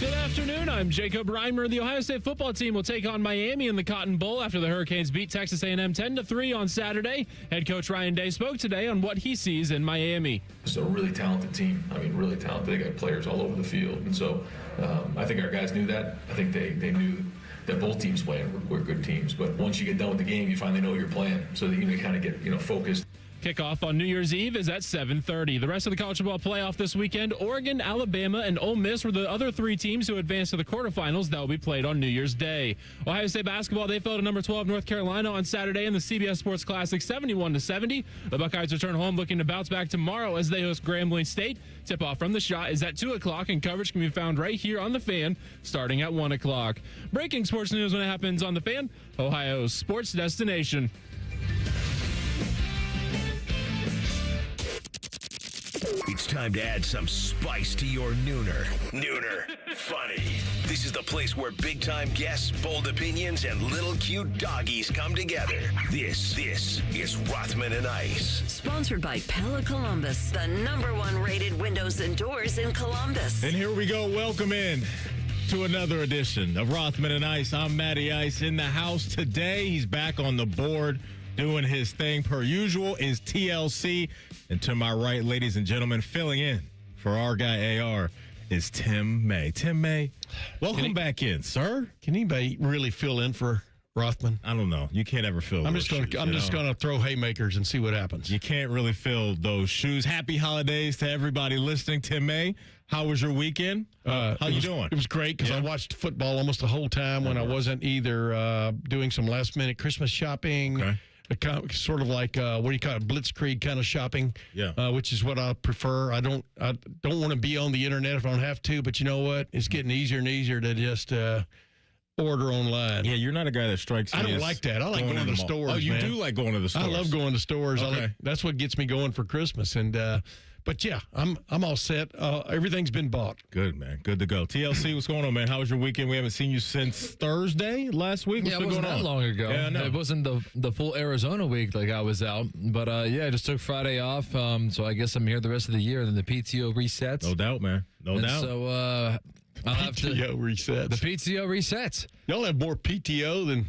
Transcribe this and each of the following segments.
Good afternoon. I'm Jacob Reimer. The Ohio State football team will take on Miami in the Cotton Bowl after the Hurricanes beat Texas A&M 10-3 on Saturday. Head coach Ryan Day spoke today on what he sees in Miami. It's a really talented team. I mean, really talented. They got players all over the field. And so I think our guys knew that. I think they knew that both teams playing were good teams. But once you get done with the game, you finally know you're playing. So that you kind of get focused. Kickoff on New Year's Eve is at 7:30. The rest of the college football playoff this weekend, Oregon, Alabama, and Ole Miss were the other three teams who advanced to the quarterfinals that will be played on New Year's Day. Ohio State basketball, they fell to number 12 North Carolina on Saturday in the CBS Sports Classic 71-70. The Buckeyes return home looking to bounce back tomorrow as they host Grambling State. Tip-off from the Shot is at 2 o'clock, and coverage can be found right here on The Fan starting at 1 o'clock. Breaking sports news when it happens on The Fan, Ohio's sports destination. It's time to add some spice to your nooner. Nooner funny. This is the place where big-time guests, bold opinions, and little cute doggies come together. This is Rothman and Ice. Sponsored by Pella Columbus, the #1 rated windows and doors in Columbus. And here we go. Welcome in to another edition of Rothman and Ice. I'm Matty Ice in the house today. He's back on the board doing his thing per usual is TLC. And to my right, ladies and gentlemen, filling in for our guy AR is Tim May. Tim May, welcome back in, sir. Can anybody really fill in for Rothman? I don't know. You can't ever fill. I'm just going to throw haymakers and see what happens. You can't really fill those shoes. Happy holidays to everybody listening. Tim May, how was your weekend? How you doing? It was great because I watched football almost the whole time when I wasn't either doing some last minute Christmas shopping. Okay. Sort of like what do you call it, blitzkrieg kind of shopping, which is what I prefer. I don't want to be on the internet if I don't have to, but you know what? It's getting easier and easier to just order online. Yeah, you're not a guy that strikes me. I don't like that. I like going to the stores. Oh, you man. do like going to the stores. I love going to stores. Okay. That's what gets me going for Christmas. And but yeah, I'm all set. Everything's been bought. Good, man. Good to go. TLC, what's going on, man? How was your weekend? We haven't seen you since Thursday last week. It wasn't that long ago. Yeah, no. It wasn't the full Arizona week like I was out. But, I just took Friday off, so I guess I'm here the rest of the year. Then the PTO resets. No doubt, man. No doubt. So I'll have to... PTO resets. The PTO resets. Y'all have more PTO than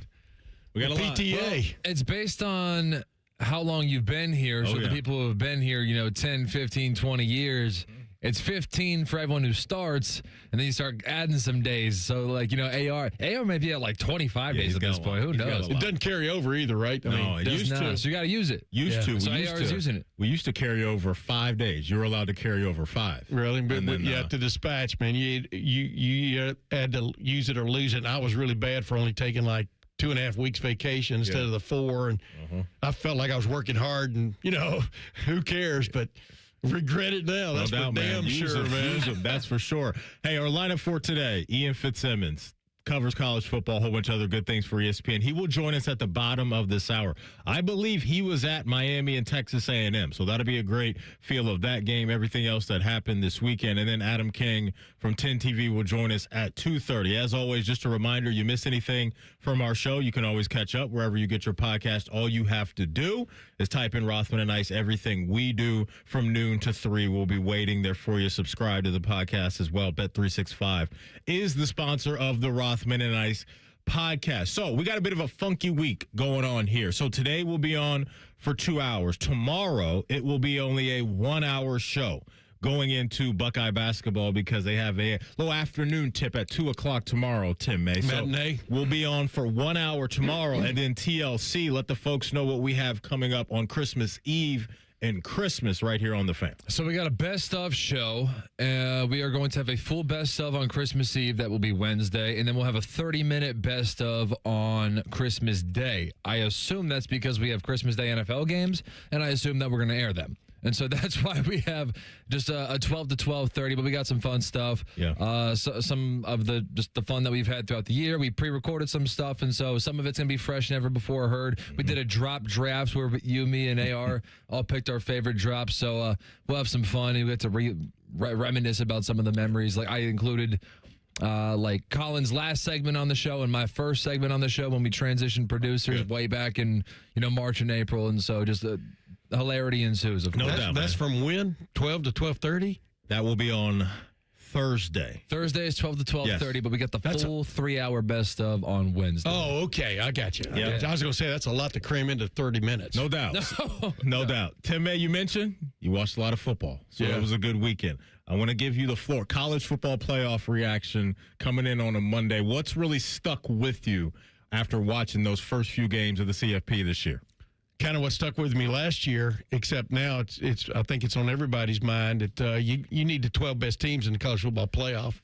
We got a lot. PTA. Well, it's based on how long you've been here. So the people who have been here, 10, 15, 20 years, it's 15 for everyone who starts, and then you start adding some days. So, AR may be at like 25 days at this point. Who knows? It doesn't carry over either, right? It used to. So you got to use it. So AR is using it. We used to carry over 5 days. You were allowed to carry over 5. Really? But you have to dispatch, man. You had to use it or lose it. And I was really bad for only taking like 2.5 weeks vacation instead of the 4. And I felt like I was working hard and, who cares? But regret it now. That's for damn sure, man. Use them, that's for sure. Hey, our lineup for today, Ian Fitzsimmons. Covers college football, a whole bunch of other good things for ESPN. He will join us at the bottom of this hour. I believe he was at Miami and Texas A&M, so that'll be a great feel of that game, everything else that happened this weekend. And then Adam King from 10 TV will join us at 2:30. As always, just a reminder, you miss anything from our show, you can always catch up wherever you get your podcast. All you have to do is type in Rothman and Ice. Everything we do from noon to 3 will be waiting there for you. Subscribe to the podcast as well. Bet365 is the sponsor of the Rothman and Ice podcast. So we got a bit of a funky week going on here. So today we'll be on for 2 hours. Tomorrow it will be only a 1-hour show going into Buckeye basketball because they have a little afternoon tip at 2 o'clock tomorrow, Tim May. Matinee. So we'll be on for 1 hour tomorrow, and then TLC, let the folks know what we have coming up on Christmas Eve and Christmas right here on The Fan. So we got a best of show. We are going to have a full best of on Christmas Eve. That will be Wednesday. And then we'll have a 30-minute best of on Christmas Day. I assume that's because we have Christmas Day NFL games, and I assume that we're going to air them. And so that's why we have just a 12 to 12:30, but we got some fun stuff. Yeah. Some of the fun that we've had throughout the year. We pre-recorded some stuff, and so some of it's going to be fresh, never before heard. We did a drop drafts where you, me, and AR all picked our favorite drops. So we'll have some fun. We get to reminisce about some of the memories. Like I included like Colin's last segment on the show and my first segment on the show when we transitioned producers way back in March and April, and so just hilarity ensues. Of course. No doubt. That's from when? 12 to 12:30? That will be on Thursday. Thursday is 12 to 12:30, Yes. but we got the full 3-hour best of on Wednesday. Oh, okay. I got you. Yeah. I was going to say that's a lot to cram into 30 minutes. No doubt. No doubt. Tim May, you mentioned you watched a lot of football, so Yeah. it was a good weekend. I want to give you the floor. College football playoff reaction coming in on a Monday. What's really stuck with you after watching those first few games of the CFP this year? Kind of what stuck with me last year, except now it's I think it's on everybody's mind that you need the 12 best teams in the college football playoff.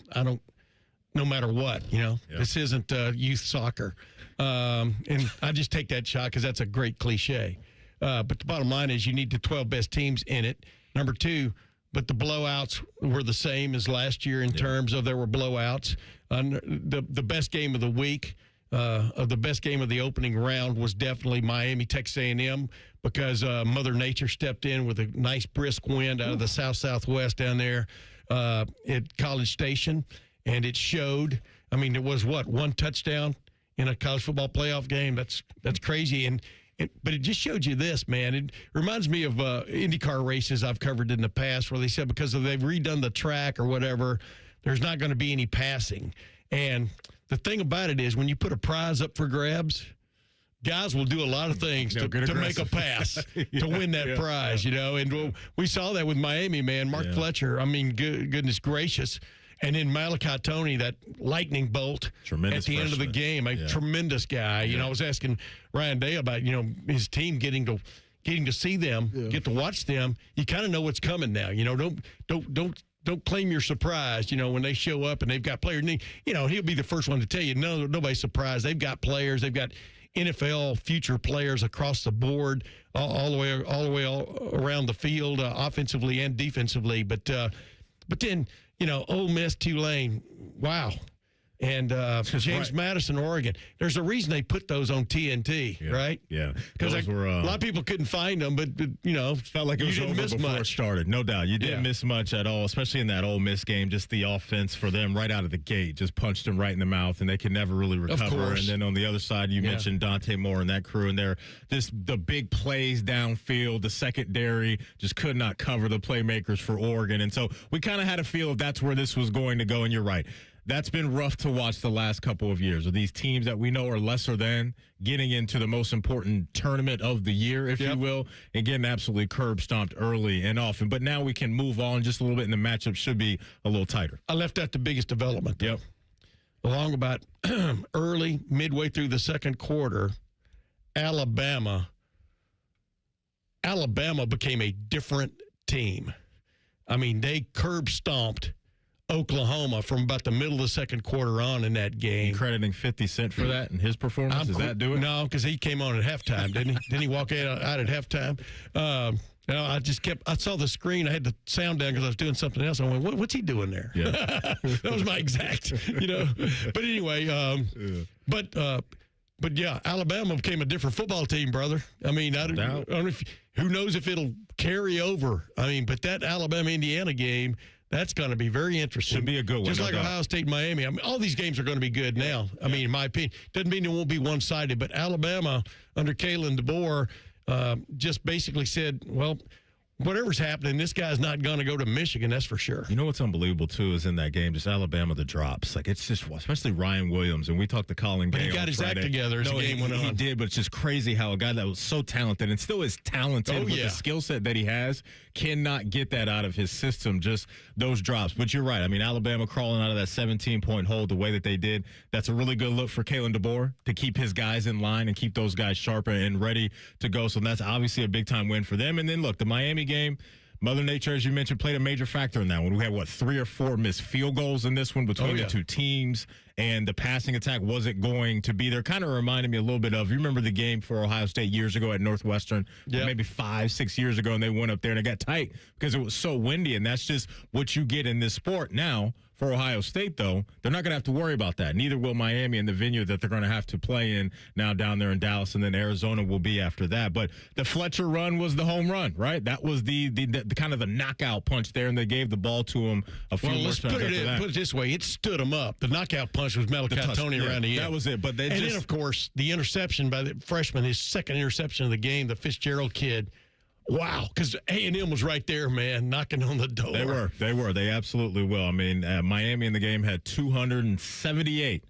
No matter what, This isn't youth soccer. And I just take that shot because that's a great cliche. But the bottom line is you need the 12 best teams in it. Number two, but the blowouts were the same as last year in terms of there were blowouts. The best game of the week, the best game of the opening round was definitely Miami, Texas A&M, because Mother Nature stepped in with a nice brisk wind out of the southwest down there at College Station, and it showed. I mean, it was one touchdown in a college football playoff game. That's crazy, but it just showed you this, man. It reminds me of IndyCar races I've covered in the past, where they said because they've redone the track or whatever, there's not going to be any passing. And the thing about it is when you put a prize up for grabs, guys will do a lot of things to make a pass to win that prize, And we saw that with Miami, man. Mark Fletcher, I mean, goodness gracious. And then Malachi Toney, that lightning bolt Tremendous at the end of the game, a tremendous guy. I was asking Ryan Day about, his team getting to see them, get to watch them. You kind of know what's coming now. Don't claim you're surprised, when they show up and they've got players. And he'll be the first one to tell you, no, nobody's surprised. They've got players. They've got NFL future players across the board, all the way around the field, offensively and defensively. But then, Ole Miss, Tulane, wow. And James Madison, Oregon. There's a reason they put those on TNT, right? Yeah. Because a lot of people couldn't find them, but felt like it was over before it started. No doubt. You didn't miss much at all, especially in that Ole Miss game. Just the offense for them right out of the gate just punched them right in the mouth, and they could never really recover. And then on the other side, you mentioned Dante Moore and that crew, and the big plays downfield, the secondary just could not cover the playmakers for Oregon. And so we kind of had a feel that's where this was going to go, and you're right. That's been rough to watch the last couple of years. Of these teams that we know are lesser than getting into the most important tournament of the year, if you will, and getting absolutely curb stomped early and often. But now we can move on just a little bit, and the matchup should be a little tighter. I left out the biggest development, though. Along about midway through the second quarter, Alabama became a different team. I mean, they curb stomped Oklahoma from about the middle of the second quarter on in that game. You crediting 50 Cent for that and his performance? Does that do it? No, because he came on at halftime, didn't he? Didn't he walk out at halftime? I saw the screen. I had the sound down because I was doing something else. I went, what's he doing there? Yeah. That was my exact, But anyway, but yeah, Alabama became a different football team, brother. I mean, I don't know who knows if it'll carry over. I mean, but that Alabama-Indiana game, that's going to be very interesting. Should be a good one. Just like Ohio State and Miami. I mean, all these games are going to be good now. I mean, in my opinion. Doesn't mean it won't be one-sided, but Alabama under Kalen DeBoer just basically said, well, whatever's happening, this guy's not going to go to Michigan, that's for sure. You know what's unbelievable, too, is in that game, just Alabama, the drops. Like, it's just, especially Ryan Williams, and we talked to Colin Gay on He got his Friday. act together as the game went on. He did, but it's just crazy how a guy that was so talented and still is talented with the skill set that he has cannot get that out of his system, just those drops. But you're right. I mean, Alabama crawling out of that 17-point hole the way that they did, that's a really good look for Kalen DeBoer to keep his guys in line and keep those guys sharp and ready to go. So that's obviously a big-time win for them. And then, look, the Miami game, Mother Nature, as you mentioned, played a major factor in that one. We had, 3 or 4 missed field goals in this one between the two teams, and the passing attack wasn't going to be there. Kind of reminded me a little bit of, you remember the game for Ohio State years ago at Northwestern, maybe 5-6 years ago, and they went up there and it got tight because it was so windy, and that's just what you get in this sport. Now, for Ohio State, though, they're not going to have to worry about that. Neither will Miami and the venue that they're going to have to play in now down there in Dallas, and then Arizona will be after that. But the Fletcher run was the home run, right? That was the kind of the knockout punch there, and they gave the ball to him a few more times put it this way. It stood him up. The knockout punch was Malachi Toney around the end. That was it. But then, of course, the interception by the freshman, his second interception of the game, the Fitzgerald kid. wow, because A&M was right there, man, knocking on the door. They were. They absolutely will. I mean, Miami in the game had 278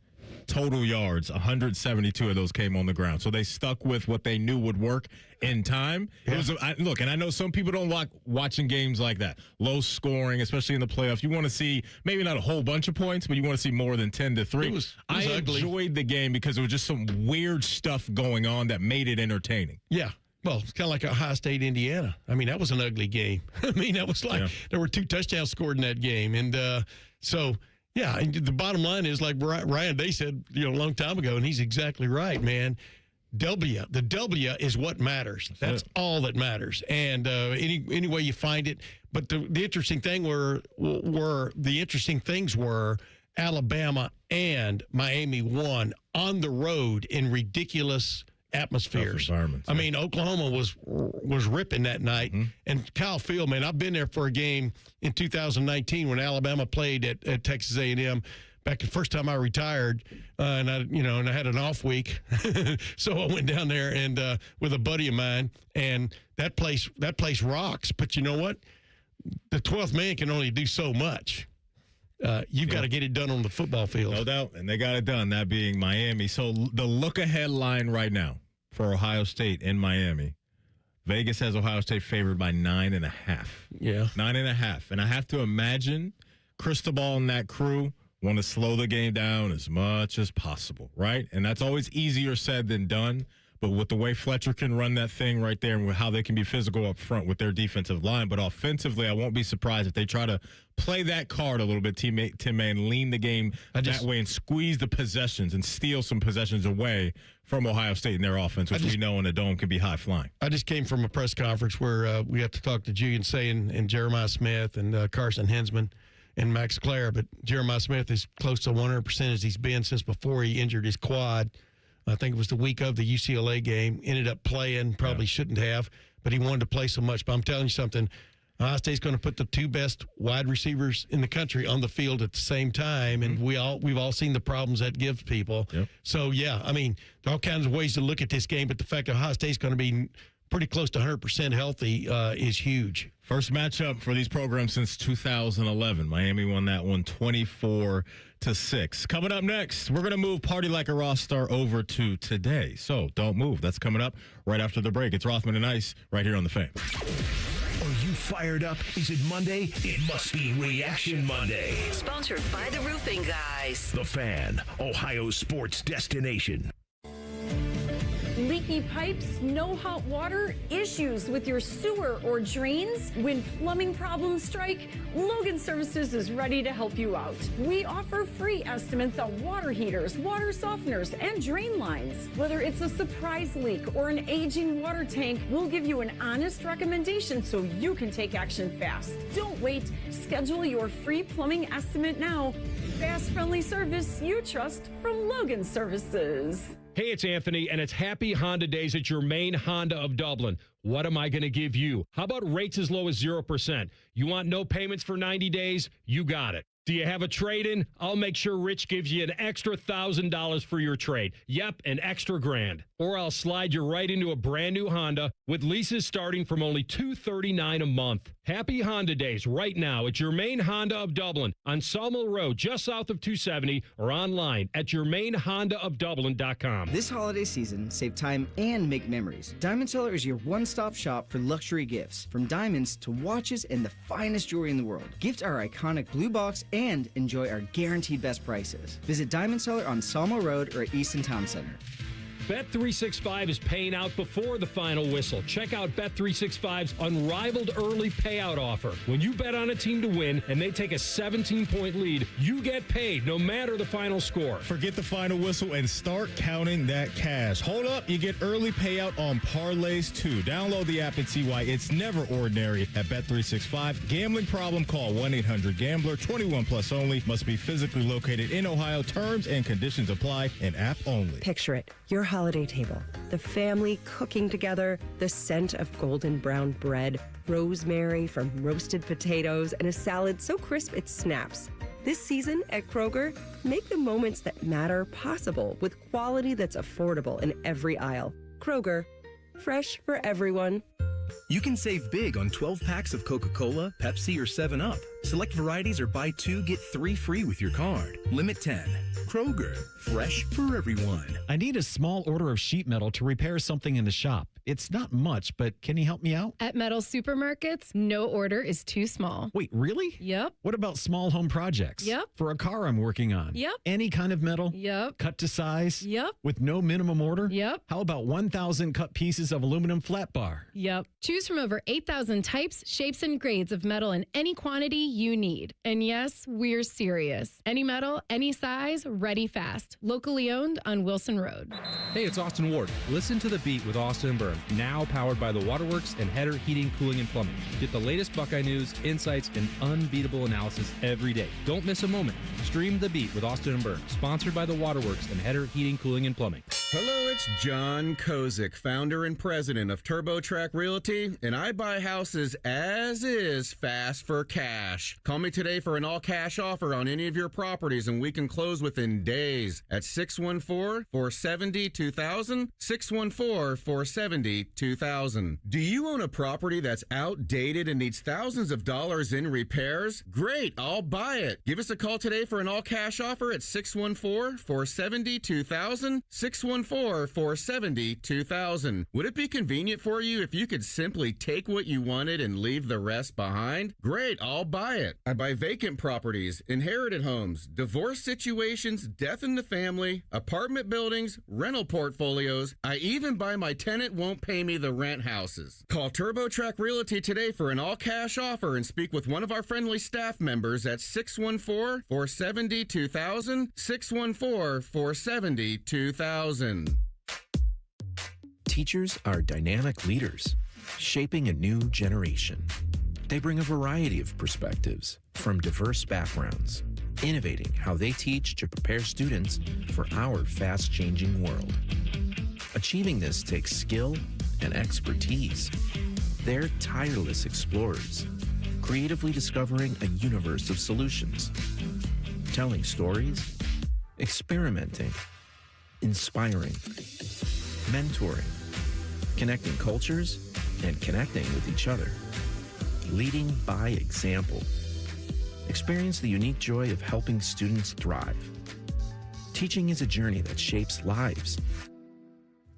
total yards. 172 of those came on the ground. So they stuck with what they knew would work in time. Yeah. Look, and I know some people don't like watching games like that. Low scoring, especially in the playoffs. You want to see maybe not a whole bunch of points, but you want to see more than 10-3. It was I ugly. enjoyed the game because there was just some weird stuff going on that made it entertaining. Yeah. Well, it's kind of like Ohio State, Indiana. I mean, that was an ugly game. I mean, that was like there were 2 touchdowns scored in that game. And so, yeah, and the bottom line is, like Ryan Day said, a long time ago, and he's exactly right, man. The W is what matters. That's all that matters. And any way you find it. But the interesting thing were Alabama and Miami won on the road in ridiculous atmospheres. I mean, Oklahoma was ripping that night. And Kyle Field, man, I've been there for a game in 2019 when Alabama played at Texas A&M. Back the first time I retired, and I had an off week, so I went down there and with a buddy of mine, and that place rocks. But you know what? The 12th man can only do so much. You've got to get it done on the football field. No doubt, and they got it done, that being Miami. So the look-ahead line right now for Ohio State in Miami, Vegas has Ohio State favored by 9.5. Yeah. 9.5. And I have to imagine Cristobal and that crew want to slow the game down as much as possible, right? And that's always easier said than done. But with the way Fletcher can run that thing right there and how they can be physical up front with their defensive line. But offensively, I won't be surprised if they try to play that card a little bit, Tim May, and lean the game that way and squeeze the possessions and steal some possessions away from Ohio State in their offense, which we know in the Dome can be high-flying. I just came from a press conference where we got to talk to Julian Say and Jeremiah Smith and Carson Hensman and Max Clare. But Jeremiah Smith is close to 100% as he's been since before he injured his quad. I think it was the week of the UCLA game. Ended up playing, probably shouldn't have, but he wanted to play so much. But I'm telling you something, Ohio State's going to put the 2 best wide receivers in the country on the field at the same time, and we've all seen the problems that gives people. Yep. So, yeah, I mean, there are all kinds of ways to look at this game, but the fact that Ohio State's going to be pretty close to 100% healthy is huge. First matchup for these programs since 2011. Miami won that one 24-6. Coming up next, we're going to move Party Like a Rock Star over to today. So don't move. That's coming up right after the break. It's Rothman and Ice right here on The Fan. Are you fired up? Is it Monday? It must be Reaction Monday. Sponsored by the Roofing Guys. The Fan, Ohio's sports destination. Leaky pipes, no hot water, issues with your sewer or drains? When plumbing problems strike, Logan Services is ready to help you out. We offer free estimates on water heaters, water softeners, and drain lines. Whether it's a surprise leak or an aging water tank, we'll give you an honest recommendation so you can take action fast. Don't wait. Schedule your free plumbing estimate now. Fast, friendly service you trust from Logan Services. Hey, it's Anthony, and it's Happy Honda Days at your main Honda of Dublin. What am I going to give you? How about rates as low as 0%? You want no payments for 90 days? You got it. Do you have a trade-in? I'll make sure Rich gives you an extra $1,000 for your trade. Yep, an extra $1,000. Or I'll slide you right into a brand new Honda with leases starting from only $239 a month. Happy Honda Days right now at your main Honda of Dublin on Sawmill Road, just south of 270, or online at yourmainhondaofdublin.com. This holiday season, save time and make memories. Diamond Seller is your one-stop shop for luxury gifts, from diamonds to watches and the finest jewelry in the world. Gift our iconic blue box and enjoy our guaranteed best prices. Visit Diamond Seller on Sawmill Road or at Easton Town Center. Bet365 is paying out before the final whistle. Check out Bet365's unrivaled early payout offer. When you bet on a team to win and they take a 17-point lead, you get paid no matter the final score. Forget the final whistle and start counting that cash. Hold up, you get early payout on parlays too. Download the app and see why it's never ordinary at Bet365. Gambling problem? Call 1-800-GAMBLER. 21 plus only. Must be physically located in Ohio. Terms and conditions apply. And app only. Picture it. Your holiday table, the family cooking together, the scent of golden brown bread, rosemary from roasted potatoes, and a salad so crisp it snaps. This season at Kroger, make the moments that matter possible with quality that's affordable in every aisle. Kroger, fresh for everyone. You can save big on 12 packs of Coca-Cola, Pepsi, or 7-Up. Select varieties or buy 2, get 3 free with your card. Limit 10. Kroger, fresh for everyone. I need a small order of sheet metal to repair something in the shop. It's not much, but can you help me out? At Metal Supermarkets, no order is too small. Wait, really? Yep. What about small home projects? Yep. For a car I'm working on? Yep. Any kind of metal? Yep. Cut to size? Yep. With no minimum order? Yep. How about 1,000 cut pieces of aluminum flat bar? Yep. Choose from over 8,000 types, shapes, and grades of metal in any quantity you need. And yes, we're serious. Any metal, any size, ready fast. Locally owned on Wilson Road. Hey, it's Austin Ward. Listen to The Beat with Austin and Byrne, now powered by the Waterworks and Header Heating, Cooling, and Plumbing. Get the latest Buckeye news, insights, and unbeatable analysis every day. Don't miss a moment. Stream The Beat with Austin and Byrne, sponsored by the Waterworks and Header Heating, Cooling, and Plumbing. Hello, it's John Kozik, founder and president of TurboTrack Realty, and I buy houses as is fast for cash. Call me today for an all-cash offer on any of your properties, and we can close within days at 614-470-2000, 614-470-2000. Do you own a property that's outdated and needs thousands of dollars in repairs? Great, I'll buy it. Give us a call today for an all-cash offer at 614-470-2000, 614-470-2000. Would it be convenient for you if you could simply take what you wanted and leave the rest behind? Great, I'll buy it. I buy vacant properties, inherited homes, divorce situations, death in the family, apartment buildings, rental portfolios. I even buy my tenant won't pay me the rent houses. Call TurboTrack Realty today for an all-cash offer and speak with one of our friendly staff members at 614-470-2000, 614-470-2000. Teachers are dynamic leaders, shaping a new generation. They bring a variety of perspectives from diverse backgrounds, innovating how they teach to prepare students for our fast-changing world. Achieving this takes skill and expertise. They're tireless explorers, creatively discovering a universe of solutions, telling stories, experimenting, inspiring, mentoring, connecting cultures, and connecting with each other. Leading by example. Experience the unique joy of helping students thrive. Teaching is a journey that shapes lives.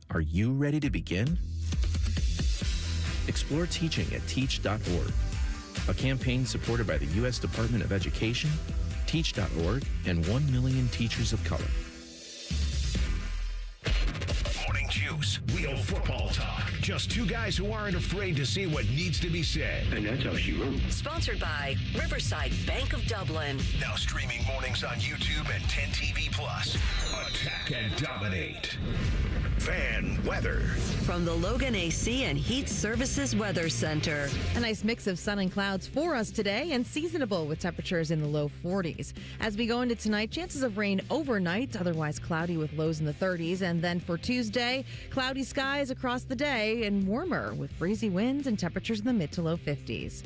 Are you ready to begin? Explore teaching at teach.org, a campaign supported by the U.S. Department of Education, Teach.org, and 1 million teachers of color. Morning Juice, real football talk. Just two guys who aren't afraid to say what needs to be said. And that's how she wrote. Sponsored by Riverside Bank of Dublin. Now streaming mornings on YouTube and 10 TV Plus. Attack and dominate. Fan weather. From the Logan AC and Heat Services Weather Center. A nice mix of sun and clouds for us today and seasonable with temperatures in the low 40s. As we go into tonight, chances of rain overnight, otherwise cloudy with lows in the 30s. And then for Tuesday, cloudy skies across the day and warmer with breezy winds and temperatures in the mid to low 50s.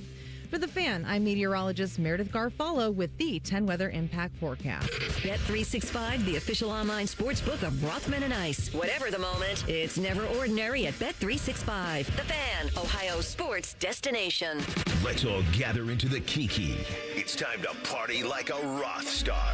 For The Fan, I'm meteorologist Meredith Garfalo with the 10 Weather Impact Forecast. Bet365, the official online sports book of Rothman and Ice. Whatever the moment, it's never ordinary at Bet365. The Fan, Ohio's sports destination. Let's all gather into the Kiki. It's time to party like a Roth star.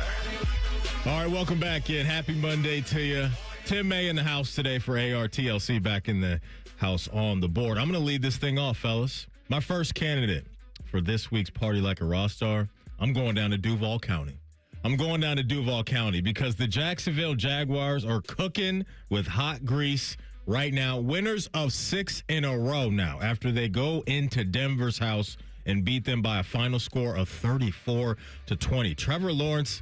All right, welcome back in. Happy Monday to you. Tim May in the house today for ARTLC, back in the house on the board. I'm going to lead this thing off, fellas. My first candidate for this week's Party Like a Roth Star, I'm going down to Duval County. I'm going down to Duval County because the Jacksonville Jaguars are cooking with hot grease right now. Winners of 6 in a row now after they go into Denver's house and beat them by a final score of 34-20. Trevor Lawrence,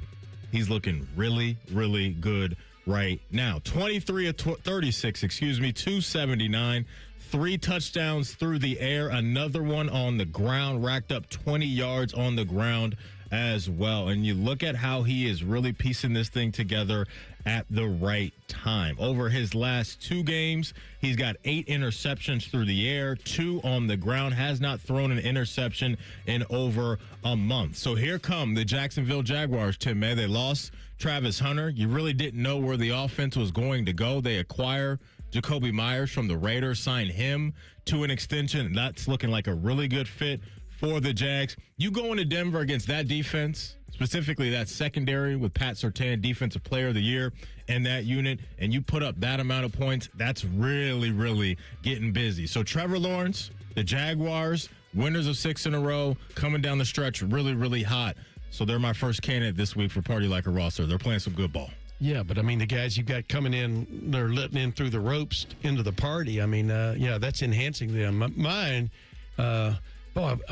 he's looking really, really good right now. 23 of 36, 279. 3 touchdowns through the air, another one on the ground, racked up 20 yards on the ground as well. And you look at how he is really piecing this thing together at the right time. Over his last 2 games, he's got 8 interceptions through the air, 2 on the ground, has not thrown an interception in over a month. So here come the Jacksonville Jaguars, Tim May. They lost Travis Hunter. You really didn't know where the offense was going to go. They acquire Jacoby Myers from the Raiders, signed him to an extension. That's looking like a really good fit for the Jags. You go into Denver against that defense, specifically that secondary with Pat Surtain, Defensive Player of the Year, and that unit, and you put up that amount of points, that's really, really getting busy. So Trevor Lawrence, the Jaguars, winners of 6 in a row, coming down the stretch really, really hot. So they're my first candidate this week for Party Like a Roster. They're playing some good ball. Yeah, but I mean, the guys you've got coming in, they're letting in through the ropes into the party. I mean, yeah, that's enhancing them. Mine, I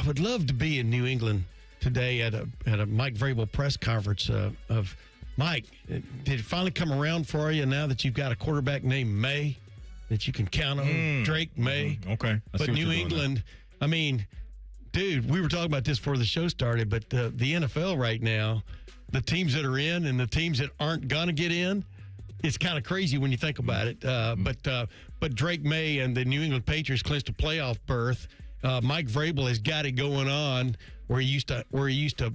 would love to be in New England today at a Mike Vrabel press conference of Mike. Did it finally come around for you now that you've got a quarterback named May that you can count on? Drake May. Okay. But New England, I mean, dude, we were talking about this before the show started, but the NFL right now, the teams that are in and the teams that aren't going to get in, it's kind of crazy when you think about it. But Drake May and the New England Patriots clinched a playoff berth. Mike Vrabel has got it going on where he used to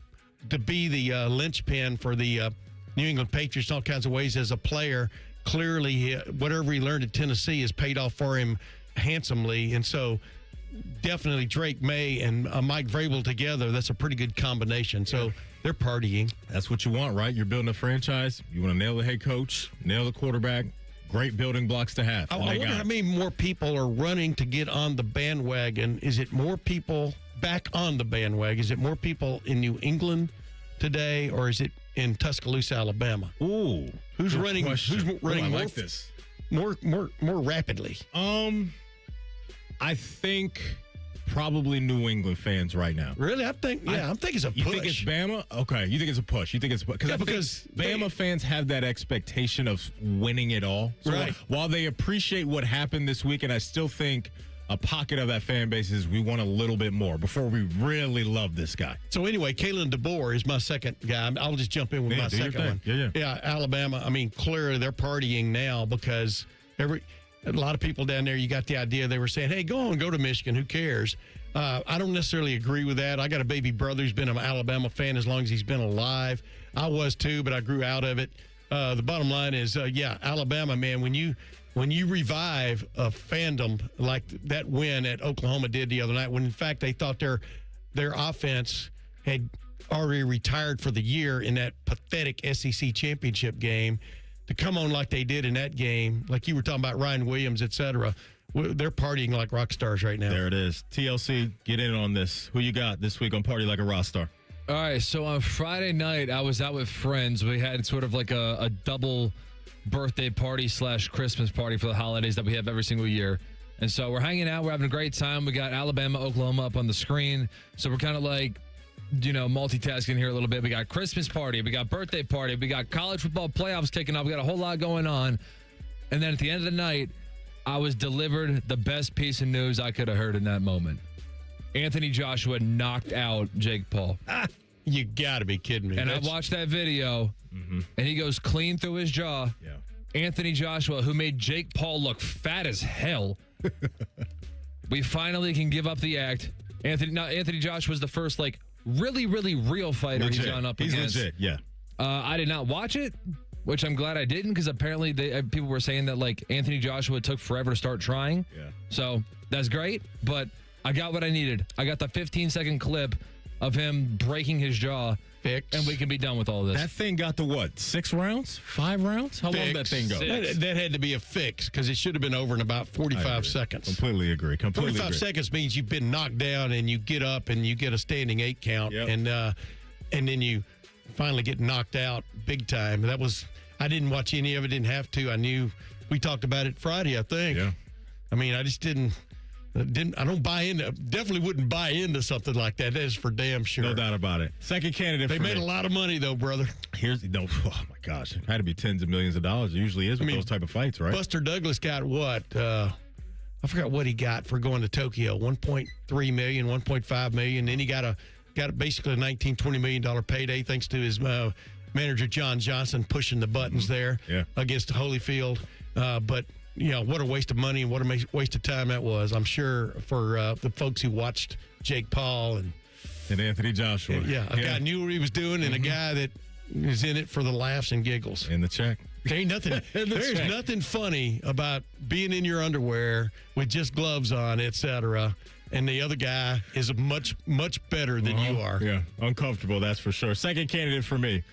be the linchpin for the New England Patriots in all kinds of ways as a player. Clearly, whatever he learned at Tennessee has paid off for him handsomely, and so definitely Drake May and Mike Vrabel together, that's a pretty good combination. So they're partying. That's what you want, right? You're building a franchise. You want to nail the head coach, nail the quarterback. Great building blocks to have. I wonder how many more people are running to get on the bandwagon. Is it more people back on the bandwagon? Is it more people in New England today, or is it in Tuscaloosa, Alabama? Ooh, who's running? Question. Who's running I like this more rapidly? I think probably New England fans right now. Really? I'm thinking it's a push. You think it's Bama? Okay, you think it's a push. You think it's a push. Because Bama fans have that expectation of winning it all. So right. While they appreciate what happened this week, and I still think a pocket of that fan base is we want a little bit more before we really love this guy. So anyway, Kalen DeBoer is my second guy. I'll just jump in with my second one. Yeah, Alabama. I mean, clearly they're partying now because a lot of people down there, you got the idea they were saying, hey, go to Michigan. Who cares? I don't necessarily agree with that. I got a baby brother who's been an Alabama fan as long as he's been alive. I was too, but I grew out of it. The bottom line is, Alabama, man, when you revive a fandom like that win at Oklahoma did the other night, when in fact they thought their offense had already retired for the year in that pathetic SEC championship game, to come on like they did in that game, like you were talking about Ryan Williams, et cetera, they're partying like rock stars right now. There it is. TLC, get in on this. Who you got this week on Party Like a Rock Star? All right, so on Friday night, I was out with friends. We had sort of like a double birthday party / Christmas party for the holidays that we have every single year. And so we're hanging out. We're having a great time. We got Alabama, Oklahoma up on the screen. So we're kind of like, multitasking here a little bit. We got Christmas party. We got birthday party. We got college football playoffs kicking off. We got a whole lot going on. And then at the end of the night, I was delivered the best piece of news I could have heard in that moment. Anthony Joshua knocked out Jake Paul. You got to be kidding me. And I watched that video, and he goes clean through his jaw. Yeah. Anthony Joshua, who made Jake Paul look fat as hell. We finally can give up the act. Anthony Joshua's the first, really, really real fighter he's gone up against. He's legit, yeah. I did not watch it, which I'm glad I didn't, because apparently people were saying that Anthony Joshua took forever to start trying. Yeah. So that's great, but I got what I needed. I got the 15-second clip of him breaking his jaw, and we can be done with all this. That thing got to what? 6 rounds? 5 rounds? How long did that thing go? That had to be a fix because it should have been over in about 45 seconds. Completely agree. 45 seconds means you've been knocked down and you get up and you get a standing 8 count, and then you finally get knocked out big time. I didn't watch any of it. Didn't have to. I knew we talked about it Friday, I think. Yeah. I mean, I just didn't. I don't buy into. Definitely wouldn't buy into something like that. That is for damn sure. No doubt about it. Second candidate. They made a lot of money though, brother. Oh my gosh, it had to be tens of millions of dollars. It usually is with those type of fights, right? Buster Douglas got what? I forgot what he got for going to Tokyo. 1.3 million, 1.5 million. Then he got basically a $19-20 million payday thanks to his manager John Johnson pushing the buttons there against Holyfield. But what a waste of money and what a waste of time that was. I'm sure for the folks who watched Jake Paul and Anthony Joshua. A guy knew what he was doing and a guy that is in it for the laughs and giggles. And the check. Ain't nothing. There's nothing funny about being in your underwear with just gloves on, etc. And the other guy is much better than you are. Yeah, uncomfortable, that's for sure. Second candidate for me.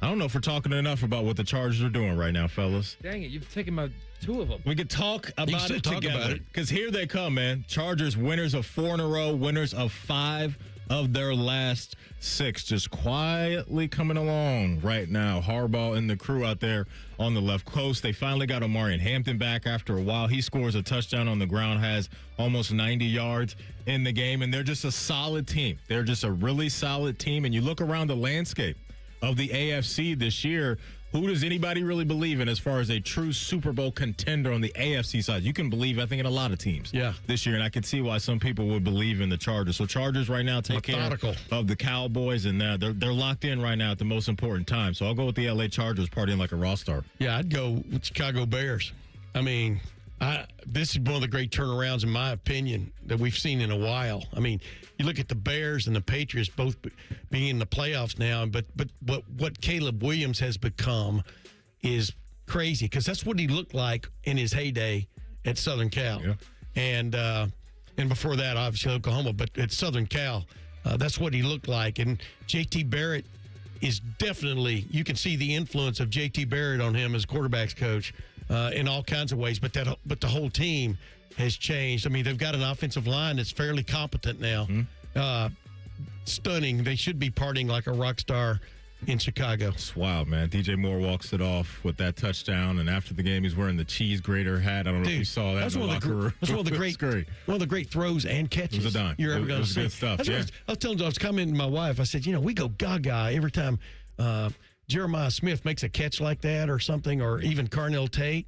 I don't know if we're talking enough about what the Chargers are doing right now, fellas. Dang it, you've taken my two of them. We could talk about it together. Because here they come, man. Chargers winners of 4 in a row, winners of 5 of their last 6. Just quietly coming along right now. Harbaugh and the crew out there on the left coast. They finally got Omarion Hampton back after a while. He scores a touchdown on the ground, has almost 90 yards in the game, and they're just a solid team. They're just a really solid team, and you look around the landscape of the AFC this year, who does anybody really believe in as far as a true Super Bowl contender on the AFC side? You can believe, I think, in a lot of teams this year, and I can see why some people would believe in the Chargers. So Chargers right now take care of the Cowboys, and they're locked in right now at the most important time. So I'll go with the LA Chargers partying like a raw star. Yeah, I'd go with Chicago Bears. I mean, this is one of the great turnarounds, in my opinion, that we've seen in a while. I mean, you look at the Bears and the Patriots both being in the playoffs now, but what Caleb Williams has become is crazy, because that's what he looked like in his heyday at Southern Cal. Yeah. And before that, obviously, Oklahoma, but at Southern Cal, that's what he looked like. And J.T. Barrett is definitely, you can see the influence of J.T. Barrett on him as quarterback's coach in all kinds of ways, but the whole team has changed. I mean, they've got an offensive line that's fairly competent now. Stunning. They should be partying like a rock star in Chicago. It's wild, man. DJ Moore walks it off with that touchdown, and after the game, he's wearing the cheese grater hat. I don't know if you saw that in the locker room. That's one of the great throws and catches it was a dime. you're ever going to see. Good stuff. I was commenting to my wife. I said, we go gaga every time Jeremiah Smith makes a catch like that or something, or even Carnell Tate.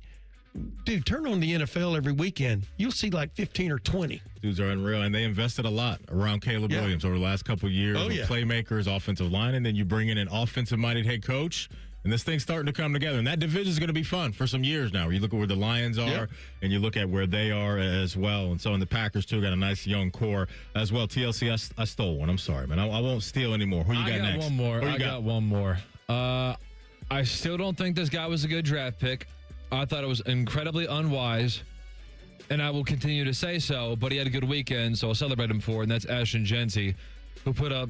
Dude, turn on the NFL every weekend. You'll see like 15 or 20. Dudes are unreal, and they invested a lot around Caleb Williams over the last couple of years. Playmakers, offensive line, and then you bring in an offensive-minded head coach, and this thing's starting to come together. And that division is going to be fun for some years now. You look at where the Lions are, and you look at where they are as well. And so, in the Packers, too, got a nice young core as well. TLC, I stole one. I'm sorry, man. I won't steal anymore. Who you got next? I got one more. I still don't think this guy was a good draft pick. I thought it was incredibly unwise, and I will continue to say so, but he had a good weekend, so I'll celebrate him for it, and that's Ashton Jency, who put up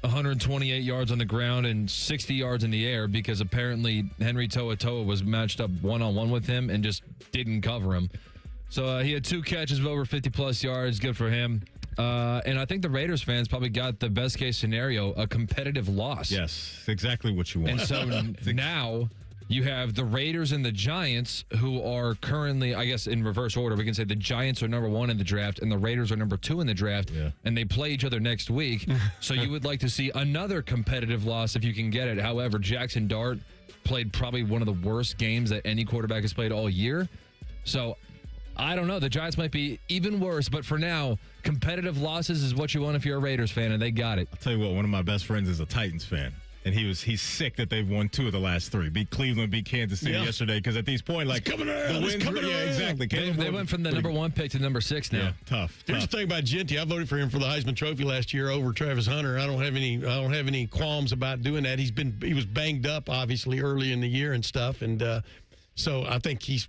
128 yards on the ground and 60 yards in the air because apparently Henry To'oTo'o was matched up one-on-one with him and just didn't cover him. So he had 2 catches of over 50-plus yards. Good for him. And I think the Raiders fans probably got the best-case scenario, a competitive loss. Yes, exactly what you want. And so now you have the Raiders and the Giants, who are currently, I guess, in reverse order. We can say the Giants are number 1 in the draft and the Raiders are number 2 in the draft, and they play each other next week. So you would like to see another competitive loss if you can get it. However, Jackson Dart played probably one of the worst games that any quarterback has played all year. So I don't know. The Giants might be even worse, but for now, competitive losses is what you want if you're a Raiders fan, and they got it. I'll tell you what, one of my best friends is a Titans fan. And he's sick that they've won 2 of the last 3. Beat Cleveland, beat Kansas City yesterday. Because at these points, like, coming the wins, exactly. They went from the number 1 pick to number 6 now. Yeah, tough. Here's the thing about Genty. I voted for him for the Heisman Trophy last year over Travis Hunter. I don't have any qualms about doing that. He was banged up obviously early in the year and stuff, and so I think he's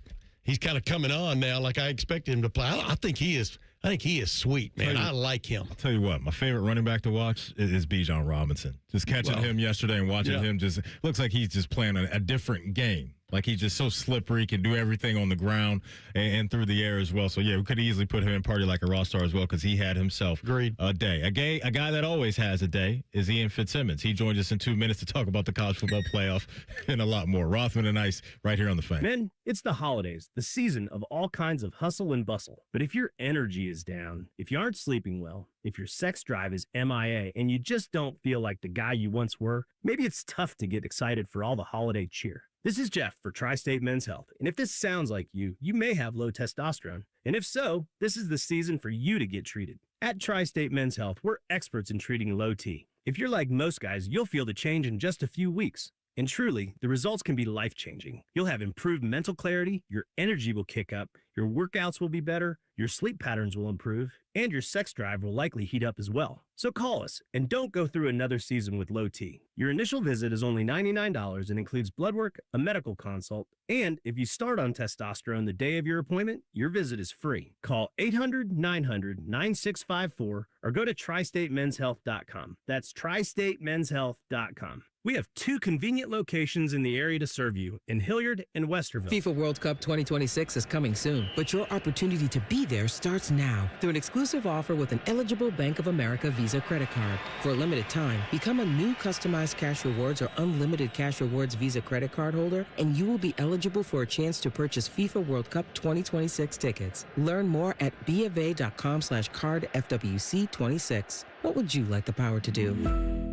kind of coming on now like I expected him to play. I think he is sweet, man. I like him. I'll tell you what, my favorite running back to watch is Bijan Robinson. Just catching him yesterday and watching him just looks like he's just playing a different game. Like, he's just so slippery, can do everything on the ground and through the air as well. So, yeah, we could easily put him in party like a raw star as well because he had himself a day. A guy that always has a day is Ian Fitzsimmons. He joins us in 2 minutes to talk about the college football playoff and a lot more. Rothman and Ice right here on The Fan. Men, it's the holidays, the season of all kinds of hustle and bustle. But if your energy is down, if you aren't sleeping well, if your sex drive is MIA, and you just don't feel like the guy you once were, maybe it's tough to get excited for all the holiday cheer. This is Jeff for Tri-State Men's Health, and if this sounds like you may have low testosterone. And if so, this is the season for you to get treated. At Tri-State Men's Health, we're experts in treating low T. If you're like most guys, you'll feel the change in just a few weeks. And truly, the results can be life-changing. You'll have improved mental clarity, your energy will kick up, your workouts will be better, your sleep patterns will improve, and your sex drive will likely heat up as well. So call us and don't go through another season with low T. Your initial visit is only $99 and includes blood work, a medical consult, and if you start on testosterone the day of your appointment, your visit is free. Call 800-900-9654 or go to tristatemenshealth.com. That's tristatemenshealth.com. We have 2 convenient locations in the area to serve you in Hilliard and Westerville. FIFA World Cup 2026 is coming soon, but your opportunity to be there starts now through an exclusive offer with an eligible Bank of America Visa credit card. For a limited time, become a new customized Cash Rewards or unlimited Cash Rewards Visa credit card holder, and you will be eligible for a chance to purchase FIFA World Cup 2026 tickets. Learn more at BofA.com/cardFWC26. What would you like the power to do?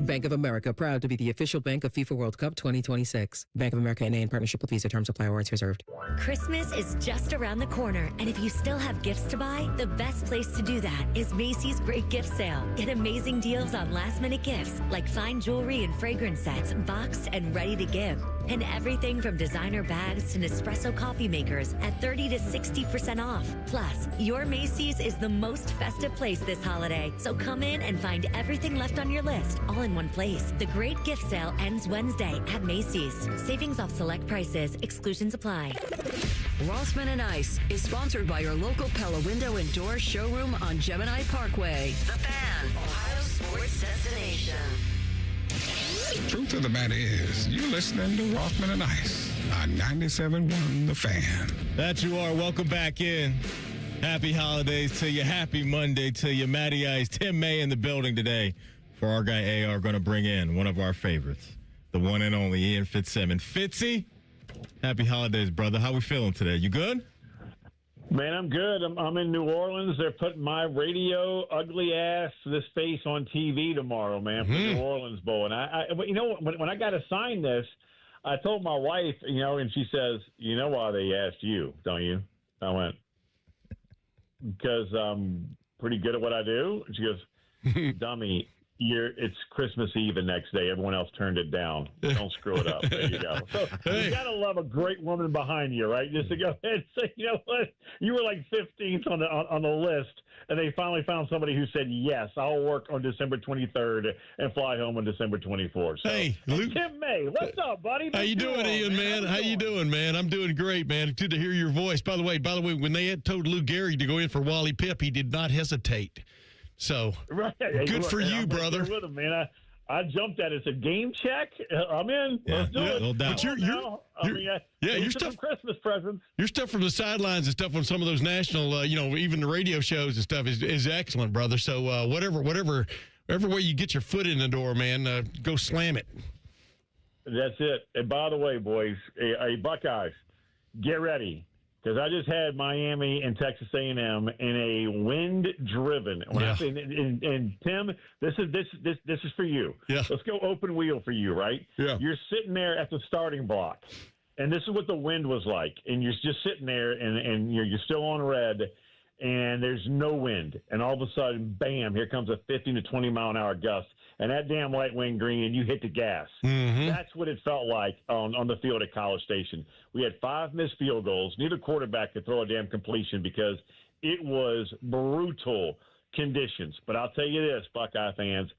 Bank of America, proud to be the official bank of FIFA World Cup 2026. Bank of America N.A. in partnership with Visa. Terms apply. Rights reserved. Christmas is just around the corner, and if you still have gifts to buy, the best place to do that is Macy's Great Gift Sale. Get amazing deals on last-minute gifts like fine jewelry and fragrance sets, boxed and ready to give. And everything from designer bags to Nespresso coffee makers at 30 to 60% off. Plus, your Macy's is the most festive place this holiday, so come in and find everything left on your list all in one place. The Great Gift Sale ends Wednesday at Macy's. Savings off select prices. Exclusions apply. Rothman and Ice is sponsored by your local Pella Window and Door showroom on Gemini Parkway. The Fan, Ohio sports destination. Truth of the matter is, you're listening to Rothman and Ice on 97.1 The Fan. That you are. Welcome back in. Happy holidays to you. Happy Monday to you. Matty Ice, Tim May in the building today for our guy AR. Going to bring in one of our favorites, the one and only Ian Fitzsimmons. Fitzy, happy holidays, brother. How we feeling today? You good? Man, I'm good. I'm in New Orleans. They're putting my radio ugly ass this face on TV tomorrow, man, for New Orleans Bowl. And but you know, when I got assigned this, I told my wife, you know, and she says, "You know why they asked you, don't you?" I went, "Because I'm pretty good at what I do." And she goes, "Dummy, it's Christmas Eve the next day. Everyone else turned it down. Don't screw it up." There you go. So you got to love a great woman behind you, right? Just to go ahead and say, you know what? You were like 15th on the list, and they finally found somebody who said, yes, I'll work on December 23rd and fly home on December 24th. So, hey, Luke. Tim May, what's up, buddy? How you doing, Ian, man? How you doing, man? I'm doing great, man. Good to hear your voice. By the way, when they had told Lou Gehrig to go in for Wally Pipp, he did not hesitate. So, good for you, brother. With him, man. I jumped at it. It's a game check. I'm in. Let's do it. No doubt. But your stuff, Christmas presents. Your stuff from the sidelines and stuff on some of those national, even the radio shows and stuff is excellent, brother. So whatever way you get your foot in the door, man, go slam it. That's it. And by the way, boys, hey Buckeyes, get ready. Because I just had Miami and Texas A&M in a wind-driven. I say, and Tim, this is for you. Yeah. Let's go open wheel for you, right? Yeah. You're sitting there at the starting block, and this is what the wind was like. And you're just sitting there, and you're still on red, and there's no wind. And all of a sudden, bam! Here comes a 15 to 20 mile an hour gust. And that damn right wing green, and you hit the gas. Mm-hmm. That's what it felt like on the field at College Station. We had 5 missed field goals. Neither quarterback could throw a damn completion because it was brutal conditions. But I'll tell you this, Buckeye fans,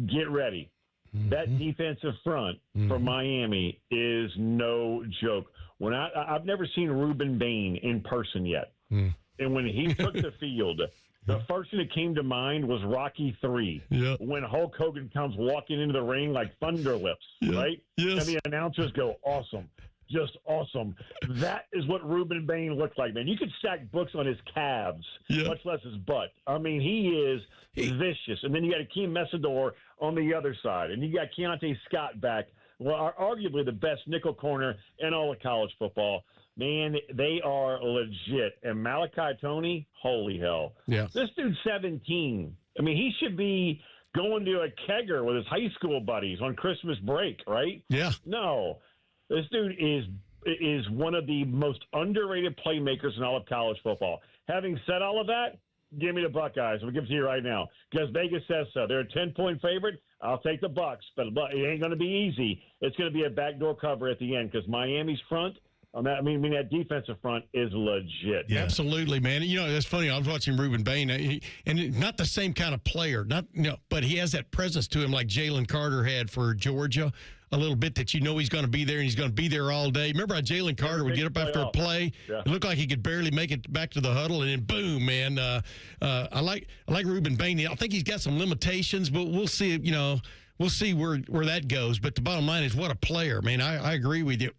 get ready. Mm-hmm. That defensive front for Miami is no joke. When I've never seen Reuben Bain in person yet. And when he took the field, the first thing that came to mind was Rocky III, when Hulk Hogan comes walking into the ring like Thunder Lips, right? Yes. And the announcers go, awesome, just awesome. That is what Reuben Bain looked like, man. You could stack books on his calves, much less his butt. I mean, he is vicious. And then you got Akeem Messidor on the other side, and you got Keontae Scott back, well, arguably the best nickel corner in all of college football. Man, they are legit. And Malachi Toney, holy hell. Yeah. This dude's 17. I mean, he should be going to a kegger with his high school buddies on Christmas break, right? Yeah. No. This dude is one of the most underrated playmakers in all of college football. Having said all of that, Give me the Buckeyes. I'll give it to you right now because Vegas says so. They're a 10-point favorite. I'll take the Bucks, but it ain't going to be easy. It's going to be a backdoor cover at the end because Miami's front on that. I mean, that defensive front is legit. Yeah. Absolutely, man. You know, that's funny. I was watching Ruben Bain, and not the same kind of player, but he has that presence to him like Jalen Carter had for Georgia. A little bit that he's going to be there and he's going to be there all day. Remember how Jalen Carter would get up after a play? Yeah. It looked like he could barely make it back to the huddle, and then boom, man. I like Ruben Bain. I think he's got some limitations, but we'll see. We'll see where that goes. But the bottom line is, what a player, man. I agree with you.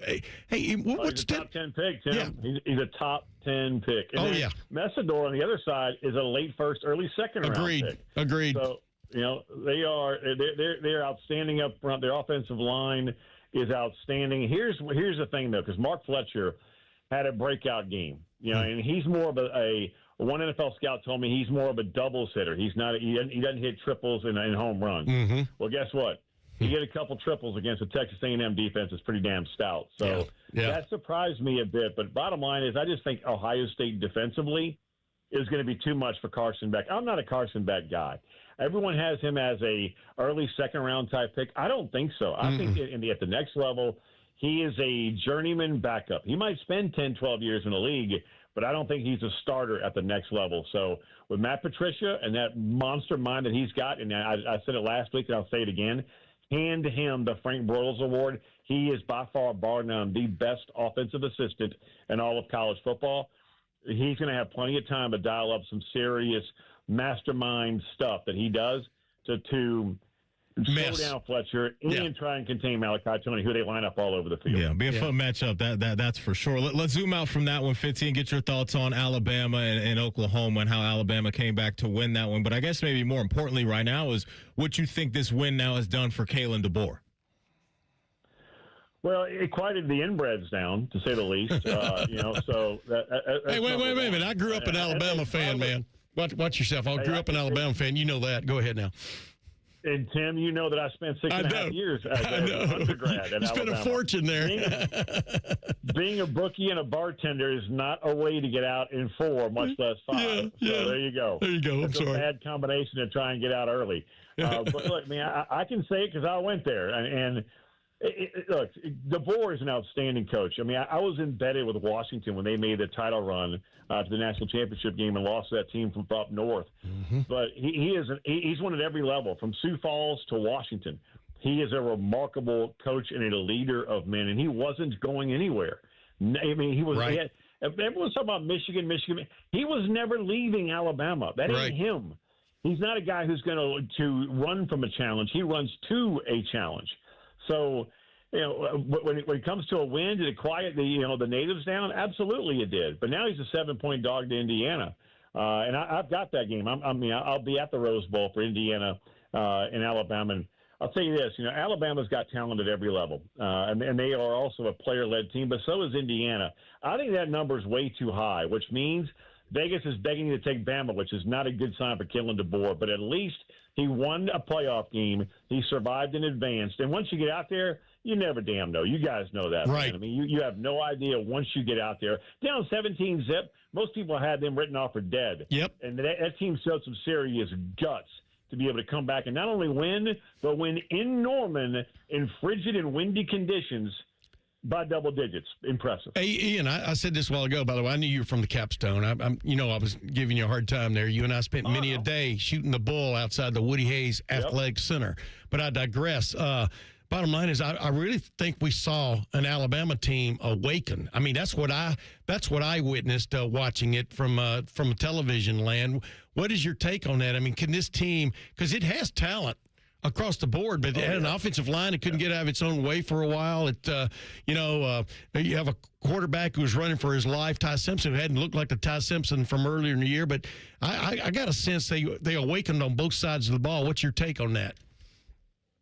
Hey, what's he's a top 10 pick, Tim? Yeah. He's a top 10 pick. And Messidor on the other side is a late first, early second round pick. Agreed. So, they're outstanding up front. Their offensive line is outstanding. Here's the thing, though, because Mark Fletcher had a breakout game. And he's more of one NFL scout told me he's more of a doubles hitter. He doesn't hit triples and home runs. Mm-hmm. Well, guess what? He hit a couple triples against the Texas A&M defense that's pretty damn stout. So that surprised me a bit. But bottom line is, I just think Ohio State defensively is going to be too much for Carson Beck. I'm not a Carson Beck guy. Everyone has him as a early second-round type pick. I don't think so. I think at the next level, he is a journeyman backup. He might spend 10, 12 years in the league, but I don't think he's a starter at the next level. So with Matt Patricia and that monster mind that he's got, and I said it last week and I'll say it again, hand him the Frank Broyles Award. He is by far, bar none, the best offensive assistant in all of college football. He's going to have plenty of time to dial up some serious mastermind stuff that he does to slow down Fletcher and try and contain Malachi Tony, who they line up all over the field. Yeah, be a fun matchup. That's for sure. Let's zoom out from that one, Fitzy, and get your thoughts on Alabama and Oklahoma and how Alabama came back to win that one. But I guess maybe more importantly right now is what you think this win now has done for Kalen DeBoer. Well, it quieted the inbreds down, to say the least. So hey, wait a minute. I grew up an Alabama fan, man. Watch yourself. I grew up an Alabama fan. You know that. Go ahead now. And, Tim, you know that I spent 6.5 years as an undergrad at Alabama. You spent a fortune there. Being a bookie and a bartender is not a way to get out in 4, much less 5. So there you go. There you go. It's a bad combination to try and get out early. But, look, I can say it because I went there. And look, DeBoer is an outstanding coach. I mean, I was embedded with Washington when they made the title run to the national championship game and lost to that team from up north. Mm-hmm. But he's won at every level, from Sioux Falls to Washington. He is a remarkable coach and a leader of men, and he wasn't going anywhere. I mean, he was. Right. Everyone's talking about Michigan. He was never leaving Alabama. That ain't him. He's not a guy who's going to run from a challenge. He runs to a challenge. So, when it comes to a win, did it quiet the natives down? Absolutely it did. But now he's a 7-point dog to Indiana. And I've got that game. I'll be at the Rose Bowl for Indiana and Alabama. And I'll tell you this, Alabama's got talent at every level. And they are also a player-led team, but so is Indiana. I think that number is way too high, which means Vegas is begging you to take Bama, which is not a good sign for Kalen DeBoer. But at least he won a playoff game. He survived and advanced. And once you get out there, you never damn know. You guys know that. Right. Man. I mean, you have no idea once you get out there. Down 17-zip, most people had them written off for dead. Yep. And that team showed some serious guts to be able to come back and not only win, but win in Norman in frigid and windy conditions by double digits. Impressive. Hey, Ian, I said this a while ago, by the way. I knew you were from the Capstone. I was giving you a hard time there. You and I spent many a day shooting the bull outside the Woody Hayes Athletic Center. But I digress. Bottom line is, I really think we saw an Alabama team awaken. I mean, that's what I witnessed watching it from television land. What is your take on that? I mean, can this team, because it has talent across the board, but it had an offensive line that couldn't get out of its own way for a while. You have a quarterback who was running for his life, Ty Simpson, who hadn't looked like the Ty Simpson from earlier in the year. But I got a sense they awakened on both sides of the ball. What's your take on that?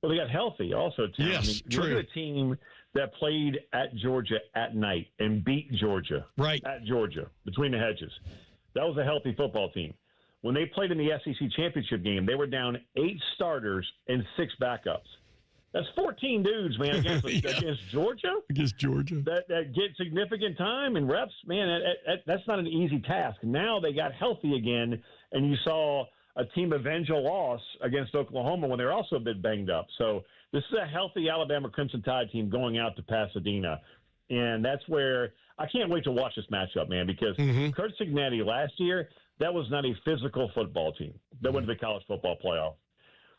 Well, they got healthy also, too. Yes, true. Look at a team that played at Georgia at night and beat Georgia at Georgia, between the hedges. That was a healthy football team. When they played in the SEC championship game, they were down 8 starters and 6 backups. That's 14 dudes, man, against Georgia. Against Georgia. That get significant time and reps, man. That's not an easy task. Now they got healthy again, and you saw a team avenge a loss against Oklahoma when they're also a bit banged up. So this is a healthy Alabama Crimson Tide team going out to Pasadena, and that's where I can't wait to watch this matchup, man, because Kurt Cignetti last year, that was not a physical football team that went to the college football playoff.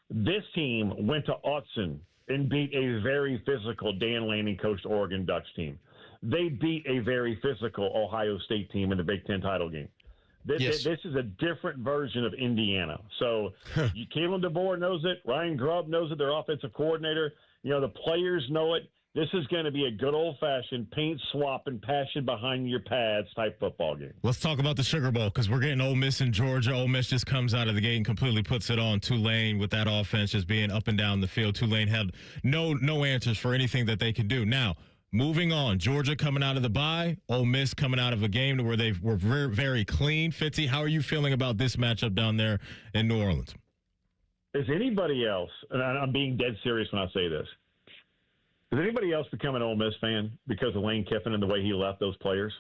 This team went to Autzen and beat a very physical Dan Lanning coached Oregon Ducks team. They beat a very physical Ohio State team in the Big Ten title game. This is a different version of Indiana. So Kalen DeBoer knows it. Ryan Grubb knows it, their offensive coordinator. The players know it. This is going to be a good old-fashioned paint swap and passion behind your pads type football game. Let's talk about the Sugar Bowl because we're getting Ole Miss and Georgia. Ole Miss just comes out of the gate and completely puts it on Tulane with that offense just being up and down the field. Tulane had no answers for anything that they could do. Now, moving on, Georgia coming out of the bye, Ole Miss coming out of a game where they were very, very clean. Fitzy, how are you feeling about this matchup down there in New Orleans? Is anybody else, and I'm being dead serious when I say this, does anybody else become an Ole Miss fan because of Lane Kiffin and the way he left those players?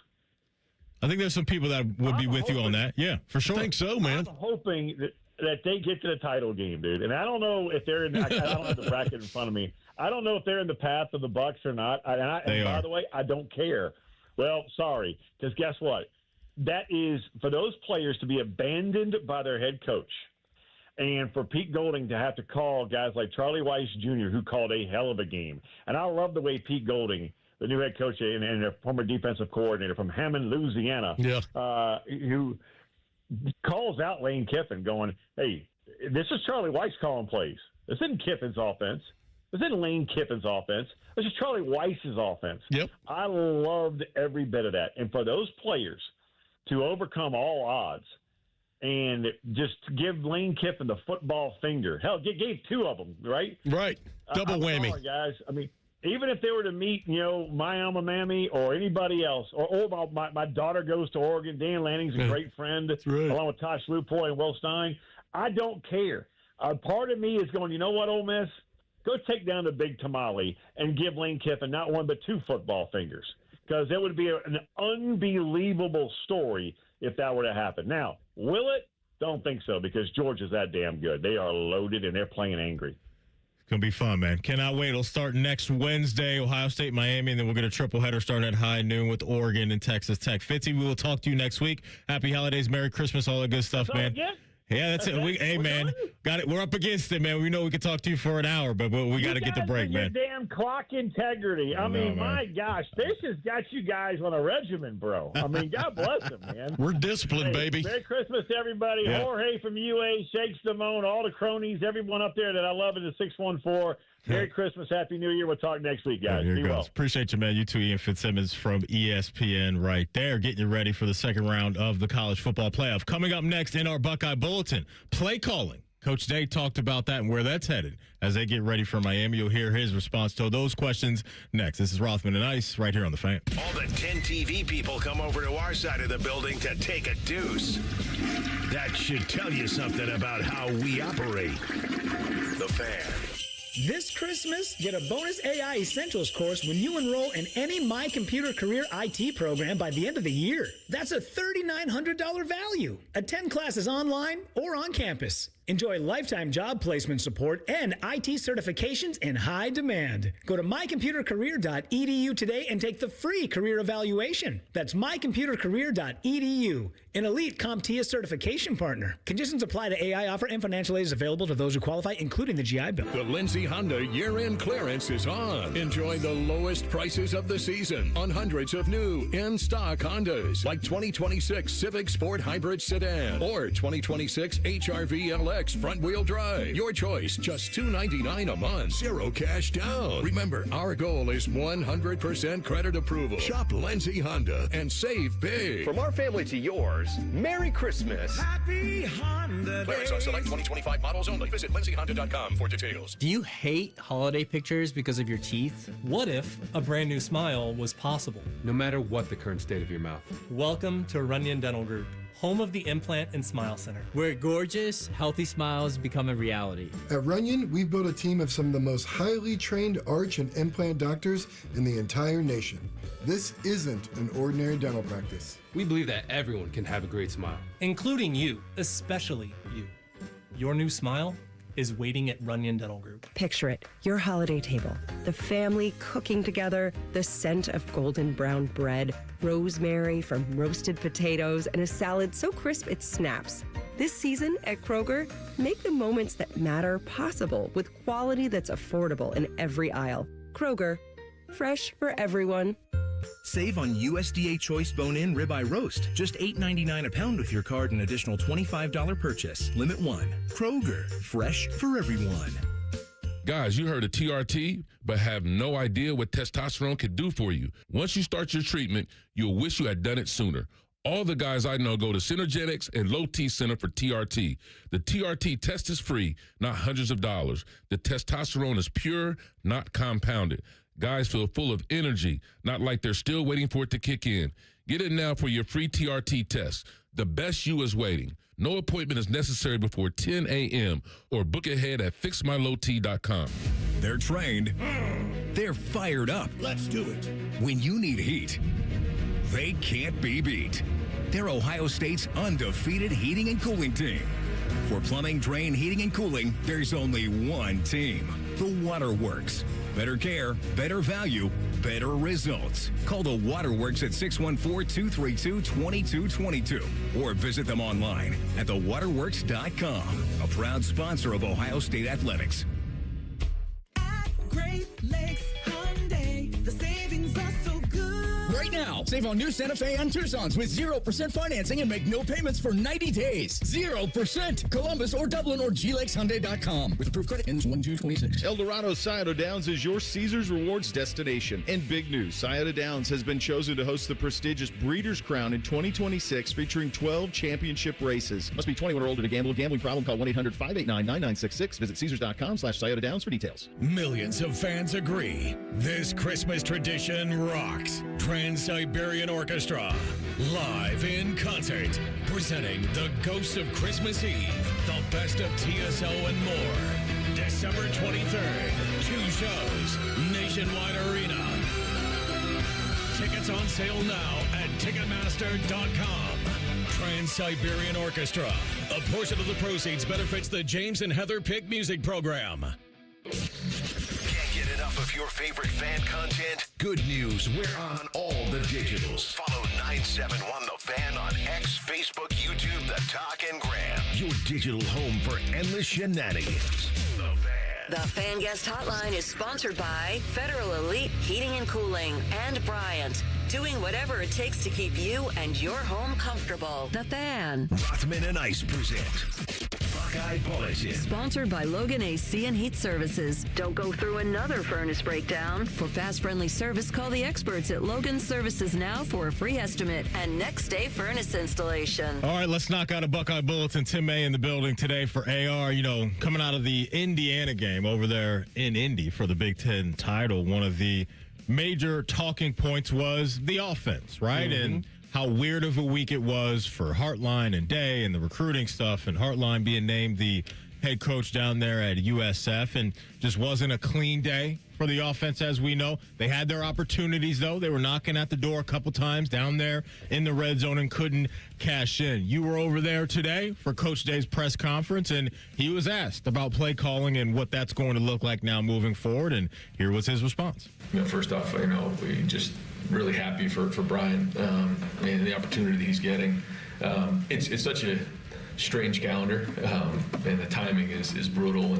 I think there's some people that would be with you on that. Yeah, for sure. I think so, man. I'm hoping that they get to the title game, dude. And I don't know if they're in. I don't have the bracket in front of me. I don't know if they're in the path of the Bucks or not. And by the way, I don't care. Well, sorry, because guess what? That is for those players to be abandoned by their head coach. And for Pete Golding to have to call guys like Charlie Weiss Jr., who called a hell of a game. And I love the way Pete Golding, the new head coach and a former defensive coordinator from Hammond, Louisiana, who calls out Lane Kiffin going, hey, this is Charlie Weiss calling plays. This isn't Kiffin's offense. This isn't Lane Kiffin's offense. This is Charlie Weiss's offense. Yep. I loved every bit of that. And for those players to overcome all odds, and just give Lane Kiffin the football finger. Hell, gave two of them, right? Right. Double whammy. Sorry, guys. I mean, even if they were to meet, my alma mammy or anybody else, or my daughter goes to Oregon, Dan Lanning's a great friend, along with Tosh Lupoy and Will Stein, I don't care. Part of me is going, you know what, Ole Miss? Go take down the big tamale and give Lane Kiffin not one but two football fingers, because it would be an unbelievable story if that were to happen. Now, will it? Don't think so, because Georgia's that damn good. They are loaded, and they're playing angry. It's going to be fun, man. Cannot wait. It'll start next Wednesday, Ohio State, Miami, and then we'll get a triple header starting at high noon with Oregon and Texas Tech. Fitzy, we will talk to you next week. Happy holidays, Merry Christmas, all that good stuff, man. Yeah, that's it. Hey, man, got it. We're up against it, man. We know we could talk to you for an hour, but we got to get the break, man. Your damn clock integrity. I mean, my gosh, this has got you guys on a regimen, bro. I mean, God bless them, man. We're disciplined, baby. Merry Christmas, everybody. Yeah. Jorge from UA, Shake Simone, all the cronies, everyone up there that I love in the 614. Merry Christmas, Happy New Year. We'll talk next week, guys. Be well. Appreciate you, man. You too, Ian Fitzsimmons from ESPN right there, getting you ready for the second round of the college football playoff. Coming up next in our Buckeye Bulletin, play calling. Coach Day talked about that and where that's headed as they get ready for Miami. You'll hear his response to those questions next. This is Rothman and Ice right here on The Fan. All the 10 TV people come over to our side of the building to take a deuce. That should tell you something about how we operate. The Fan. This Christmas, get a bonus AI Essentials course when you enroll in any My Computer Career IT program by the end of the year. That's a $3,900 value. Attend classes online or on campus. Enjoy lifetime job placement support and IT certifications in high demand. Go to mycomputercareer.edu today and take the free career evaluation. That's mycomputercareer.edu, an elite CompTIA certification partner. Conditions apply to AI offer and financial aid is available to those who qualify, including the GI Bill. The Lindsay Honda year-end clearance is on. Enjoy the lowest prices of the season on hundreds of new in-stock Hondas, like 2026 Civic Sport Hybrid Sedan or 2026 HRV LX front-wheel drive. Your choice, just $299 a month. Zero cash down. Remember, our goal is 100% credit approval. Shop Lindsay Honda and save big. From our family to yours, Merry Christmas. Happy Honda Clearance on select 2025 models only. Visit lindsayhonda.com for details. Do you hate holiday pictures because of your teeth? What if a brand new smile was possible? No matter what the current state of your mouth. Welcome to Runyon Dental Group. home of the Implant and Smile Center, where gorgeous, healthy smiles become a reality. At Runyon, we've built a team of some of the most highly trained arch and implant doctors in the entire nation. This isn't an ordinary dental practice. We believe that everyone can have a great smile, including you, especially you. Your new smile is waiting at Runyon Dental Group. Picture it, your holiday table, the family cooking together, the scent of golden brown bread, rosemary from roasted potatoes, and a salad so crisp it snaps. This season at Kroger, make the moments that matter possible with quality that's affordable in every aisle. Kroger, fresh for everyone. Save on USDA Choice Bone-In Ribeye Roast. Just $8.99 a pound with your card and additional $25 purchase. Limit 1. Kroger. Fresh for everyone. Guys, you heard of TRT, but have no idea what testosterone can do for you. Once you start your treatment, you'll wish you had done it sooner. All the guys I know go to Synergetics and Low T Center for TRT. The TRT test is free, not hundreds of dollars. The testosterone is pure, not compounded. Guys feel full of energy, not like they're still waiting for it to kick in. Get it now for your free TRT test. The best you is waiting. No appointment is necessary before 10 a.m. or book ahead at fixmylowt.com. They're trained. They're fired up. Let's do it. When you need heat, they can't be beat. They're Ohio State's undefeated heating and cooling team. For plumbing, drain, heating, and cooling, there's only one team. The Waterworks. Better care, better value, better results. Call the Waterworks at 614-232-2222 or visit them online at thewaterworks.com. A proud sponsor of Ohio State Athletics. Great Lakes Hyundai, the savings are so good. Right now, save on new Santa Fe and Tucson's with 0% financing and make no payments for 90 days. 0%. Columbus or Dublin or glakeshyundai.com. With approved credit ends 1/2/26. El Dorado Scioto Downs is your Caesars Rewards destination. And big news, Scioto Downs has been chosen to host the prestigious Breeders' Crown in 2026 featuring 12 championship races. Must be 21 or older to gamble. Gambling problem? Call 1-800-589-9966. Visit Caesars.com/Scioto Downs for details. Millions of fans agree. This Christmas tradition rocks. Trans-Siberian Orchestra, live in concert, presenting The Ghost of Christmas Eve, the best of TSO and more. December 23rd, 2 shows, Nationwide Arena. Tickets on sale now at Ticketmaster.com. Trans-Siberian Orchestra, a portion of the proceeds benefits the James and Heather Pick Music Program. Of your favorite fan content? Good news, we're on all the digitals. Follow 971 The Fan on X, Facebook, YouTube, The Talk, and Gram. Your digital home for endless shenanigans. The Fan. The Fan Guest Hotline is sponsored by Federal Elite Heating and Cooling and Bryant. Doing whatever it takes to keep you and your home comfortable. The Fan. Rothman and Ice present Buckeye Bulletin. Sponsored by Logan AC and Heat Services. Don't go through another furnace breakdown. For fast, friendly service, call the experts at Logan Services now for a free estimate and next day furnace installation. All right, let's knock out a Buckeye Bulletin. Tim May in the building today for AR. You know, coming out of the Indiana game over there in Indy for the Big Ten title, one of the major talking points was the offense, right? Mm-hmm. And how weird of a week it was for Hartline and Day and the recruiting stuff, and Hartline being named the head coach down there at USF, and just wasn't a clean day for the offense, as we know. They had their opportunities, though. They were knocking at the door a couple times down there in the red zone and couldn't cash in. You were over there today for Coach Day's press conference, and he was asked about play calling and what that's going to look like now moving forward, and here was his response. First off, we just really happy for Brian and the opportunity that he's getting. It's such a strange calendar, and the timing is brutal,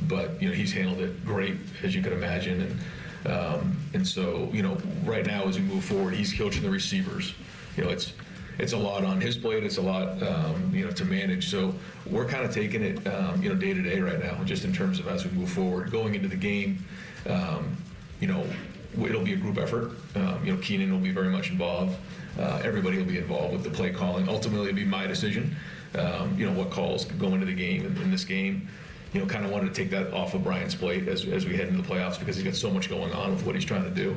but he's handled it great, as you can imagine, and so right now as we move forward, he's coaching the receivers. It's a lot on his plate. It's a lot to manage. So we're kind of taking it day to day right now, just in terms of as we move forward, going into the game. It'll be a group effort. Keenan will be very much involved. Everybody will be involved with the play calling. Ultimately, it'll be my decision. What calls go into the game in this game. Kind of wanted to take that off of Brian's plate as we head into the playoffs, because he's got so much going on with what he's trying to do.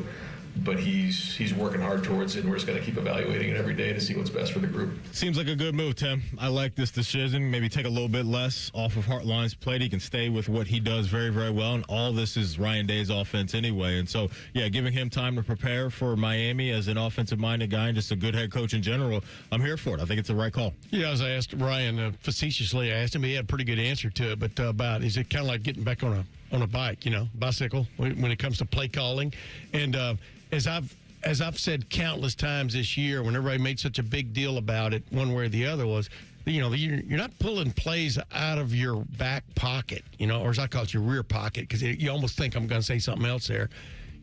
But he's working hard towards it, and we're just going to keep evaluating it every day to see what's best for the group. Seems like a good move, Tim. I like this decision. Maybe take a little bit less off of Hartline's plate. He can stay with what he does very, very well, and all this is Ryan Day's offense anyway. And so, yeah, giving him time to prepare for Miami as an offensive-minded guy and just a good head coach in general, I'm here for it. I think it's the right call. Yeah, as I asked Ryan, facetiously, I asked him, he had a pretty good answer to it, but about is it kind of like getting back on a bike, bicycle when it comes to play calling. And as I've said countless times this year, when everybody made such a big deal about it, one way or the other, was, you're not pulling plays out of your back pocket, or as I call it, your rear pocket, because you almost think I'm going to say something else there.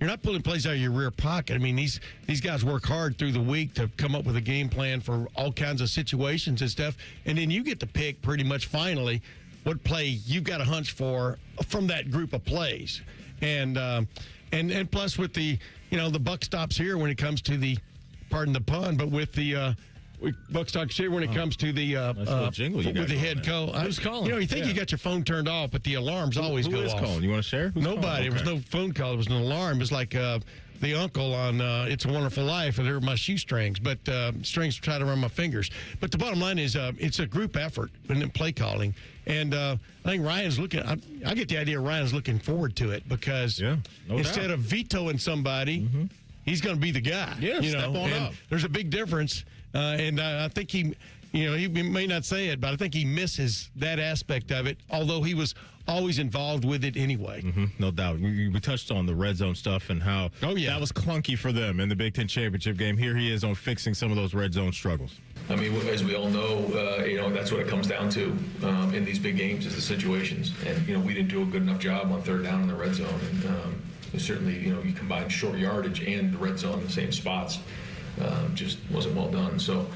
You're not pulling plays out of your rear pocket. I mean, these guys work hard through the week to come up with a game plan for all kinds of situations and stuff, and then you get to pick pretty much finally what play you've got a hunch for from that group of plays. And plus with the buck stops here when it comes to the, pardon the pun, but with the buck stops here when it comes to the with the head coach. Who's calling? You think you got your phone turned off, but the alarms always go off. Who is calling? You want to share? Who's Nobody. calling? It was no phone call. It was an alarm. It was like the uncle on It's a Wonderful Life, and they were my shoestrings, but strings tied around my fingers. But the bottom line is it's a group effort in play calling. And I think Ryan's looking, I get the idea Ryan's looking forward to it because instead of vetoing somebody, he's going to be the guy. Yeah, step on up. There's a big difference. And I think he may not say it, but I think he misses that aspect of it, although he was always involved with it anyway. No doubt. We touched on the red zone stuff and how that was clunky for them in the Big Ten championship game. Here he is on fixing some of those red zone struggles. I mean, as we all know, that's what it comes down to in these big games is the situations. And, we didn't do a good enough job on third down in the red zone. And certainly, you combine short yardage and the red zone in the same spots. Just wasn't well done. So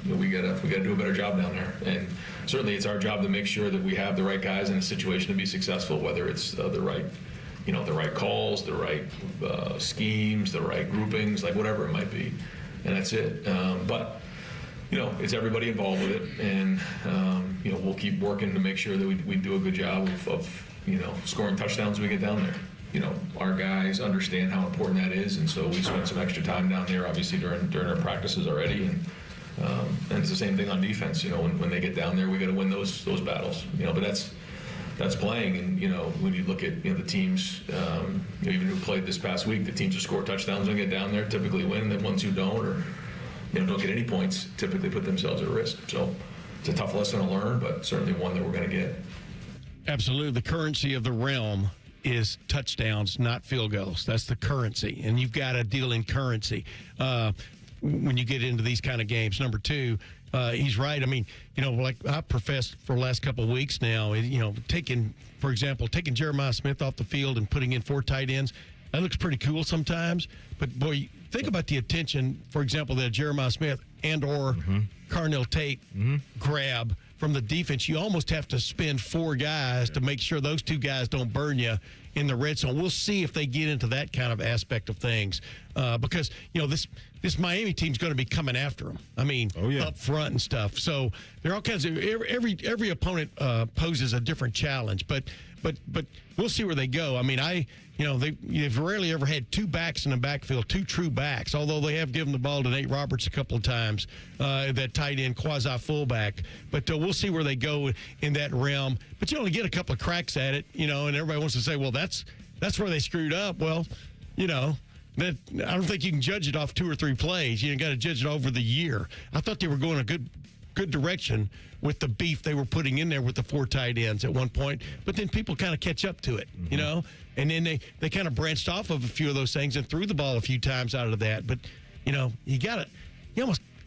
we gotta do a better job down there. And certainly it's our job to make sure that we have the right guys in a situation to be successful, whether it's the right calls, the right schemes, the right groupings, like whatever it might be. And that's it. But it's everybody involved with it, and we'll keep working to make sure that we do a good job of scoring touchdowns when we get down there. Our guys understand how important that is, and so we spent some extra time down there, obviously during our practices already, and it's the same thing on defense. When they get down there, we got to win those battles. But that's playing, and when you look at the teams, even who played this past week, the teams who score touchdowns when they get down there typically win. The ones who don't, or don't get any points, typically put themselves at risk. So it's a tough lesson to learn, but certainly one that we're going to get. Absolutely, the currency of the realm is touchdowns, not field goals. That's the currency, and you've got to deal in currency when you get into these kind of games. Number two, he's right. I mean, like I professed for the last couple of weeks now, taking Jeremiah Smith off the field and putting in 4 tight ends, that looks pretty cool sometimes. But boy, think about the attention, for example, that Jeremiah Smith and or Carnell Tate grab from the defense. You almost have to spend 4 guys to make sure those 2 guys don't burn you in the red zone. We'll see if they get into that kind of aspect of things because, this Miami team's going to be coming after them. I mean, up front and stuff. So there are all kinds of every opponent poses a different challenge, but we'll see where they go. I mean, they've rarely ever had 2 backs in the backfield, 2 true backs, although they have given the ball to Nate Roberts a couple of times, that tight end quasi fullback. But we'll see where they go in that realm. But you only get a couple of cracks at it, and everybody wants to say, well, that's where they screwed up. Well, that I don't think you can judge it off 2 or 3 plays. You got to judge it over the year. I thought they were going a good direction with the beef they were putting in there with the 4 tight ends at one point, but then people kind of catch up to it, and then they kind of branched off of a few of those things and threw the ball a few times out of that. But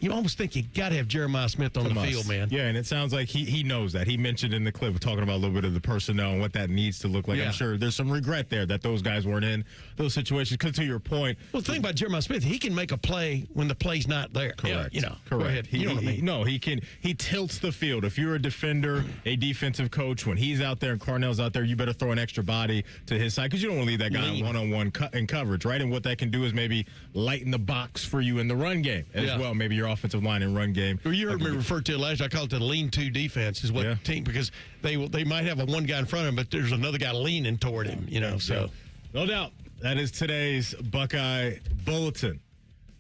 you almost think you got to have Jeremiah Smith on the field, man. Yeah, and it sounds like he knows that. He mentioned in the clip talking about a little bit of the personnel and what that needs to look like. Yeah. I'm sure there's some regret there that those guys weren't in those situations. Because to your point, well, the thing about Jeremiah Smith, he can make a play when the play's not there. Correct. Correct. Go ahead. You know what I mean? No, he can. He tilts the field. If you're a defender, a defensive coach, when he's out there and Carnell's out there, you better throw an extra body to his side because you don't want to leave that guy one-on-one in coverage, right? And what that can do is maybe lighten the box for you in the run game as well. Maybe your offensive line and run game. Well, you heard me refer to it last year. I call it the lean-to defense is what team, because they might have one guy in front of him, but there's another guy leaning toward him, so. No doubt. That is today's Buckeye Bulletin.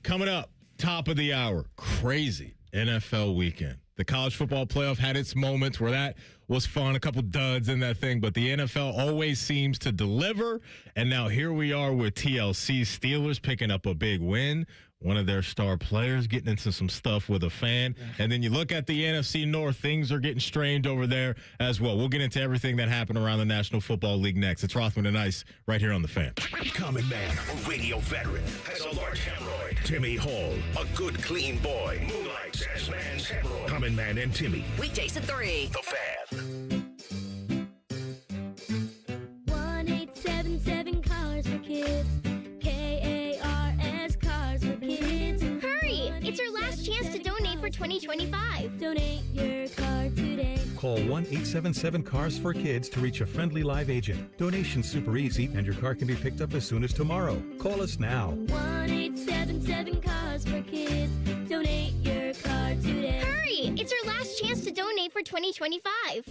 Coming up, top of the hour, crazy NFL weekend. The college football playoff had its moments where that was fun, a couple duds in that thing, but the NFL always seems to deliver. And now here we are with TLC. Steelers picking up a big win. One of their star players getting into some stuff with a fan. And then you look at the NFC North, things are getting strained over there as well. We'll get into everything that happened around the National Football League next. It's Rothman and Ice right here on The Fan. Common man, a radio veteran, has a large hemorrhoid. Timmy Hall, a good, clean boy, moonlights as man's hemorrhoid. Common Man and Timmy. Weekdays at 3. The Fan. 1877 Cars for Kids. KARS Cars for Kids. Hurry! It's our last chance to donate for 2025. Donate your car today. Call 1-877-CARS-FOR-KIDS to reach a friendly live agent. Donation's super easy, and your car can be picked up as soon as tomorrow. Call us now. 1-877 Cars for Kids. Donate your car today. Hurry! It's our last chance to donate for 2025.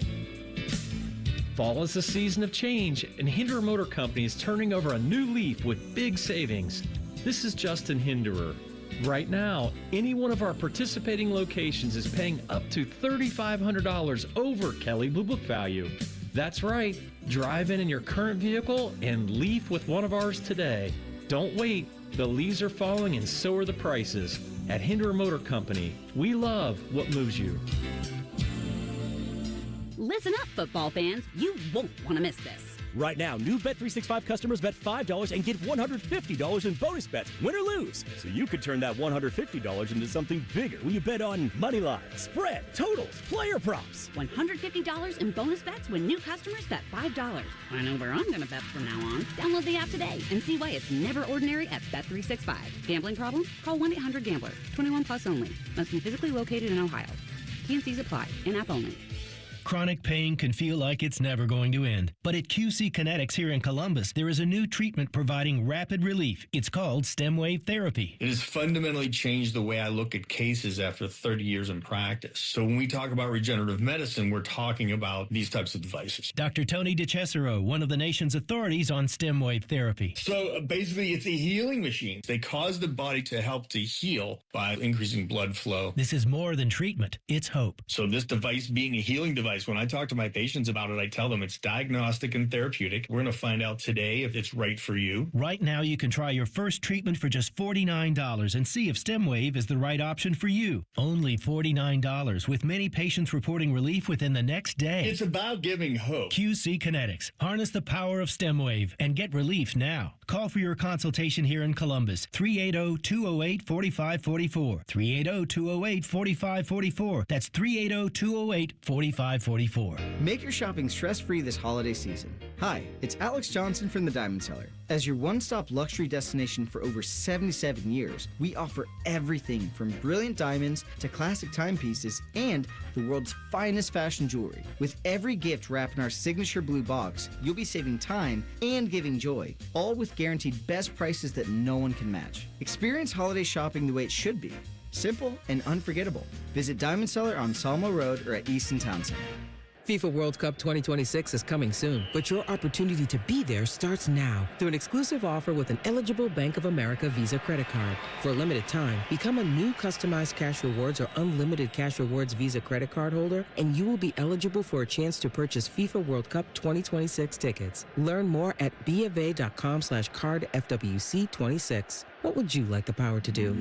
Fall is a season of change, and Hinderer Motor Company is turning over a new leaf with big savings. This is Justin Hinderer. Right now, any one of our participating locations is paying up to $3,500 over Kelley Blue Book value. That's right. Drive in your current vehicle and leaf with one of ours today. Don't wait. The leaves are falling and so are the prices. At Hinderer Motor Company, we love what moves you. Listen up, football fans. You won't want to miss this. Right now, new Bet365 customers bet $5 and get $150 in bonus bets, win or lose. So you could turn that $150 into something bigger when you bet on money line, spread, totals, player props. $150 in bonus bets when new customers bet $5. I know where I'm going to bet from now on. Download the app today and see why it's never ordinary at Bet365. Gambling problem? Call 1-800-GAMBLER. 21 plus only. Must be physically located in Ohio. T&Cs apply. In-app only. Chronic pain can feel like it's never going to end. But at QC Kinetics here in Columbus, there is a new treatment providing rapid relief. It's called stem wave therapy. It has fundamentally changed the way I look at cases after 30 years in practice. So when we talk about regenerative medicine, we're talking about these types of devices. Dr. Tony DeCesaro, one of the nation's authorities on stem wave therapy. So basically, it's a healing machine. They cause the body to help to heal by increasing blood flow. This is more than treatment. It's hope. So this device being a healing device, when I talk to my patients about it, I tell them it's diagnostic and therapeutic. We're going to find out today if it's right for you. Right now, you can try your first treatment for just $49 and see if StemWave is the right option for you. Only $49, with many patients reporting relief within the next day. It's about giving hope. QC Kinetics. Harness the power of StemWave and get relief now. Call for your consultation here in Columbus. 380-208-4544. 380-208-4544. That's 380-208-4544. Make your shopping stress-free this holiday season. Hi, it's Alex Johnson from the Diamond Cellar. As your one-stop luxury destination for over 77 years, we offer everything from brilliant diamonds to classic timepieces and the world's finest fashion jewelry. With every gift wrapped in our signature blue box, you'll be saving time and giving joy, all with guaranteed best prices that no one can match. Experience holiday shopping the way it should be. Simple and unforgettable. Visit Diamond Cellar on Salmo Road or at Easton Town Center. FIFA World Cup 2026 is coming soon, but your opportunity to be there starts now through an exclusive offer with an eligible Bank of America Visa credit card. For a limited time, become a new customized cash rewards or unlimited cash rewards Visa credit card holder, and you will be eligible for a chance to purchase FIFA World Cup 2026 tickets. Learn more at BofA.com/cardFWC26. What would you like the power to do?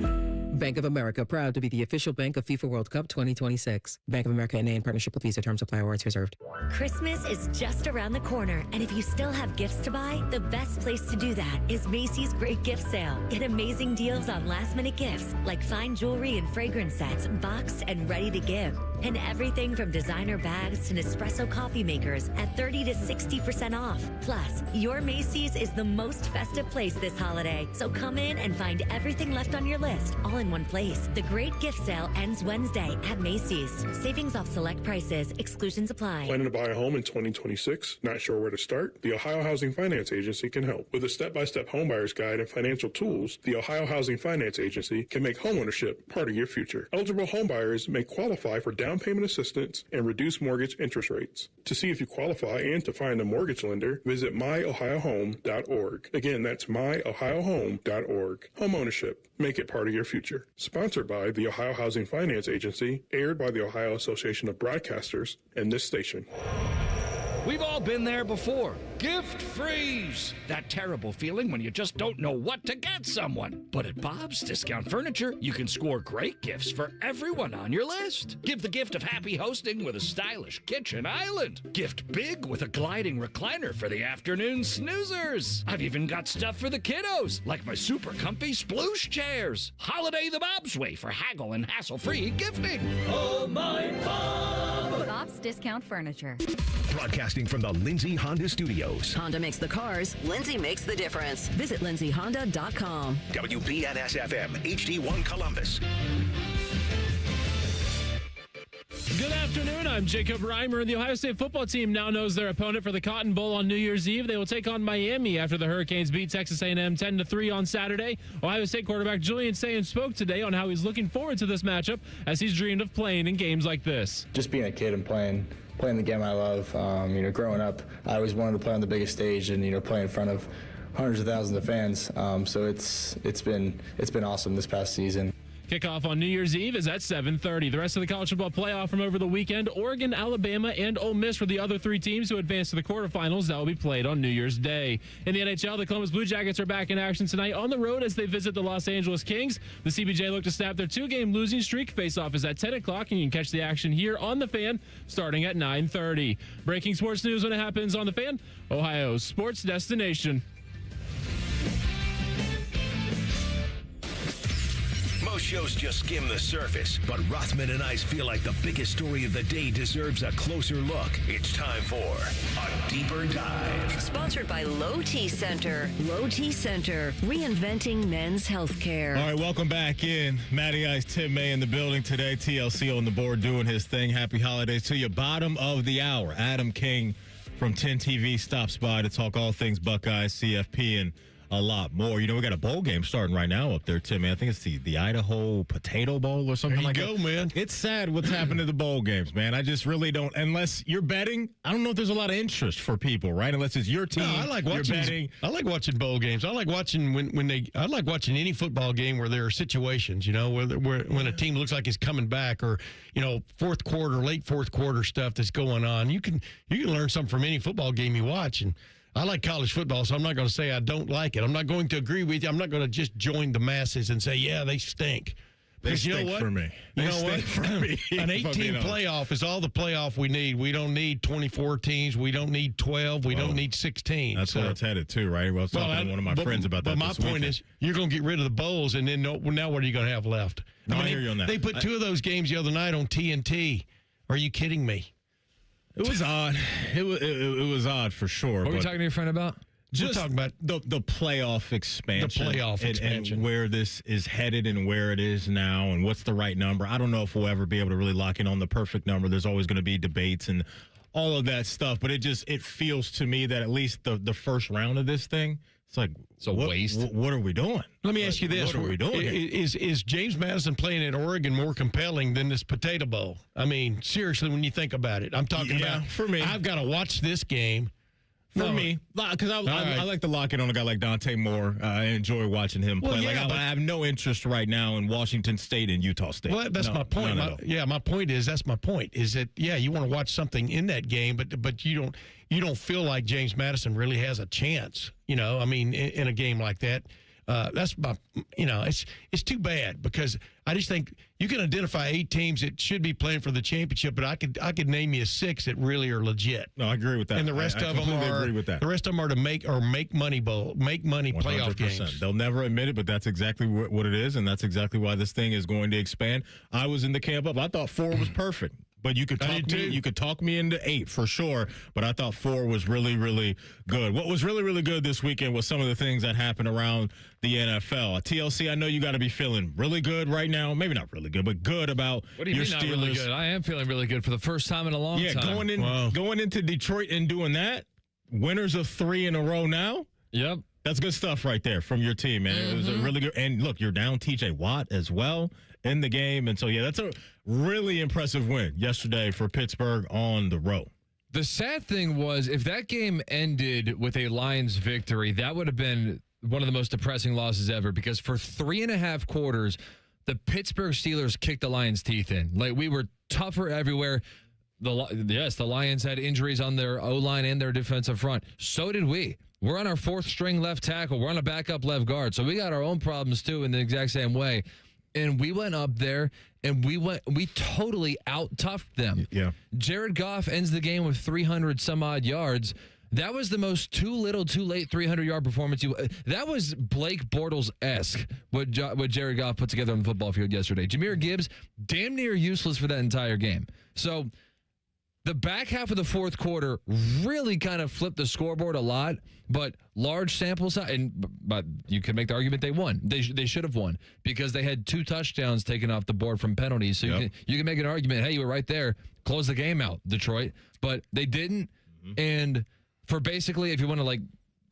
Bank of America, proud to be the official bank of FIFA World Cup 2026. Bank of America N.A. in partnership with Visa. Terms apply. Awards reserved. Christmas is just around the corner, and if you still have gifts to buy, the best place to do that is Macy's Great Gift Sale. Get amazing deals on last-minute gifts, like fine jewelry and fragrance sets, boxed and ready to give. And everything from designer bags to Nespresso coffee makers at 30 to 60% off. Plus, your Macy's is the most festive place this holiday, so come in and find everything left on your list all in one place. The Great Gift Sale ends Wednesday at Macy's. Savings off select prices. Exclusions apply. Planning to buy a home in 2026? Not sure where to start? The Ohio Housing Finance Agency can help. With a step-by-step homebuyer's guide and financial tools, the Ohio Housing Finance Agency can make homeownership part of your future. Eligible homebuyers may qualify for down down payment assistance and reduced mortgage interest rates. To see if you qualify and to find a mortgage lender, visit myohiohome.org. Again, that's myohiohome.org. Homeownership. Make it part of your future. Sponsored by the Ohio Housing Finance Agency, aired by the Ohio Association of Broadcasters, and this station. We've all been there before. Gift freeze! That terrible feeling when you just don't know what to get someone. But at Bob's Discount Furniture, you can score great gifts for everyone on your list. Give the gift of happy hosting with a stylish kitchen island. Gift big with a gliding recliner for the afternoon snoozers. I've even got stuff for the kiddos, like my super comfy sploosh chairs. Holiday the Bob's way for haggle and hassle-free gifting. Oh, my Bob! Bob's Discount Furniture. Broadcasting from the Lindsay Honda Studios. Honda makes the cars. Lindsay makes the difference. Visit lindsayhonda.com. WBNS-FM, HD1 Columbus. Good afternoon. I'm Jacob Reimer. The Ohio State football team now knows their opponent for the Cotton Bowl on New Year's Eve. They will take on Miami after the Hurricanes beat Texas A&M 10-3 on Saturday. Ohio State quarterback Julian Sayin spoke today on how he's looking forward to this matchup as he's dreamed of playing in games like this. Just being a kid and playing the game I love. Growing up, I always wanted to play on the biggest stage and play in front of hundreds of thousands of fans. So it's been awesome this past season. Kickoff on New Year's Eve is at 7:30. The rest of the college football playoff from over the weekend, Oregon, Alabama, and Ole Miss were the other three teams who advanced to the quarterfinals that will be played on New Year's Day. In the NHL, the Columbus Blue Jackets are back in action tonight on the road as they visit the Los Angeles Kings. The CBJ look to snap their two-game losing streak. Face-off is at 10 o'clock, and you can catch the action here on The Fan starting at 9:30. Breaking sports news when it happens on The Fan, Ohio's sports destination. Most shows just skim the surface, but Rothman and I feel like the biggest story of the day deserves a closer look. It's time for a deeper dive. Sponsored by Low T Center. Low T Center, reinventing men's healthcare. All right, welcome back in. Matty Ice, Tim May in the building today. TLC on the board doing his thing. Happy holidays to you. Bottom of the hour, Adam King from 10 TV stops by to talk all things Buckeyes, CFP, and a lot more. We got a bowl game starting right now up there, Tim. I think it's the Idaho Potato Bowl or something like that. There you go, man. It's sad what's happened to the bowl games, man. I just really don't. Unless you're betting, I don't know if there's a lot of interest for people, right? Unless it's your team. No, I like watching. You're betting. I like watching bowl games. I like watching I like watching any football game where there are situations. Where when a team looks like it's coming back, or fourth quarter, late fourth quarter stuff that's going on. You can learn something from any football game you watch. And I like college football, so I'm not going to say I don't like it. I'm not going to agree with you. I'm not going to just join the masses and say, yeah, they stink. Because you know what? For me. You know what? For me. An 18 playoff is all the playoff we need. We don't need 24 teams. We don't need 12. We don't need 16. That's where it's headed, too, right? I was talking to one of my friends about that. But my point is, you're going to get rid of the bowls, and then now what are you going to have left? I hear you on that. They put two of those games the other night on TNT. Are you kidding me? It was odd. It was odd for sure. What were you talking to your friend about? Just talking about the playoff expansion. The playoff expansion. And where this is headed and where it is now and what's the right number. I don't know if we'll ever be able to really lock in on the perfect number. There's always going to be debates and all of that stuff. But it feels to me that at least the first round of this thing, it's like, it's a waste. What are we doing? Let me ask you this. What are we doing? Is James Madison playing at Oregon more compelling than this Potato Bowl? I mean, seriously, when you think about it. I'm talking about, for me, I've got to watch this game. For me, because I like to lock in on a guy like Dante Moore. I enjoy watching him play. Yeah, I have no interest right now in Washington State and Utah State. Well, that's my point. My point is that you want to watch something in that game, but you don't feel like James Madison really has a chance. In a game like that. That's my, it's too bad because I just think you can identify 8 teams that should be playing for the championship, but I could name you 6 that really are legit. No, I agree with that. And the rest of them agree with that. The rest of them are to make money playoff 100%. games. They'll never admit it, but that's exactly what it is, and that's exactly why this thing is going to expand. I was in the camp up. I thought 4 was perfect. But you could talk me into 8 for sure. But I thought 4 was really, really good. What was really, really good this weekend was some of the things that happened around the NFL. TLC, I know you got to be feeling really good right now. Maybe not really good, but good about what do you your mean Steelers. Not really good? I am feeling really good for the first time in a long time. Going into Detroit and doing that. Winners of 3 in a row now. Yep. That's good stuff right there from your team, man. It was a really good. And look, you're down T.J. Watt as well in the game. And so, yeah, that's a really impressive win yesterday for Pittsburgh on the road. The sad thing was, if that game ended with a Lions victory, that would have been one of the most depressing losses ever, because for 3.5 quarters, the Pittsburgh Steelers kicked the Lions' teeth in. Like, we were tougher everywhere. The Lions had injuries on their O-line and their defensive front. So did we. We're on our 4th string left tackle. We're on a backup left guard. So we got our own problems, too, in the exact same way. And we went up there, and we totally out-toughed them. Yeah. Jared Goff ends the game with 300-some-odd yards. That was the most too little, too late 300-yard performance. That was Blake Bortles-esque, what Jared Goff put together on the football field yesterday. Jahmyr Gibbs, damn near useless for that entire game. So the back half of the fourth quarter really kind of flipped the scoreboard a lot, but large sample size, but you can make the argument they won. They should have won because they had 2 touchdowns taken off the board from penalties. So you can make an argument, hey, you were right there, close the game out, Detroit. But they didn't, and for basically, if you want to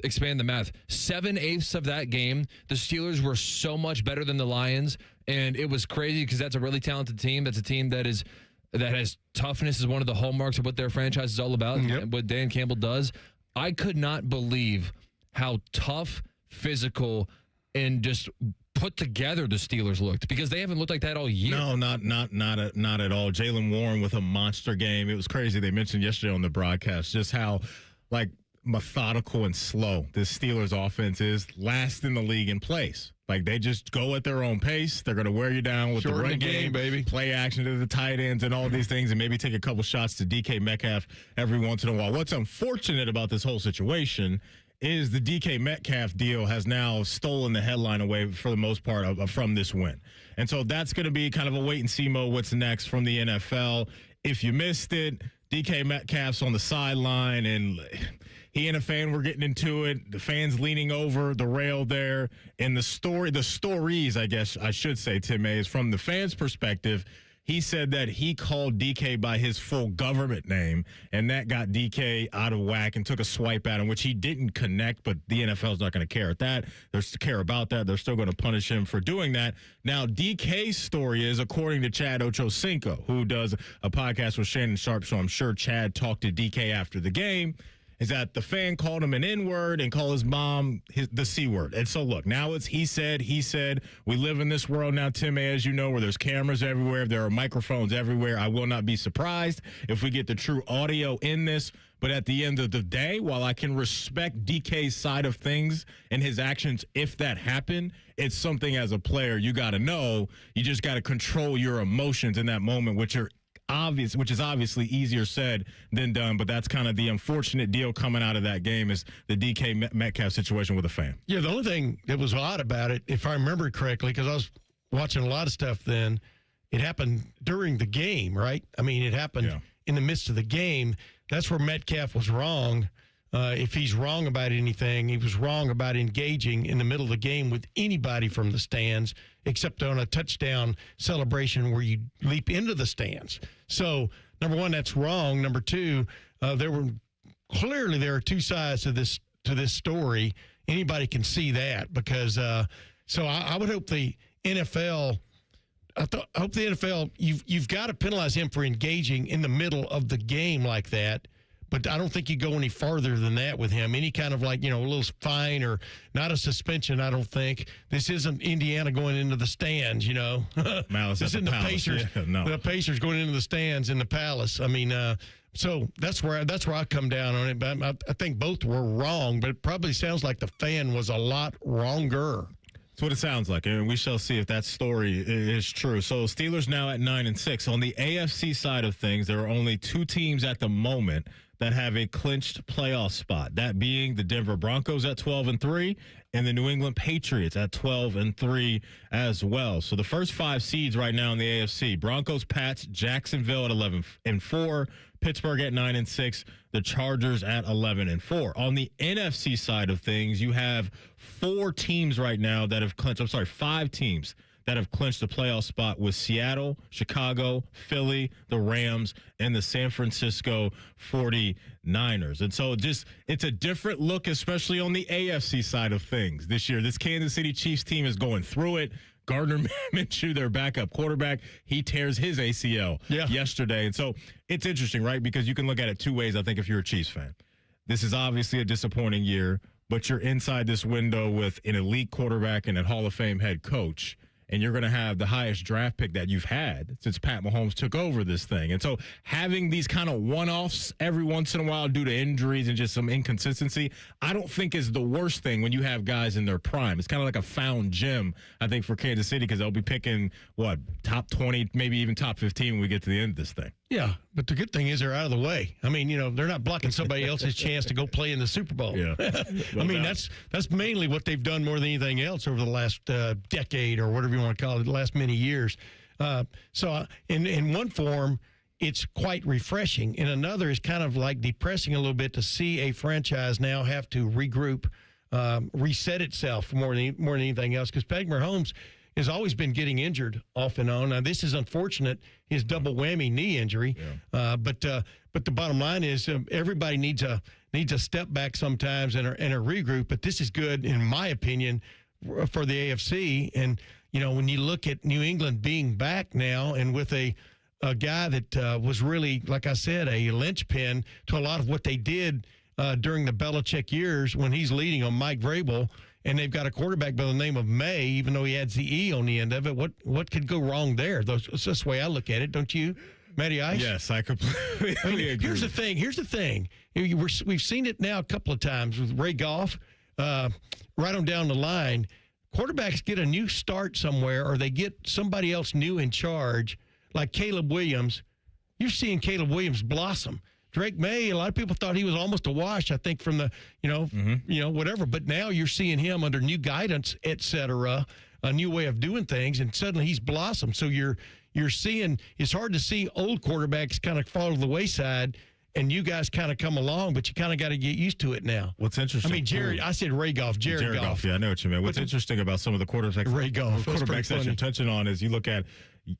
expand the math, 7/8 of that game, the Steelers were so much better than the Lions, and it was crazy because that's a really talented team. That's a team that has toughness is one of the hallmarks of what their franchise is all about, and what Dan Campbell does. I could not believe how tough, physical, and just put together the Steelers looked, because they haven't looked like that all year. No, not at all. Jaylen Warren with a monster game. It was crazy. They mentioned yesterday on the broadcast just how methodical and slow this Steelers offense is, last in the league in place. They just go at their own pace. They're going to wear you down with the run game, baby. Play action to the tight ends and all these things, and maybe take a couple shots to DK Metcalf every once in a while. What's unfortunate about this whole situation is the DK Metcalf deal has now stolen the headline away for the most part from this win. And so that's going to be kind of a wait-and-see mode what's next from the NFL. If you missed it, DK Metcalf's on the sideline, and he and a fan were getting into it. The fan's leaning over the rail there. And the stories, I guess I should say, Tim A, is from the fan's perspective. He said that he called DK by his full government name, and that got DK out of whack and took a swipe at him, which he didn't connect, but the NFL's not going to care at that. They're care about that. They're still going to punish him for doing that. Now, DK's story is, according to Chad Ochocinco, who does a podcast with Shannon Sharp, so I'm sure Chad talked to DK after the game, is that the fan called him an N-word and called his mom the C-word. And so, look, now it's he said. We live in this world now, Tim A., as you know, where there's cameras everywhere. There are microphones everywhere. I will not be surprised if we get the true audio in this. But at the end of the day, while I can respect DK's side of things and his actions, if that happened, it's something as a player you got to know. You just got to control your emotions in that moment, which is obviously easier said than done, but that's kind of the unfortunate deal coming out of that game, is the DK Metcalf situation with a fan. Yeah, the only thing that was odd about it, if I remember correctly, because I was watching a lot of stuff then, it happened during the game, right? I mean, it happened in the midst of the game. That's where Metcalf was wrong. If he's wrong about anything, he was wrong about engaging in the middle of the game with anybody from the stands, except on a touchdown celebration where you leap into the stands. So, number one, that's wrong. Number two, there are 2 sides to this story. Anybody can see that, because so I would hope the NFL. I hope the NFL, you've got to penalize him for engaging in the middle of the game like that. But I don't think you go any farther than that with him. Any kind of a little fine, or not a suspension, I don't think. This isn't Indiana going into the stands, Malice this isn't the Pacers. Yeah, no. The Pacers going into the stands in the Palace. I mean, so that's where I come down on it. But I think both were wrong, but it probably sounds like the fan was a lot wronger. That's what it sounds like, and we shall see if that story is true. So Steelers now at 9-6. On the AFC side of things, there are only 2 teams at the moment that have a clinched playoff spot, that being the Denver Broncos at 12-3 and the New England Patriots at 12-3 as well. So the first 5 seeds right now in the AFC: Broncos, Pats, Jacksonville at 11-4, Pittsburgh at 9-6, the Chargers at 11-4. On the NFC side of things, you have 4 teams right now that have clinched. 5 teams that have clinched the playoff spot with Seattle, Chicago, Philly, the Rams, and the San Francisco 49ers. And so it's a different look, especially on the AFC side of things this year. This Kansas City Chiefs team is going through it. Gardner Minshew, their backup quarterback, he tears his ACL yesterday. And so it's interesting, right? Because you can look at it two ways, I think, if you're a Chiefs fan. This is obviously a disappointing year, but you're inside this window with an elite quarterback and a Hall of Fame head coach, and you're going to have the highest draft pick that you've had since Pat Mahomes took over this thing. And so having these kind of one-offs every once in a while due to injuries and just some inconsistency, I don't think is the worst thing when you have guys in their prime. It's kind of like a found gem, I think, for Kansas City, because they'll be picking, top 20, maybe even top 15 when we get to the end of this thing. Yeah, but the good thing is they're out of the way. I mean, they're not blocking somebody else's chance to go play in the Super Bowl. Yeah. I mean, that's mainly what they've done more than anything else over the last decade or whatever you want to call it, the last many years. So in one form, it's quite refreshing. In another, it's kind of like depressing a little bit to see a franchise now have to regroup, reset itself more than anything else, because Patrick Mahomes has always been getting injured off and on. Now, this is unfortunate, his double whammy knee injury. Yeah. But the bottom line is everybody needs a step back sometimes and a regroup. But this is good, in my opinion, for the AFC. And, when you look at New England being back now and with a guy that was really, like I said, a linchpin to a lot of what they did during the Belichick years when he's leading on Mike Vrabel, and they've got a quarterback by the name of May, even though he adds the E on the end of it. What could go wrong there? That's the way I look at it, don't you, Matty Ice? Yes, I completely agree. Here's the thing. We've seen it now a couple of times with Ray Goff, right on down the line. Quarterbacks get a new start somewhere, or they get somebody else new in charge, like Caleb Williams. You're seeing Caleb Williams blossom. Drake May, a lot of people thought he was almost a wash, I think, from the, whatever. But now you're seeing him under new guidance, et cetera, a new way of doing things, and suddenly he's blossomed. So you're seeing, it's hard to see old quarterbacks kind of fall to the wayside, and you guys kind of come along, but you kind of got to get used to it now. What's interesting? I mean, I said Ray Goff, Jared Goff. Yeah, I know what you mean. What's interesting about some of the quarterbacks that you're touching on is you look at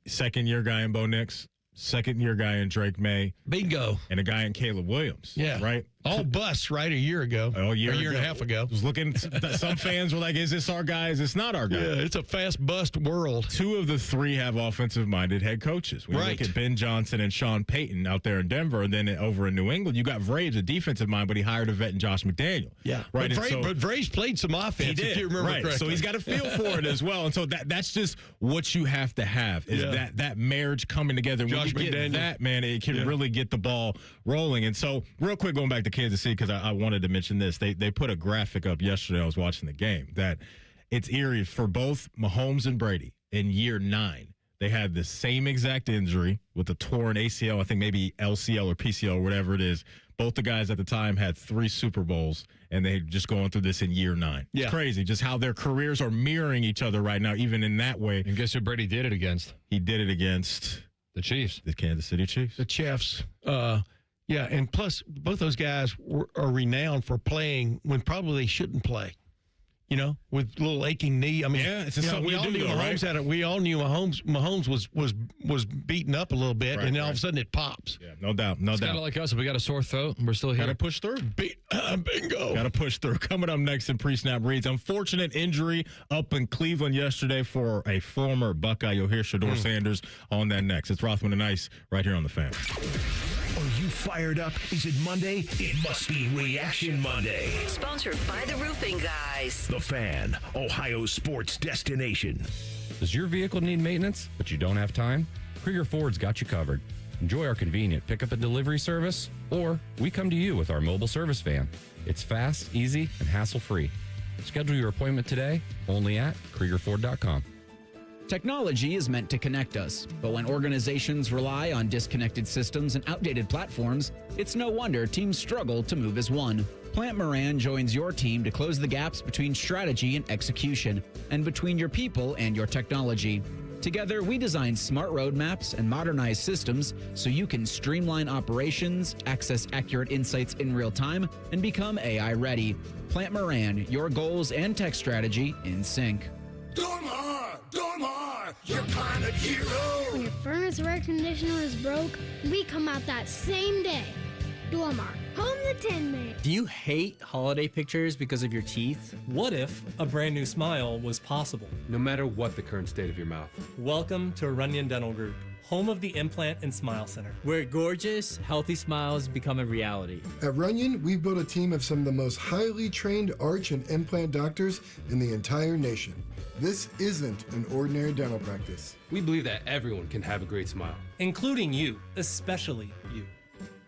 second-year guy in Bo Nix, second-year guy in Drake May. Bingo. And a guy in Caleb Williams. Yeah. Right? All busts, right, a year ago. A year and a half ago. I was looking, some fans were like, is this our guy? Is this not our guy? Yeah, it's a fast bust world. Two of the three have offensive-minded head coaches. We look at Ben Johnson and Sean Payton out there in Denver, and then over in New England, you got Vraves, a defensive mind, but he hired a vet in Josh McDaniel. Yeah. Right. But Vraves played some offense, he did, if you remember correctly. So he's got a feel for it as well. And so that's just what you have to have, is that marriage coming together. When you get that, man, it can really get the ball rolling. And so real quick, going back to Kansas City, because I wanted to mention this. They put a graphic up yesterday. I was watching the game, that it's eerie for both Mahomes and Brady in year 9. They had the same exact injury with a torn ACL, I think maybe LCL or PCL or whatever it is. Both the guys at the time had 3 Super Bowls, and they're just going through this in year 9. Yeah. It's crazy just how their careers are mirroring each other right now, even in that way. And guess who Brady did it against? He did it against the Chiefs. The Kansas City Chiefs. The Chiefs. Yeah, and plus, both those guys are renowned for playing when probably they shouldn't play. With a little aching knee. I mean, it's just something we all knew Mahomes had it. We all knew Mahomes was beaten up a little bit, and then all of a sudden it pops. Yeah, no doubt, it's kind of like us. If we got a sore throat, and we're still here. Got to push through. Bingo. Got to push through. Coming up next in pre-snap reads, unfortunate injury up in Cleveland yesterday for a former Buckeye. You'll hear Shedeur Sanders on that next. It's Rothman and Ice right here on The Fan. Are you fired up? Is it Monday? It must be Reaction Monday. Sponsored by the Roofing Guys. The Fan, Ohio sports destination. Does your vehicle need maintenance, but you don't have time? Krieger Ford's got you covered. Enjoy our convenient pickup and delivery service, or we come to you with our mobile service van. It's fast, easy, and hassle-free. Schedule your appointment today only at KriegerFord.com. Technology is meant to connect us, but when organizations rely on disconnected systems and outdated platforms, it's no wonder teams struggle to move as one. Plant Moran joins your team to close the gaps between strategy and execution, and between your people and your technology. Together, we design smart roadmaps and modernize systems so you can streamline operations, access accurate insights in real time, and become AI ready. Plant Moran, your goals and tech strategy in sync. Dormar! hero. When your furnace or air conditioner is broke, we come out that same day. Dormar, home the Tin Man. Do you hate holiday pictures because of your teeth? What if a brand new smile was possible? No matter what the current state of your mouth. Welcome to Runyon Dental Group, home of the Implant and Smile Center, where gorgeous, healthy smiles become a reality. At Runyon, we've built a team of some of the most highly trained arch and implant doctors in the entire nation. This isn't an ordinary dental practice. We believe that everyone can have a great smile, including you, especially you.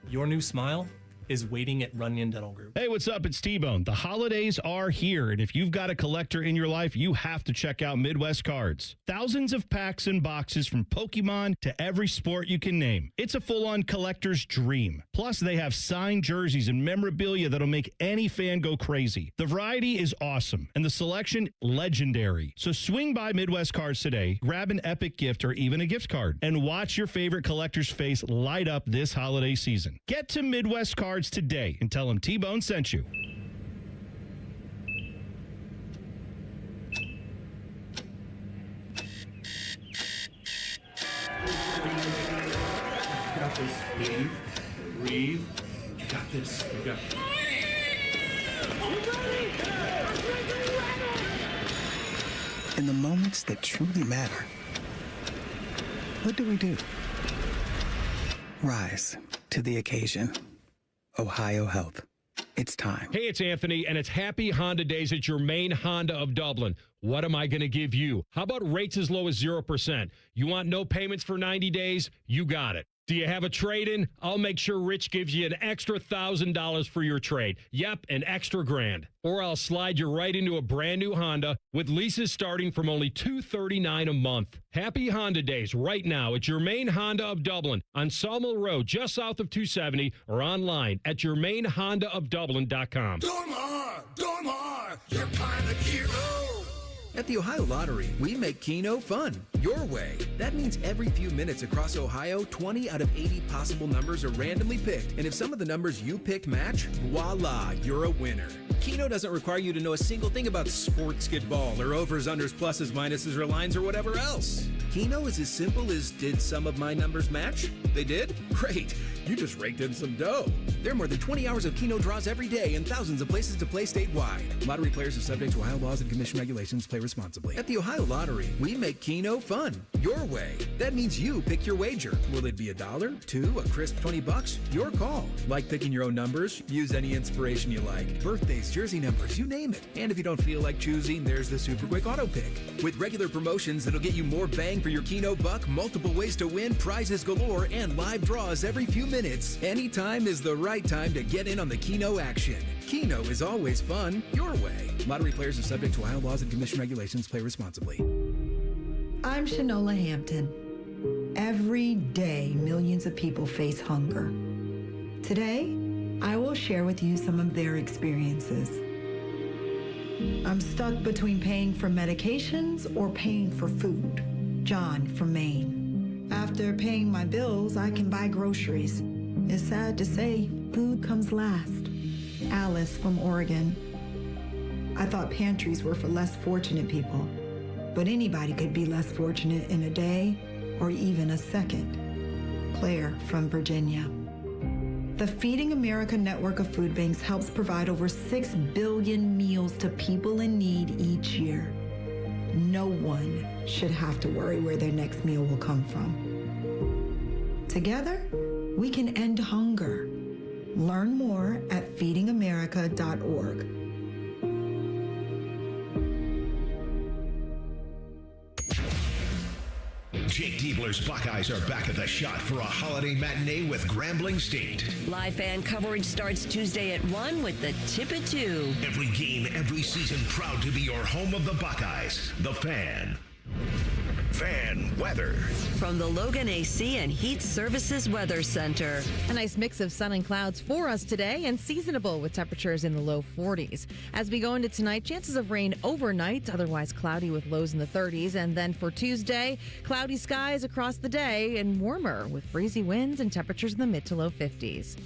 Your new smile is waiting at Runyon Dental Group. Hey, what's up? It's T-Bone. The holidays are here, and if you've got a collector in your life, you have to check out Midwest Cards. Thousands of packs and boxes from Pokemon to every sport you can name. It's a full-on collector's dream. Plus, they have signed jerseys and memorabilia that'll make any fan go crazy. The variety is awesome, and the selection legendary. So swing by Midwest Cards today, grab an epic gift or even a gift card, and watch your favorite collector's face light up this holiday season. Get to Midwest Cards today and tell them T-Bone sent you. You got this. Breathe. Breathe. You got this. You got it. In the moments that truly matter, what do? Rise to the occasion. Ohio Health. It's time. Hey, it's Anthony, and it's Happy Honda Days at your main Honda of Dublin. What am I going to give you? How about rates as low as 0%? You want no payments for 90 days? You got it. Do you have a trade-in? I'll make sure Rich gives you an extra $1,000 for your trade. Yep, an extra $1,000. Or I'll slide you right into a brand new Honda with leases starting from only $239 a month. Happy Honda Days right now at your main Honda of Dublin on Sawmill Road, just south of 270, or online at yourmainhondaofdublin.com. Dormar, you're kind of hero. At the Ohio Lottery, we make Keno fun, your way. That means every few minutes across Ohio, 20 out of 80 possible numbers are randomly picked. And if some of the numbers you pick match, voila, you're a winner. Keno doesn't require you to know a single thing about sports skidball or overs, unders, pluses, minuses, or lines, or whatever else. Keno is as simple as, did some of my numbers match? They did? Great. You just raked in some dough. There are more than 20 hours of Keno draws every day and thousands of places to play statewide. Lottery players are subject to Ohio laws and commission regulations. Play responsibly. At the Ohio Lottery, we make Keno fun, your way. That means you pick your wager. Will it be $1, $2, a crisp $20? Your call. Like picking your own numbers? Use any inspiration you like. Birthdays, jersey numbers, you name it. And if you don't feel like choosing, there's the Super Quick Auto Pick. With regular promotions that'll get you more bang for your Keno buck, multiple ways to win, prizes galore, and live draws every few minutes. Anytime is the right time to get in on the Keno action. Keno is always fun, your way. Lottery players are subject to Ohio laws and commission regulations. Play responsibly. I'm Shanola Hampton. Every day, millions of people face hunger. Today, I will share with you some of their experiences. I'm stuck between paying for medications or paying for food. John from Maine. After paying my bills, I can buy groceries. It's sad to say, food comes last. Alice from Oregon. I thought pantries were for less fortunate people, but anybody could be less fortunate in a day or even a second. Claire from Virginia. The Feeding America network of food banks helps provide over 6 billion meals to people in need each year. No one should have to worry where their next meal will come from. Together, we can end hunger. Learn more at feedingamerica.org. Jake Diebler's Buckeyes are back at the shot for a holiday matinee with Grambling State. Live fan coverage starts Tuesday at 1 with the tip at 2. Every game, every season, proud to be your home of the Buckeyes. The Fan. Fan weather. From the Logan AC and Heat Services Weather Center. A nice mix of sun and clouds for us today and seasonable with temperatures in the low 40s. As we go into tonight, chances of rain overnight, otherwise cloudy with lows in the 30s. And then for Tuesday, cloudy skies across the day and warmer with breezy winds and temperatures in the mid to low 50s.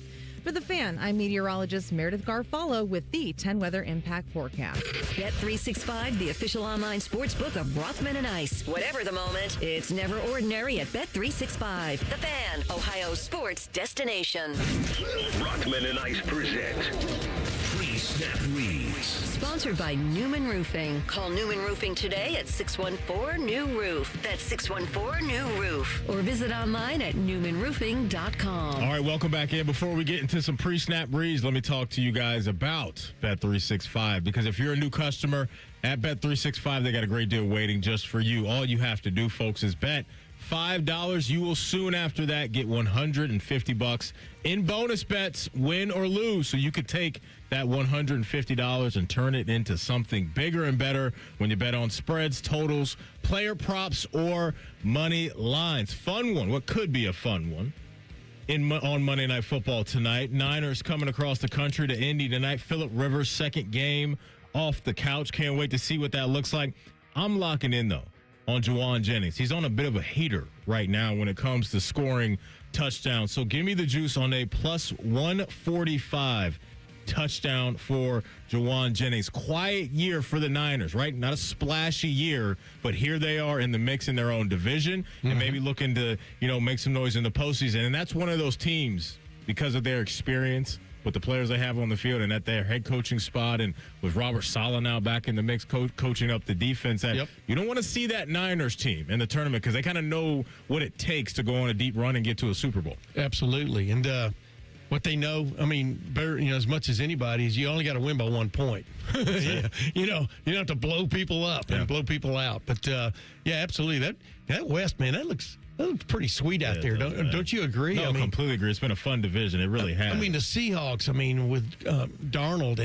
For The Fan, I'm meteorologist Meredith Garfalo with the 10 Weather Impact Forecast. Bet365, the official online sports book of Rothman and Ice. Whatever the moment, it's never ordinary at Bet365. The Fan, Ohio's sports destination. Rothman and Ice present Pre-Snap Reads. Sponsored by Newman Roofing. Call Newman Roofing today at 614-NEW-ROOF. That's 614-NEW-ROOF. Or visit online at newmanroofing.com. All right, welcome back in. Before we get into some pre-snap reads, let me talk to you guys about Bet365. Because if you're a new customer at Bet365, they got a great deal waiting just for you. All you have to do, folks, is bet $5. You will soon after that get $150 in bonus bets, win or lose. So you could take that $150 and turn it into something bigger and better when you bet on spreads, totals, player props, or money lines. Fun one. What could be a fun one? On Monday Night Football tonight, Niners coming across the country to Indy tonight. Phillip Rivers' second game off the couch. Can't wait to see what that looks like. I'm locking in, though, on Juwan Jennings. He's on a bit of a heater right now when it comes to scoring touchdowns. So give me the juice on a plus 145 touchdown for Juwan Jennings. Quiet year for the Niners, right? Not a splashy year, but here they are in the mix in their own division and maybe looking to, make some noise in the postseason. And that's one of those teams, because of their experience with the players they have on the field and at their head coaching spot, and with Robert Saleh now back in the mix coaching up the defense, that you don't want to see that Niners team in the tournament because they kind of know what it takes to go on a deep run and get to a Super Bowl. Absolutely. And what they know, better, as much as anybody, is you only got to win by 1 point. You don't have to blow people up and blow people out. But, absolutely. That West, man, that looks pretty sweet out there. Don't you agree? No, completely agree. It's been a fun division. It really has. The Seahawks, with Darnold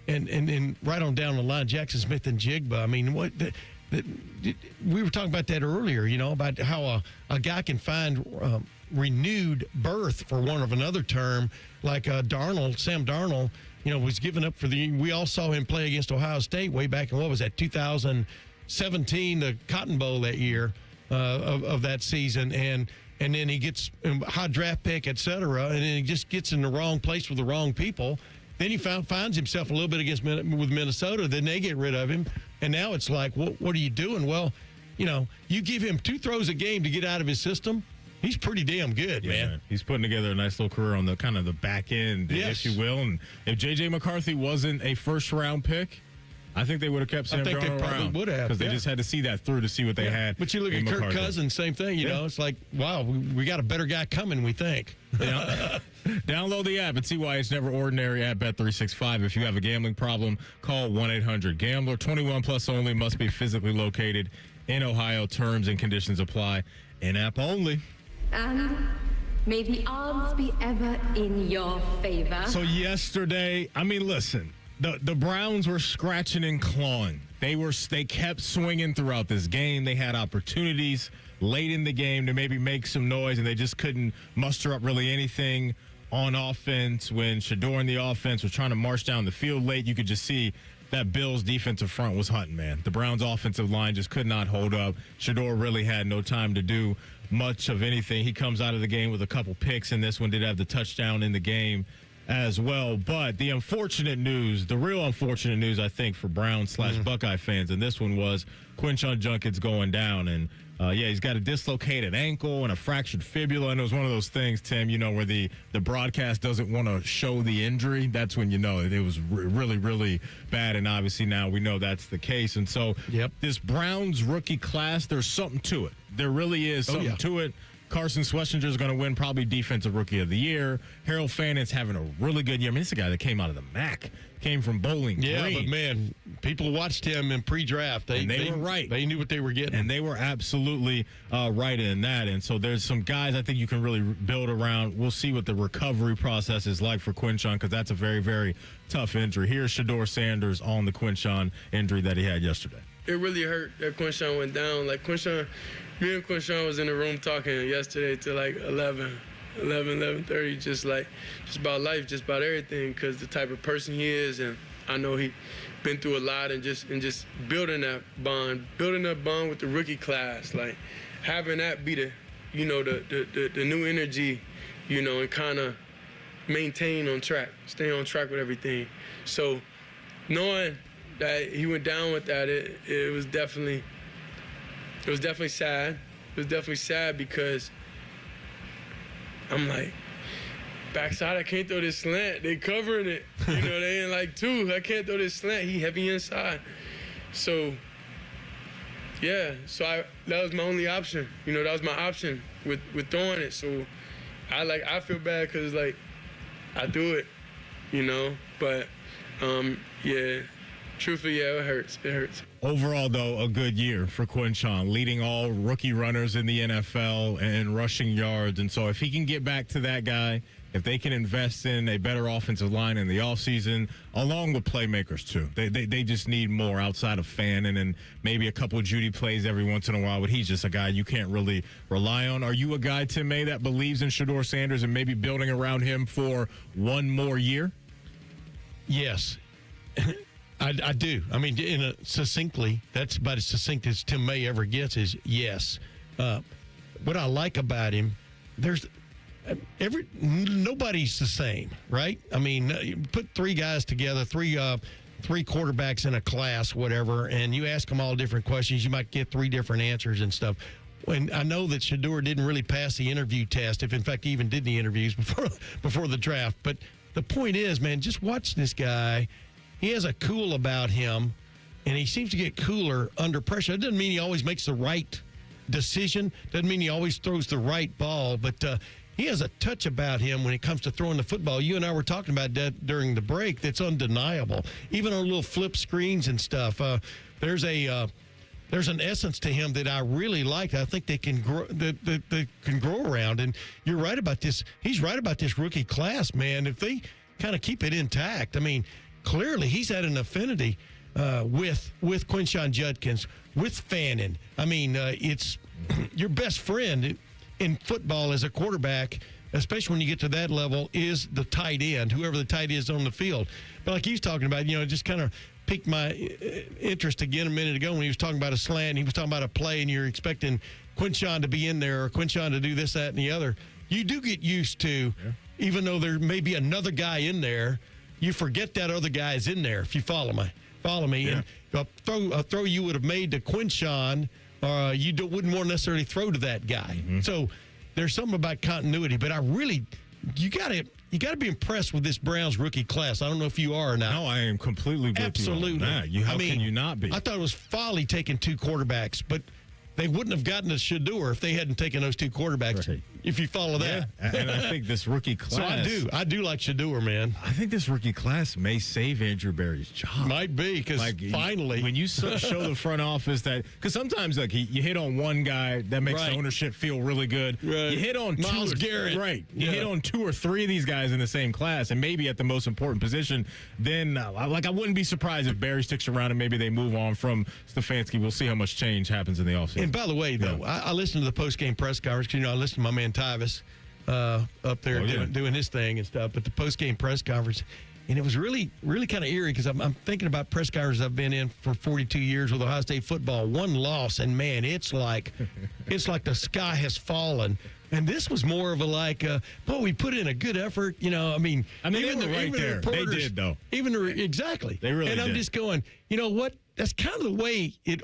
and right on down the line, Jackson Smith and Jigba. We were talking about that earlier, about how a guy can find renewed birth, for one of another term, like Sam Darnold, was given up we all saw him play against Ohio State way back in, 2017, the Cotton Bowl that year. Of that season, and then he gets a high draft pick, et cetera, and then he just gets in the wrong place with the wrong people. Then he finds himself a little bit with Minnesota. Then they get rid of him, and now it's like, what are you doing? Well, you give him 2 throws a game to get out of his system. He's pretty damn good, man. He's putting together a nice little career on the kind of the back end, if you will. And if J.J. McCarthy wasn't a first-round pick, I think they would have kept Sam Darnold around. Would have, because they just had to see that through to see what they had. But you look at Kirk Cousins, same thing. It's like, wow, we got a better guy coming, we think. Download the app and see why it's never ordinary at Bet365. If you have a gambling problem, call 1-800-GAMBLER. 21 plus only, must be physically located in Ohio. Terms and conditions apply. In-app only. And may the odds be ever in your favor. So yesterday, listen. The Browns were scratching and clawing. They kept swinging throughout this game. They had opportunities late in the game to maybe make some noise, and they just couldn't muster up really anything on offense. When Shador in the offense was trying to march down the field late, you could just see that Bills defensive front was hunting, man. The Browns offensive line just could not hold up. Shador really had no time to do much of anything. He comes out of the game with a couple picks, and this one did have the touchdown in the game as well. But the real unfortunate news, I think, for Brown/Buckeye fans, and this one was Quinshon Judkins going down. And he's got a dislocated ankle and a fractured fibula. And it was one of those things, Tim, where the broadcast doesn't want to show the injury. That's when you know it was really, really bad. And obviously now we know that's the case. And so this Browns rookie class, there's something to it. There really is something to it. Carson Schlesinger is going to win probably Defensive Rookie of the Year. Harold Fannon's having a really good year. This is a guy that came out of the MAC, came from Bowling Green. Yeah, but man, people watched him in pre-draft. They were right. They knew what they were getting. And they were absolutely right in that. And so there's some guys I think you can really build around. We'll see what the recovery process is like for Quinshon, because that's a very, very tough injury. Here's Shador Sanders on the Quinshon injury that he had yesterday. It really hurt that Quinshon went down. Me and Quinshon was in the room talking yesterday till like 11:30, just about life, just about everything, because the type of person he is, and I know he been through a lot, and just building that bond with the rookie class, like having that be the new energy, and kind of maintain on track, stay on track with everything. So knowing that he went down with that, it was definitely sad. It was definitely sad because I'm like, backside, I can't throw this slant. They covering it. You know, they in like two. I can't throw this slant. He heavy inside. So, yeah. So that was my only option. You know, that was my option with throwing it. So I feel bad because like I do it, you know. But yeah, truthfully, yeah, it hurts. It hurts. Overall, though, a good year for Quinshawn, leading all rookie runners in the NFL and rushing yards. And so if he can get back to that guy, if they can invest in a better offensive line in the offseason, along with playmakers, too. They just need more outside of Fannin and maybe a couple of Judy plays every once in a while, but he's just a guy you can't really rely on. Are you a guy, Tim May, that believes in Shedeur Sanders and maybe building around him for one more year? Yes. I do. I mean, succinctly, that's about as succinct as Tim May ever gets is yes. What I like about him, nobody's the same, right? I mean, you put three guys together, three quarterbacks in a class, whatever, and you ask them all different questions, you might get three different answers and stuff. And I know that Shedeur didn't really pass the interview test, if in fact he even did the interviews before the draft. But the point is, man, just watch this guy. He has a cool about him, and he seems to get cooler under pressure. It doesn't mean he always makes the right decision. Doesn't mean he always throws the right ball, but he has a touch about him when it comes to throwing the football. You and I were talking about that during the break. That's undeniable. Even on little flip screens and stuff, there's an essence to him that I really like. I think they can grow. They can grow around. And you're right about this. He's right about this rookie class, man. If they kind of keep it intact, I mean, clearly he's had an affinity with Quinshawn Judkins, with Fannin. I mean, it's your best friend in football as a quarterback, especially when you get to that level, is the tight end, whoever the tight is on the field. But like he was talking about, you know, just kind of piqued my interest again a minute ago when he was talking about a slant. He was talking about a play, and you're expecting Quinshawn to be in there or Quinshawn to do this, that, and the other. You do get used to, even though there may be another guy in there, you forget that other guy is in there, if you follow me. Yeah. And a throw you would have made to Quinshawn, you wouldn't want to necessarily throw to that guy. Mm-hmm. So there's something about continuity. But you got to be impressed with this Browns rookie class. I don't know if you are or not. No, I am completely with Absolutely. You on that. How can you not be? I thought it was folly taking two quarterbacks, but they wouldn't have gotten to Shedeur if they hadn't taken those two quarterbacks. Right. If you follow that. And I think this rookie class. So I do like Shedeur, man. I think this rookie class may save Andrew Berry's job. Might be, because finally. When you show the front office that, because sometimes you hit on one guy that makes the ownership feel really good. Right. You hit on Myles Garrett. Right. You hit on two or three of these guys in the same class, and maybe at the most important position. Then, I wouldn't be surprised if Berry sticks around and maybe they move on from Stefanski. We'll see how much change happens in the offseason. And by the way, though, I listened to the post-game press conference because, I listened to my man Tyvis up there doing his thing and stuff. But the post-game press conference, and it was really, really kind of eerie because I'm thinking about press conferences I've been in for 42 years with Ohio State football. One loss, and, man, it's like the sky has fallen. And this was more of a we put in a good effort. I mean even they were right there. They did, though. Exactly. They really did. And I'm just going, you know what? That's kind of the way it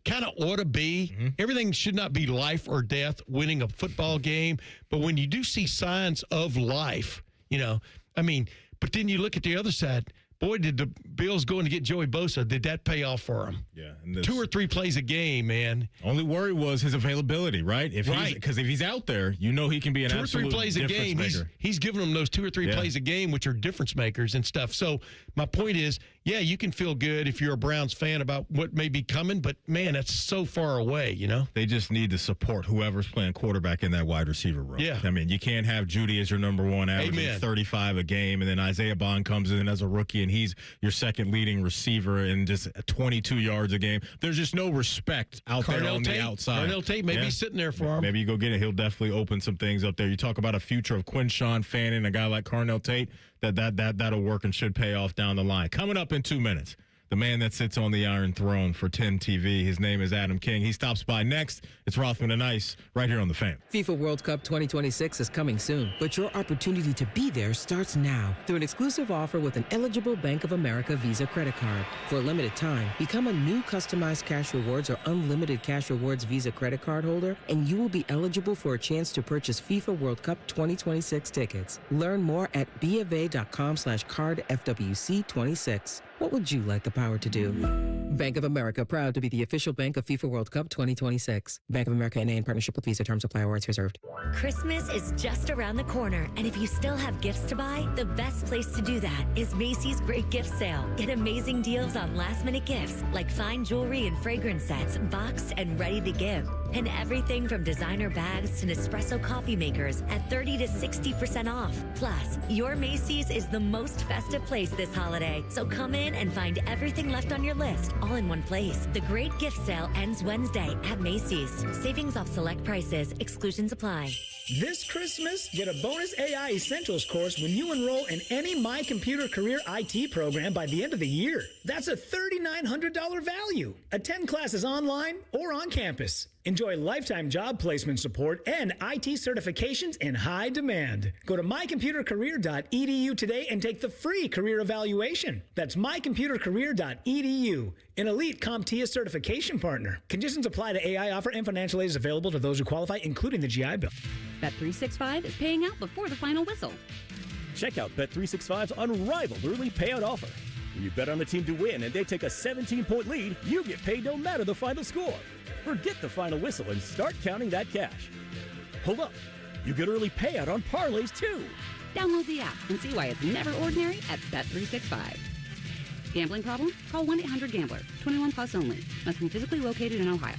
kind of ought to be. Mm-hmm. Everything should not be life or death, winning a football game. But when you do see signs of life, but then you look at the other side. Boy, did the Bills going to get Joey Bosa, did that pay off for him? Yeah. 2 or 3 plays a game, man. Only worry was his availability, right? Because if he's out there, he can be an absolute 2 or 3 plays a game. Maker. He's giving them those 2 or 3 plays a game, which are difference makers and stuff. So my point is, you can feel good if you're a Browns fan about what may be coming, but, man, that's so far away, They just need to support whoever's playing quarterback in that wide receiver room. Yeah. I mean, you can't have Judy as your number one, averaging 35 a game, and then Isaiah Bond comes in as a rookie, and he's your second leading receiver and just 22 yards a game. There's just no respect out there on the outside. Carnell Tate may be sitting there for him. Maybe you go get it. He'll definitely open some things up there. You talk about a future of Quinshawn Fannin, a guy like Carnell Tate, that'll work and should pay off down the line. Coming up in 2 minutes, the man that sits on the Iron Throne for 10 TV. His name is Adam King. He stops by next. It's Rothman and Ice right here on The Fan. FIFA World Cup 2026 is coming soon, but your opportunity to be there starts now through an exclusive offer with an eligible Bank of America Visa credit card. For a limited time, become a new customized Cash Rewards or unlimited Cash Rewards Visa credit card holder, and you will be eligible for a chance to purchase FIFA World Cup 2026 tickets. Learn more at BofA.com/cardFWC26. What would you like the power to do? Bank of America, proud to be the official bank of FIFA World Cup 2026. Bank of America NA in partnership with Visa. Terms apply. Awards reserved. Christmas is just around the corner, and if you still have gifts to buy, the best place to do that is Macy's Great Gift Sale. Get amazing deals on last-minute gifts like fine jewelry and fragrance sets, boxed and ready to give. And everything from designer bags to Nespresso coffee makers at 30 to 60% off. Plus, your Macy's is the most festive place this holiday, so come in and find everything left on your list all in one place. The Great Gift Sale ends Wednesday at Macy's. Savings off select prices. Exclusions apply. This Christmas, get a bonus AI Essentials course when you enroll in any My Computer Career IT program by the end of the year. That's a $3,900 value. Attend classes online or on campus. Enjoy lifetime job placement support and IT certifications in high demand. Go to mycomputercareer.edu today and take the free career evaluation. That's mycomputercareer.edu, an elite CompTIA certification partner. Conditions apply to AI offer, and financial aid is available to those who qualify, including the GI Bill. Bet365 is paying out before the final whistle. Check out Bet365's unrivaled early payout offer. When you bet on the team to win and they take a 17-point lead, you get paid no matter the final score. Forget the final whistle and start counting that cash. Hold up. You get early payout on parlays, too. Download the app and see why it's never ordinary at Bet365. Gambling problem? Call 1-800-GAMBLER. 21 plus only. Must be physically located in Ohio.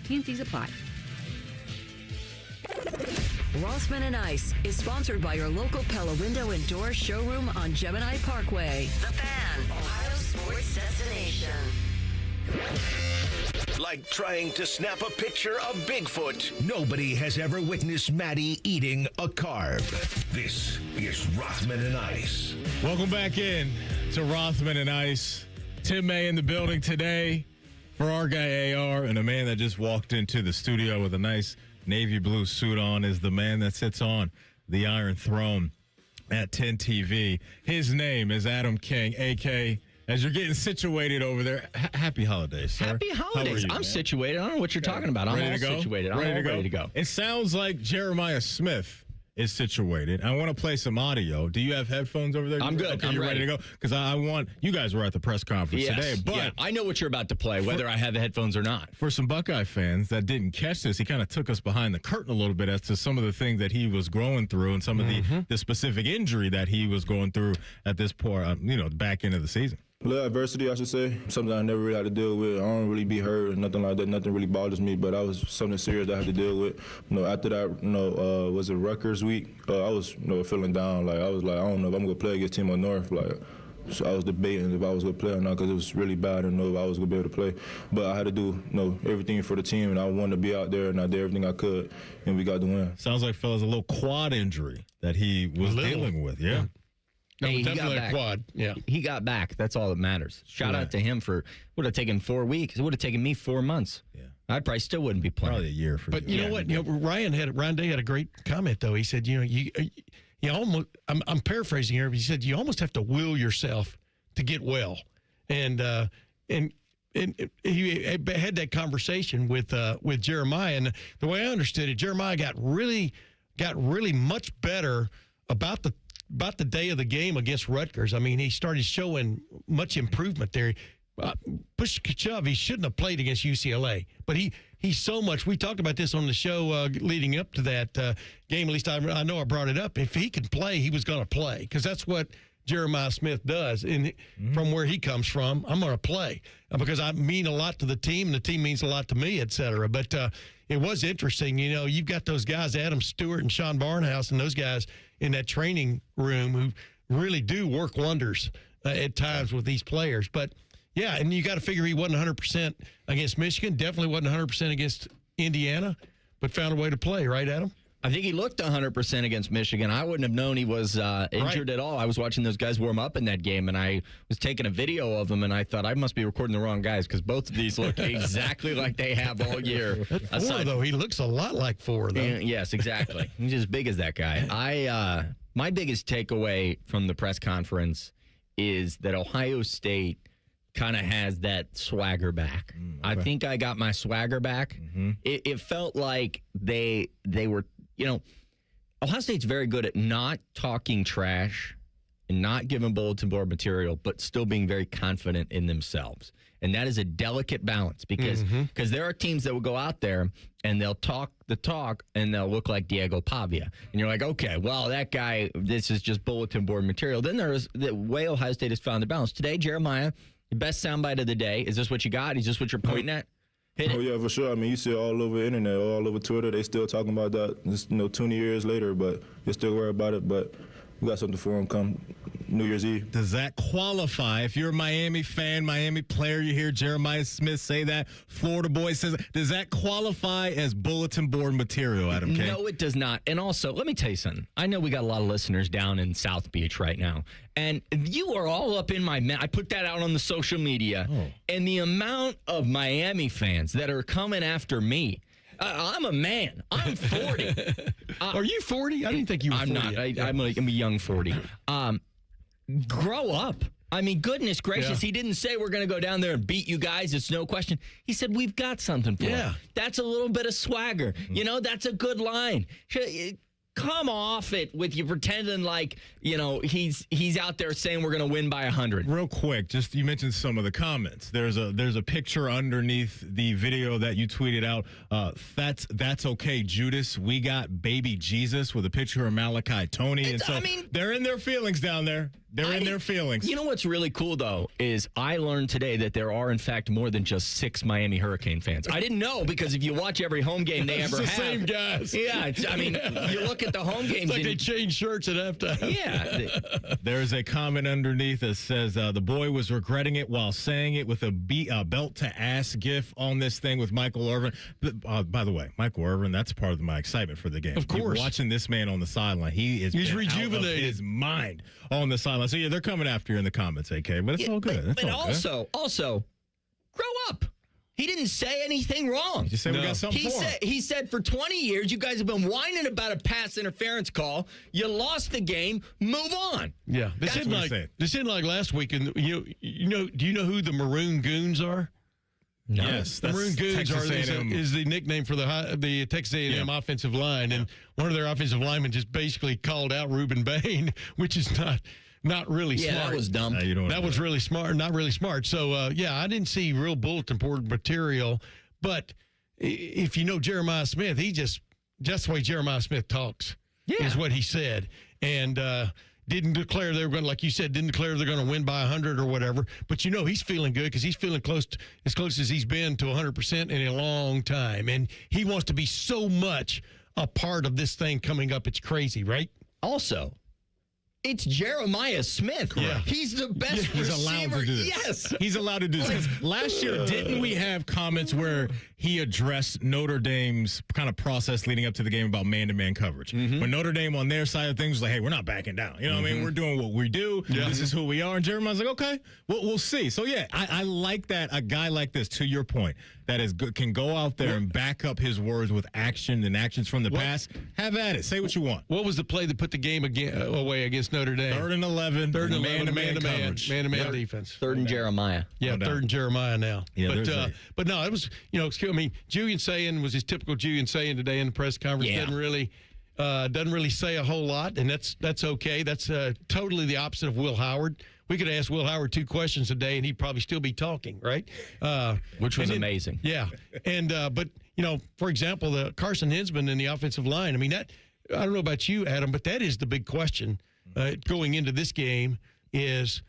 T&Cs apply. Rothman and Ice is sponsored by your local Pella Window and Door showroom on Gemini Parkway. The Fan, Ohio sports destination. Like trying to snap a picture of Bigfoot. Nobody has ever witnessed Maddie eating a carb. This is Rothman and Ice. Welcome back in to Rothman and Ice. Tim May in the building today for our guy AR, and a man that just walked into the studio with a nice navy blue suit on is the man that sits on the Iron Throne at 10 TV. His name is Adam King, a.k.a. As you're getting situated over there, happy holidays, sir. Happy holidays. You, I'm man? situated. I don't know what you're talking about. I'm all situated. I'm ready to go. It sounds like Jeremiah Smith is situated. I want to play some audio. Do you have headphones over there? I'm good. Okay, I'm you're ready to go? Because I want, you guys were at the press conference today, but yeah, I know what you're about to play, whether I have the headphones or not. For some Buckeye fans that didn't catch this, he kind of took us behind the curtain a little bit as to some of the things that he was going through and some of the specific injury that he was going through at this point, back end of the season. A little adversity, I should say. Something I never really had to deal with. I don't really be hurt or nothing like that. Nothing really bothers me, but that was something serious that I had to deal with. After that, was it Rutgers week? I was, feeling down. I was like, I don't know if I'm gonna play against Team of North. So I was debating if I was gonna play or not because it was really bad. I didn't know if I was gonna be able to play. But I had to do, everything for the team, and I wanted to be out there, and I did everything I could, and we got the win. Sounds like fella's a little quad injury that he was dealing with. Yeah. No, Hey, definitely a quad. Yeah. He got back. That's all that matters. Shout out to him would have taken 4 weeks. It would have taken me 4 months. Yeah. I probably still wouldn't be playing. Probably a year for But you know what? Ryan Day had a great comment, though. He said, you almost, I'm paraphrasing here, but he said, you almost have to will yourself to get well. And he had that conversation with Jeremiah. And the way I understood it, Jeremiah got really much better about the day of the game against Rutgers. I mean, he started showing much improvement there. Push Kachov, he shouldn't have played against UCLA, but he's so much. We talked about this on the show leading up to that game. At least I know I brought it up. If he could play, he was going to play because that's what Jeremiah Smith does. And from where he comes from, I'm going to play because I mean a lot to the team. The team means a lot to me, et cetera. But it was interesting. You've got those guys, Adam Stewart and Sean Barnhouse, and those guys in that training room who really do work wonders at times with these players. But, yeah, and you got to figure he wasn't 100% against Michigan, definitely wasn't 100% against Indiana, but found a way to play, right, Adam? I think he looked 100% against Michigan. I wouldn't have known he was injured at all. I was watching those guys warm up in that game, and I was taking a video of them, and I thought I must be recording the wrong guys because both of these look exactly like they have all year. Four, though, he looks a lot like Four, though. Yes, exactly. He's as big as that guy. My biggest takeaway from the press conference is that Ohio State kind of has that swagger back. Okay. I think I got my swagger back. Mm-hmm. It felt like they were, Ohio State's very good at not talking trash and not giving bulletin board material, but still being very confident in themselves. And that is a delicate balance because there are teams that will go out there and they'll talk the talk and they'll look like Diego Pavia. And you're like, okay, well, that guy, this is just bulletin board material. Then there's the way Ohio State has found the balance. Today, Jeremiah, the best soundbite of the day. Is this what you got? Is this what you're pointing at? Yeah, for sure. I mean, you see it all over the internet, all over Twitter. They still talking about that, 20 years later, but they're still worried about it. But we got something for them come New Year's Eve. Does that qualify? If you're a Miami fan, Miami player, you hear Jeremiah Smith say that, Florida boy says it, does that qualify as bulletin board material, Adam K? No, it does not. And also, let me tell you something. I know we got a lot of listeners down in South Beach right now. And you are all up in my I put that out on the social media. Oh. And the amount of Miami fans that are coming after me. I'm a man. I'm 40. Are you 40? I didn't think you were 40. I'm not. I'm a young 40. Grow up. I mean, goodness gracious. Yeah. He didn't say we're going to go down there and beat you guys. It's no question. He said, we've got something for you. That's a little bit of swagger. That's a good line. Come off it with you pretending like, he's out there saying we're going to win by 100. Real quick, just you mentioned some of the comments. There's a picture underneath the video that you tweeted out. That's okay, Judas. We got baby Jesus with a picture of Malachi Tony. And so they're in their feelings down there. They're in their feelings. You know what's really cool, though, is I learned today that there are, in fact, more than just 6 Miami Hurricane fans. I didn't know because if you watch every home game they ever have. It's the same guys. Yeah. You look at the home games. It's like they change shirts at halftime. Yeah. There's a comment underneath that says, the boy was regretting it while saying it with a belt-to-ass gif on this thing with Michael Irvin. By the way, Michael Irvin, that's part of my excitement for the game. Of course. Watching this man on the sideline, he's rejuvenated. Out of his mind on the sideline. So, yeah, they're coming after you in the comments, AK, but it's all good. But also, grow up. He didn't say anything wrong. He just said we got something for him. He said for 20 years, you guys have been whining about a pass interference call. You lost the game. Move on. Yeah. This isn't like last week. And do you know who the Maroon Goons are? No. Yes, the Maroon Goons is the nickname for the Texas A&M offensive line, and one of their offensive linemen just basically called out Reuben Bain, which is not really smart. Yeah, that was dumb. That was really smart, not really smart. So, I didn't see real bulletin board material, but if you know Jeremiah Smith, just the way Jeremiah Smith talks is what he said, and didn't declare they were going to, like you said, didn't declare they're going to win by 100 or whatever. But he's feeling good because he's feeling as close as he's been to 100% in a long time. And he wants to be so much a part of this thing coming up. It's crazy, right? Also, it's Jeremiah Smith. Yeah. He's the best receiver. He's allowed to do this. Yes. He's allowed to do this. Because last year, didn't we have comments where he addressed Notre Dame's kind of process leading up to the game about man-to-man coverage? Mm-hmm. When Notre Dame on their side of things was like, hey, we're not backing down. You know what I mean? We're doing what we do. Yeah. This is who we are. And Jeremiah's like, okay, we'll see. So, yeah, I like that a guy like this, to your point, that is good, can go out there and back up his words with action and actions from the past. Have at it. Say what you want. What was the play that put the game away against Notre Dame? 3rd and 11. Man-to-man defense. 3rd and Jeremiah. Yeah, No 3rd and Jeremiah now. Yeah, but no, it was, Julian Sayin was his typical Julian Sayin today in the press conference. Yeah. Doesn't really say a whole lot, and that's okay. That's totally the opposite of Will Howard. We could ask Will Howard 2 questions a day, and he'd probably still be talking, right? Which was amazing. Yeah, and but for example, the Carson Hinsman in the offensive line. I mean, I don't know about you, Adam, but that is the big question going into this game is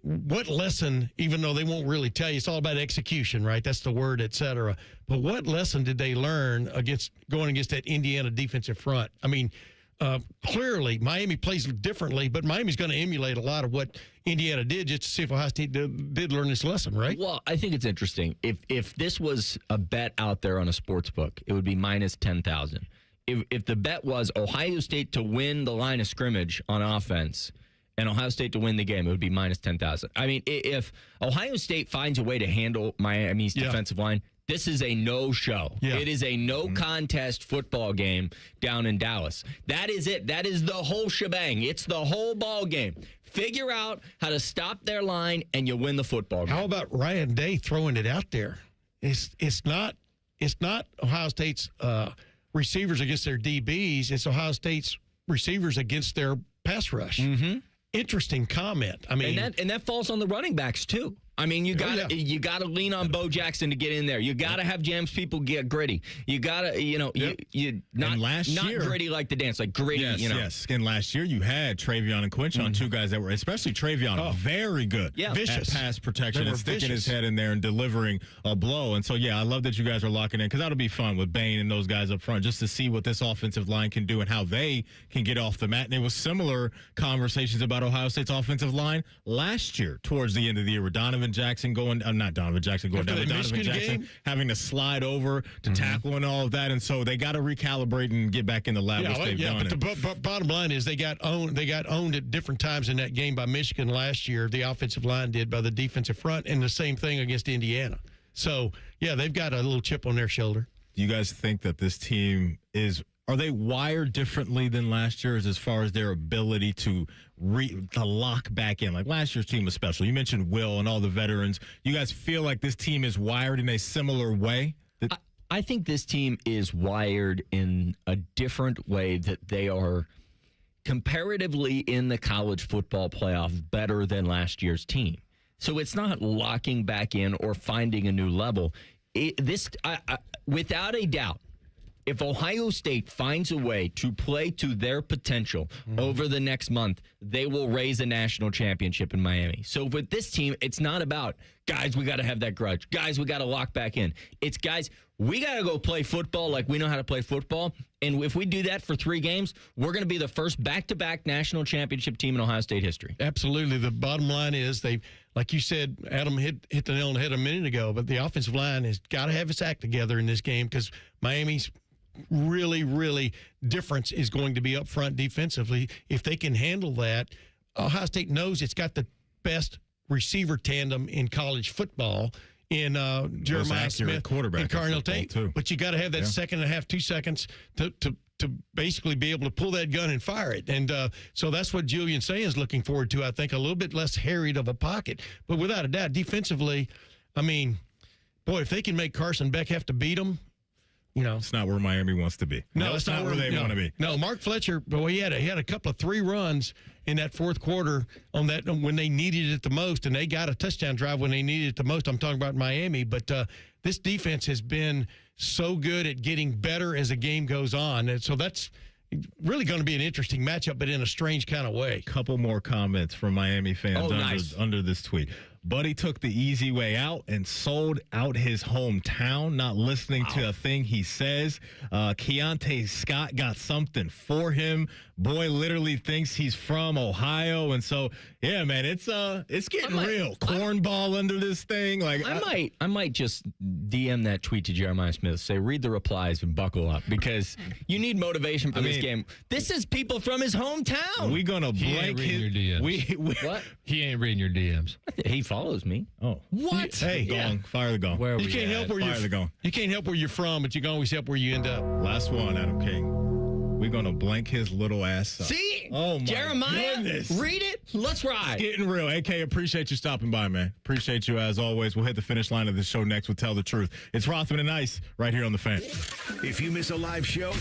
what lesson, even though they won't really tell you, it's all about execution, right? That's the word, et cetera. But what lesson did they learn going against that Indiana defensive front? I mean, clearly Miami plays differently, but Miami's going to emulate a lot of what Indiana did just to see if Ohio State did learn this lesson, right? Well, I think it's interesting. If this was a bet out there on a sports book, it would be minus 10,000. if the bet was Ohio State to win the line of scrimmage on offense and Ohio State to win the game, it would be minus 10,000. I mean, if Ohio State finds a way to handle Miami's defensive line, this is a no-show. Yeah. It is a no-contest football game down in Dallas. That is it. That is the whole shebang. It's the whole ball game. Figure out how to stop their line, and you win the football game. How about Ryan Day throwing it out there? It's not Ohio State's receivers against their DBs. It's Ohio State's receivers against their pass rush. Mm-hmm. Interesting comment. I mean, and that falls on the running backs too. I mean, you got to lean on Bo Jackson to get in there. You got to have James people get gritty. You got to, you not gritty like the dance, like gritty. Yes, yes. And last year you had Travion and Quinchon, two guys that were, especially Travion, very good, vicious at pass protection and sticking his head in there and delivering a blow. And so, I love that you guys are locking in because that'll be fun with Bain and those guys up front, just to see what this offensive line can do and how they can get off the mat. And it was similar conversations about Ohio State's offensive line last year towards the end of the year with Donovan Jackson going, not Donovan Jackson going down, but Donovan Jackson having to slide over to tackle and all of that, and so they got to recalibrate and get back in the lab, which they've done. But the bottom line is they got owned at different times in that game by Michigan last year. The offensive line did by the defensive front, and the same thing against Indiana. So they've got a little chip on their shoulder. Do you guys think that this team are they wired differently than last year's as far as their ability to lock back in? Like last year's team was special. You mentioned Will and all the veterans. You guys feel like this team is wired in a similar way? I think this team is wired in a different way, that they are comparatively in the college football playoff better than last year's team. So it's not locking back in or finding a new level. Without a doubt, if Ohio State finds a way to play to their potential over the next month, they will raise a national championship in Miami. So with this team, it's not about, guys, we got to have that grudge. Guys, we got to lock back in. It's, guys, we got to go play football like we know how to play football. And if we do that for 3 games, we're going to be the first back-to-back national championship team in Ohio State history. Absolutely. The bottom line is they, like you said, Adam hit the nail on the head a minute ago, but the offensive line has got to have its act together in this game because Miami's really difference is going to be up front defensively. If they can handle that, Ohio State knows it's got the best receiver tandem in college football in Jeremiah Smith quarterback and Carnell Tate. But you got to have that second and a half, 2 seconds to basically be able to pull that gun and fire it. And so that's what Julian Say is looking forward to, I think, a little bit less harried of a pocket. But without a doubt, defensively, I mean, boy, if they can make Carson Beck have to beat them, it's not where Miami wants to be. No, it's not where they want to be. No, Mark Fletcher, boy, he had a couple of 3 runs in that fourth quarter on that when they needed it the most, and they got a touchdown drive when they needed it the most. I'm talking about Miami, but this defense has been so good at getting better as the game goes on, and so that's really going to be an interesting matchup, but in a strange kind of way. Couple more comments from Miami fans under this tweet. Buddy took the easy way out and sold out his hometown, not listening to a thing he says. Keontae Scott got something for him. Boy literally thinks he's from Ohio. And so, yeah, man, it's getting real. Cornball under this thing. Like I might just DM that tweet to Jeremiah Smith, say, read the replies and buckle up, because you need motivation for this game. This is people from his hometown. We're going to blank your DMs. What? He ain't reading your DMs. He follows me. Oh. What? Hey, gong. Fire the gong. Where are you we can't at? help where Fire the gong. You can't help where you're from, but you can always help where you end up. Last one, Adam King. We're going to blank his little ass up. See? Oh, my Jeremiah, goodness. read it. Let's ride. It's getting real. AK, appreciate you stopping by, man. Appreciate you as always. We'll hit the finish line of the show next. We'll tell the truth. It's Rothman and Ice right here on The Fan. If you miss a live show,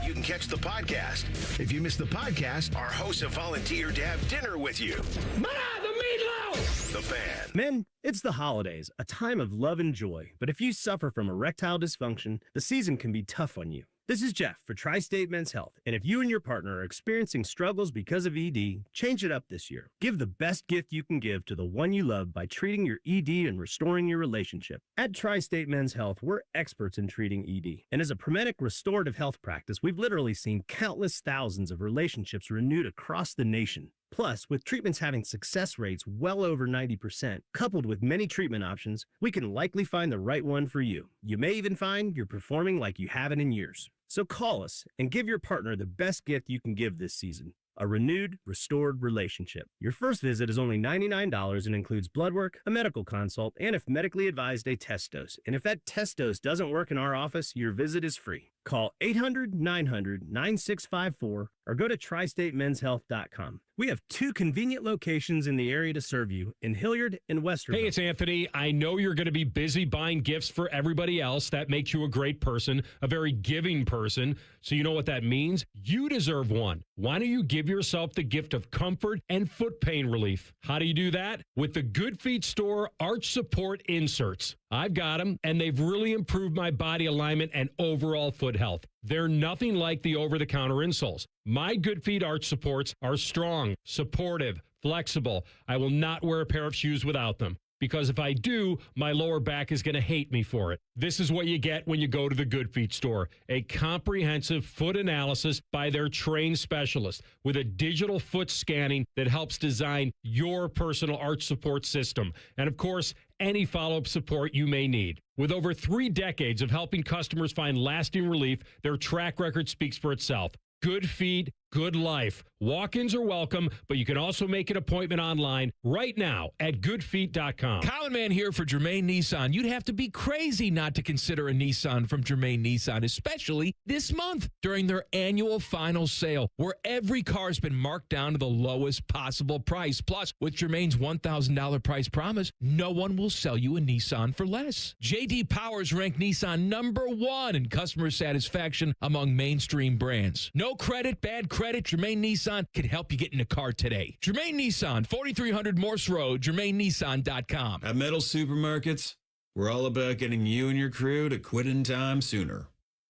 you can catch the podcast. If you miss the podcast, our hosts have volunteered to have dinner with you. Ma, the meatloaf! The Fan. Men, it's the holidays, a time of love and joy. But if you suffer from erectile dysfunction, the season can be tough on you. This is Jeff for Tri-State Men's Health, and if you and your partner are experiencing struggles because of ED, change it up this year. Give the best gift you can give to the one you love by treating your ED and restoring your relationship. At Tri-State Men's Health, we're experts in treating ED, and as a Promedic restorative health practice, we've literally seen countless thousands of relationships renewed across the nation. Plus, with treatments having success rates well over 90%, coupled with many treatment options, we can likely find the right one for you. You may even find you're performing like you haven't in years. So call us and give your partner the best gift you can give this season. A renewed, restored relationship. Your first visit is only $99 and includes blood work, a medical consult, and if medically advised, a test dose. And if that test dose doesn't work in our office, your visit is free. Call 800-900-9654 or go to tristatemenshealth.com. We have 2 convenient locations in the area to serve you, in Hilliard and Westerville. Hey, it's Anthony. I know you're going to be busy buying gifts for everybody else. That makes you a great person, a very giving person. So you know what that means? You deserve one. Why don't you give yourself the gift of comfort and foot pain relief? How do you do that? With the Good Feet Store Arch Support Inserts. I've got them, and they've really improved my body alignment and overall foot health. They're nothing like the over-the-counter insoles. My Good Feet Arch Supports are strong, supportive, flexible. I will not wear a pair of shoes without them, because if I do, my lower back is going to hate me for it. This is what you get when you go to the Good Feet Store. A comprehensive foot analysis by their trained specialist with a digital foot scanning that helps design your personal arch support system. And of course, any follow-up support you may need. With over 3 decades of helping customers find lasting relief, their track record speaks for itself. Good feet, good life. Walk-ins are welcome, but you can also make an appointment online right now at goodfeet.com. Common Man here for Germain Nissan. You'd have to be crazy not to consider a Nissan from Germain Nissan, especially this month during their annual final sale, where every car's been marked down to the lowest possible price. Plus, with Germain's $1,000 price promise, no one will sell you a Nissan for less. J.D. Powers ranked Nissan #1 in customer satisfaction among mainstream brands. No credit, bad credit, Germain Nissan can help you get in a car today. Germain Nissan, 4300 Morse Road, GermainNissan.com. At Metal Supermarkets, we're all about getting you and your crew to quit in time sooner.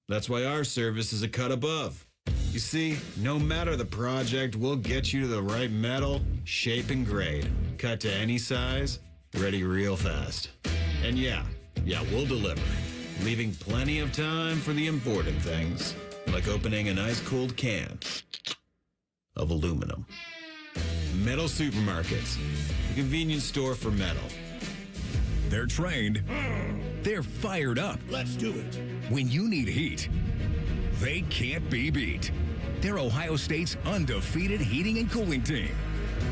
That's why our service is a cut above. You see, no matter the project, we'll get you to the right metal, shape, and grade. Cut to any size, ready real fast. And yeah, we'll deliver, leaving plenty of time for the important things, like opening an ice-cold can of aluminum. Metal Supermarkets, the convenience store for metal. They're trained. They're fired up. Let's do it. When you need heat, they can't be beat. They're Ohio State's undefeated heating and cooling team.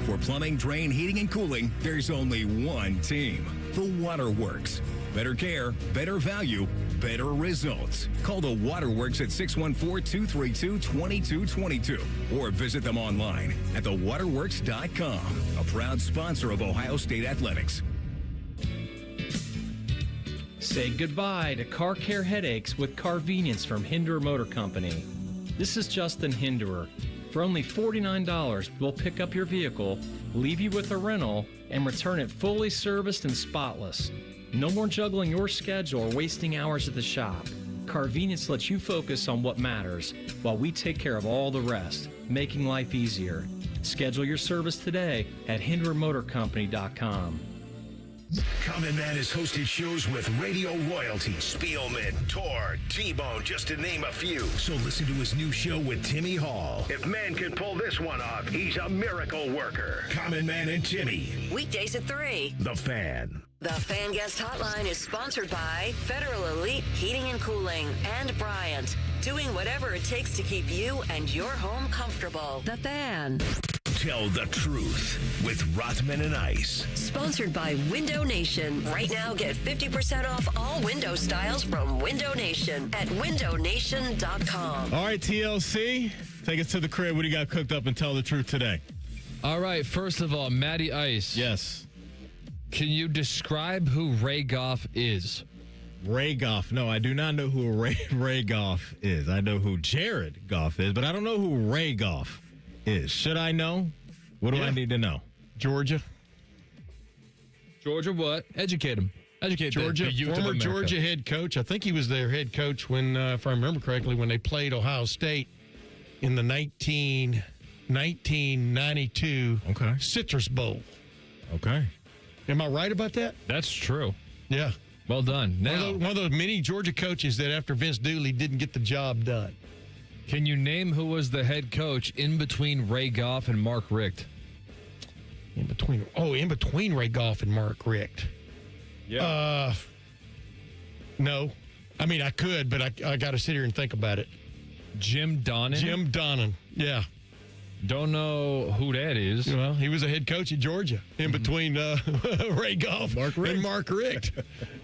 For plumbing, drain, heating, and cooling, there's only one team. The Waterworks. Better care, better value, better results. Call the Waterworks at 614-232-2222 or visit them online at thewaterworks.com. A proud sponsor of Ohio State Athletics. Say goodbye to car care headaches with Carvenience from Hinderer Motor Company. This is Justin Hinderer. For only $49, we'll pick up your vehicle, leave you with a rental, and return it fully serviced and spotless. No more juggling your schedule or wasting hours at the shop. Carvenience lets you focus on what matters while we take care of all the rest, making life easier. Schedule your service today at HindererMotorCompany.com. Common Man has hosted shows with radio royalty, Spielman, Tor, T-Bone, just to name a few. So listen to his new show with Timmy Hall. If man can pull this one off, he's a miracle worker. Common Man and Timmy. Weekdays at 3. The Fan. The Fan Guest Hotline is sponsored by Federal Elite Heating and Cooling and Bryant, doing whatever it takes to keep you and your home comfortable. The Fan. Tell the truth with Rothman and Ice. Sponsored by Window Nation. Right now, get 50% off all window styles from Window Nation at windownation.com. All right, TLC, take us to the crib. What do you got cooked up and tell the truth today? All right, first of all, Matty Ice. Yes. Can you describe who Ray Goff is? Ray Goff. No, I do not know who Ray Goff is. I know who Jared Goff is, but I don't know who Ray Goff is. Should I know? What do I need to know? Georgia. Georgia what? Educate him. Educate Georgia, the youth of former America. Georgia head coach. I think he was their head coach when, if I remember correctly, when they played Ohio State in the 1992 Citrus Bowl. Okay. Am I right about that? That's true. Yeah. Well done. Now, one of those many Georgia coaches that after Vince Dooley didn't get the job done. Can you name who was the head coach in between Ray Goff and Mark Richt? In between Ray Goff and Mark Richt. Yeah. No. I mean, I could, but I got to sit here and think about it. Jim Donnan? Jim Donnan, yeah. Don't know who that is. Well, he was a head coach at Georgia in between Ray Goff and Mark Richt.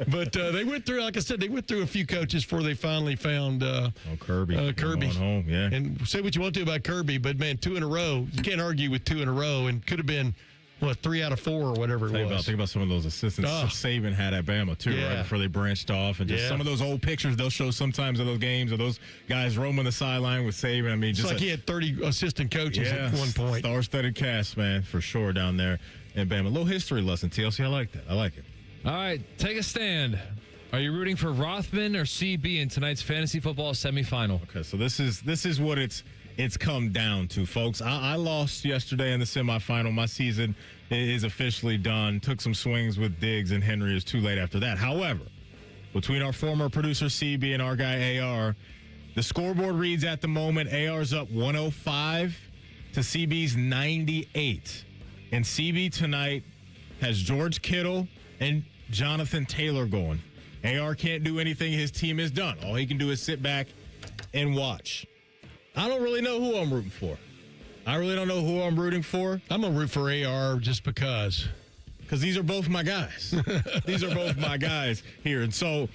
But they went through, like I said, a few coaches before they finally found Kirby. Kirby. Going home, yeah. And say what you want to about Kirby, but, man, 2 in a row. You can't argue with 2 in a row, and could have been, 3 out of 4 or whatever it was. Think about some of those assistants Saban had at Bama, too, right before they branched off. And just some of those old pictures they'll show sometimes of those games of those guys roaming the sideline with Saban. I mean, just like he had 30 assistant coaches at one point. Star-studded cast, man, for sure down there in Bama. A little history lesson, TLC. I like that. I like it. All right, take a stand. Are you rooting for Rothman or CB in tonight's fantasy football semifinal? Okay, so this is what it's come down to, folks. I lost yesterday in the semifinal. My season is officially done. Took some swings with Diggs and Henry. Is too late after that. However, between our former producer CB and our guy AR, the scoreboard reads at the moment AR's up 105 to CB's 98. And CB tonight has George Kittle and Jonathan Taylor going. AR can't do anything. His team is done. All he can do is sit back and watch. I don't really know who I'm rooting for. I really don't know who I'm rooting for. I'm going to root for AR just because. Because these are both my guys. These are both my guys here. And so,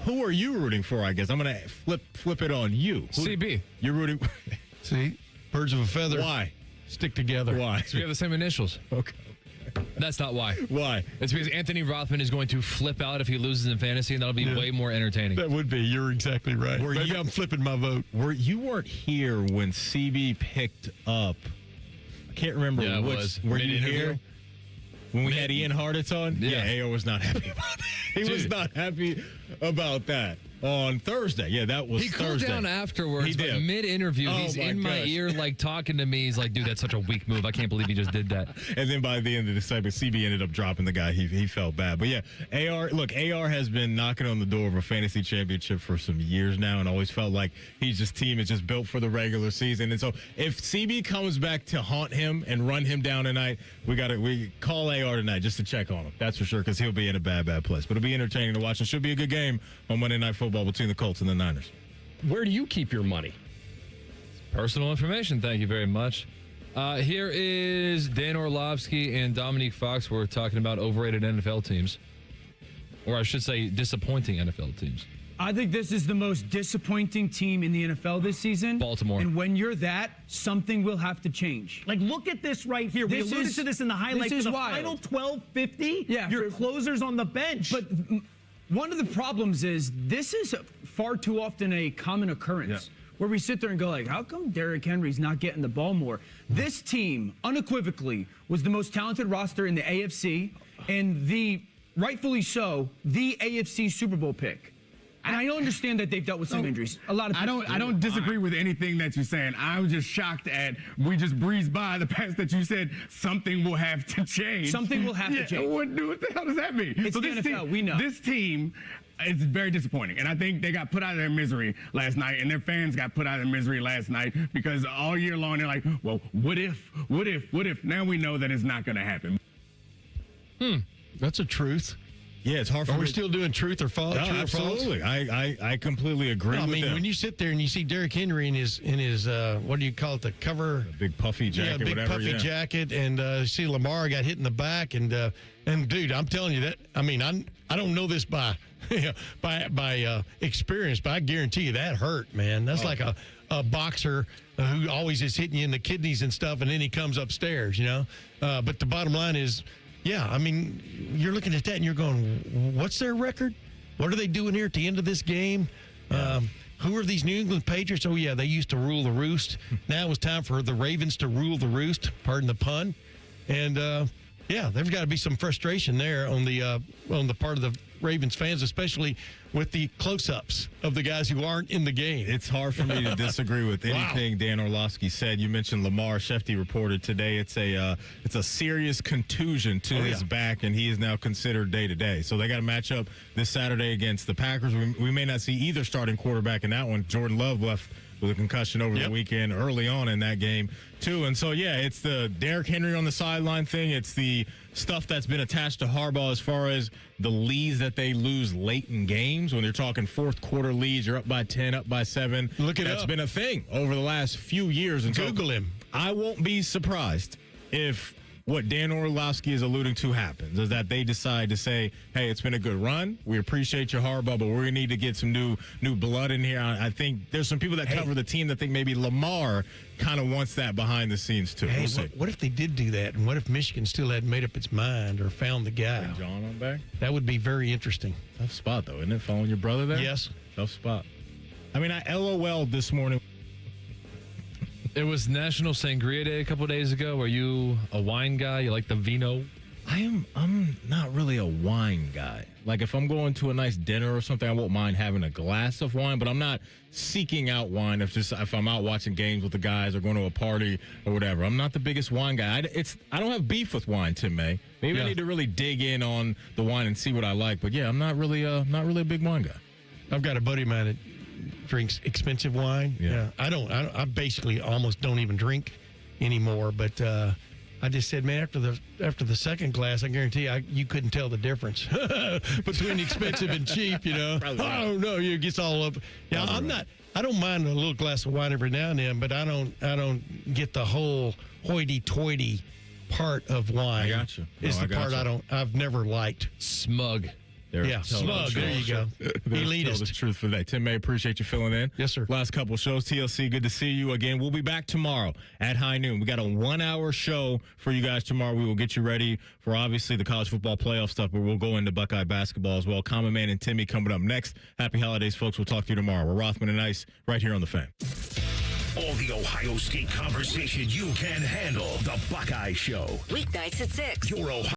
who are you rooting for, I guess? I'm going to flip it on you. CB. You're rooting. See? Birds of a feather. Why? Stick together. Why? So we have the same initials. Okay. That's not why. Why? It's because Anthony Rothman is going to flip out if he loses in fantasy, and that'll be way more entertaining. That would be. You're exactly right. Maybe I'm flipping my vote. You weren't here when CB picked up. I can't remember which. Were you here when we had Ian Harditz on? Yeah, AO was not happy about that. He was not happy about that. On Thursday. Yeah, that was Thursday. He cooled down afterwards, he did. But mid-interview, he's in my ear, like, talking to me. He's like, dude, that's such a weak move. I can't believe he just did that. And then by the end of the segment, CB ended up dropping the guy. He felt bad. But, yeah, AR has been knocking on the door of a fantasy championship for some years now and always felt like his team is just built for the regular season. And so if CB comes back to haunt him and run him down tonight, we call AR tonight just to check on him. That's for sure, because he'll be in a bad place. But it'll be entertaining to watch. It should be a good game on Monday Night Football between the Colts and the Niners. Where do you keep your money? Personal information, thank you very much. Here is Dan Orlovsky and Dominique Foxworth talking about overrated NFL teams. Or I should say disappointing NFL teams. I think this is the most disappointing team in the NFL this season. Baltimore. And when you're that, something will have to change. Like, look at this right here. We alluded to this in the highlights. This is the wild. final 12:50, yeah, your closer's on the bench. But one of the problems is this is far too often a common occurrence where we sit there and go like, how come Derrick Henry's not getting the ball more? This team unequivocally was the most talented roster in the AFC and rightfully so, the AFC Super Bowl pick. And I understand that they've dealt with some injuries. A lot of people I don't disagree with anything that you're saying. I'm just shocked at we just breezed by the past that you said something will have to change. Something will have to change. What the hell does that mean? It's the NFL, we know. This team is very disappointing. And I think they got put out of their misery last night, and their fans got put out of their misery last night because all year long they're like, well, what if? Now we know that it's not going to happen. That's a truth. Yeah, it's hard for me. Are we still doing truth or false? No, absolutely. I completely agree with them. When you sit there and you see Derrick Henry in his what do you call it, the cover? A big puffy jacket, big whatever. Puffy jacket, and see Lamar got hit in the back, and dude, I'm telling you that. I mean, I don't know this by experience, but I guarantee you that hurt, man. That's like a boxer who always is hitting you in the kidneys and stuff, and then he comes upstairs, But the bottom line is, yeah, I mean, you're looking at that and you're going, what's their record? What are they doing here at the end of this game? Who are these New England Patriots? Oh, yeah, they used to rule the roost. Now it's time for the Ravens to rule the roost, pardon the pun. And, there's got to be some frustration there on the part of the Ravens fans, especially with the close-ups of the guys who aren't in the game. It's hard for me to disagree with anything Dan Orlovsky said. You mentioned Lamar. Shefty reported today it's a serious contusion to his back, and he is now considered day-to-day. So they got a matchup this Saturday against the Packers. We may not see either starting quarterback in that one. Jordan Love left with a concussion over the weekend early on in that game, too. And so, yeah, it's the Derrick Henry on the sideline thing. It's the stuff that's been attached to Harbaugh as far as the leads that they lose late in games. When they're talking fourth quarter leads, you're up by 10, up by 7. That's been a thing over the last few years. And Google him. I won't be surprised if what Dan Orlovsky is alluding to happens, is that they decide to say, hey, it's been a good run. We appreciate your Harbaugh, but we're going to need to get some new blood in here. I think there's some people that cover the team that think maybe Lamar kind of wants that behind the scenes, too. Hey, we'll see. what if they did do that? And what if Michigan still hadn't made up its mind or found the guy? Bring John on back? That would be very interesting. Tough spot, though, isn't it? Following your brother there? Yes. Tough spot. I mean, I LOL'd this morning. It was National Sangria Day a couple days ago. Are you a wine guy? You like the vino? I'm not really a wine guy. Like, if I'm going to a nice dinner or something, I won't mind having a glass of wine, but I'm not seeking out wine if I'm out watching games with the guys or going to a party or whatever. I'm not the biggest wine guy. I don't have beef with wine, Tim May. Maybe I need to really dig in on the wine and see what I like. But yeah, I'm not really a big wine guy. I've got a buddy of mine that drinks expensive wine. Yeah. I basically almost don't even drink anymore, but I just said, man, after the second glass, I guarantee you couldn't tell the difference between expensive and cheap, you know. Oh no, it gets all up. Yeah, I don't mind a little glass of wine every now and then, but I don't get the whole hoity-toity part of wine. I got you. It's the part I've never liked. Smug. Smug. There you go. Elitist. The truth for that. Tim May, appreciate you filling in. Yes, sir. Last couple shows. TLC, good to see you again. We'll be back tomorrow at high noon. We got a 1-hour show for you guys tomorrow. We will get you ready for, obviously, the college football playoff stuff, but we'll go into Buckeye basketball as well. Common Man and Timmy coming up next. Happy holidays, folks. We'll talk to you tomorrow. We're Rothman and Ice right here on The Fan. All the Ohio State conversation you can handle. The Buckeye Show. Weeknights at 6. Your Ohio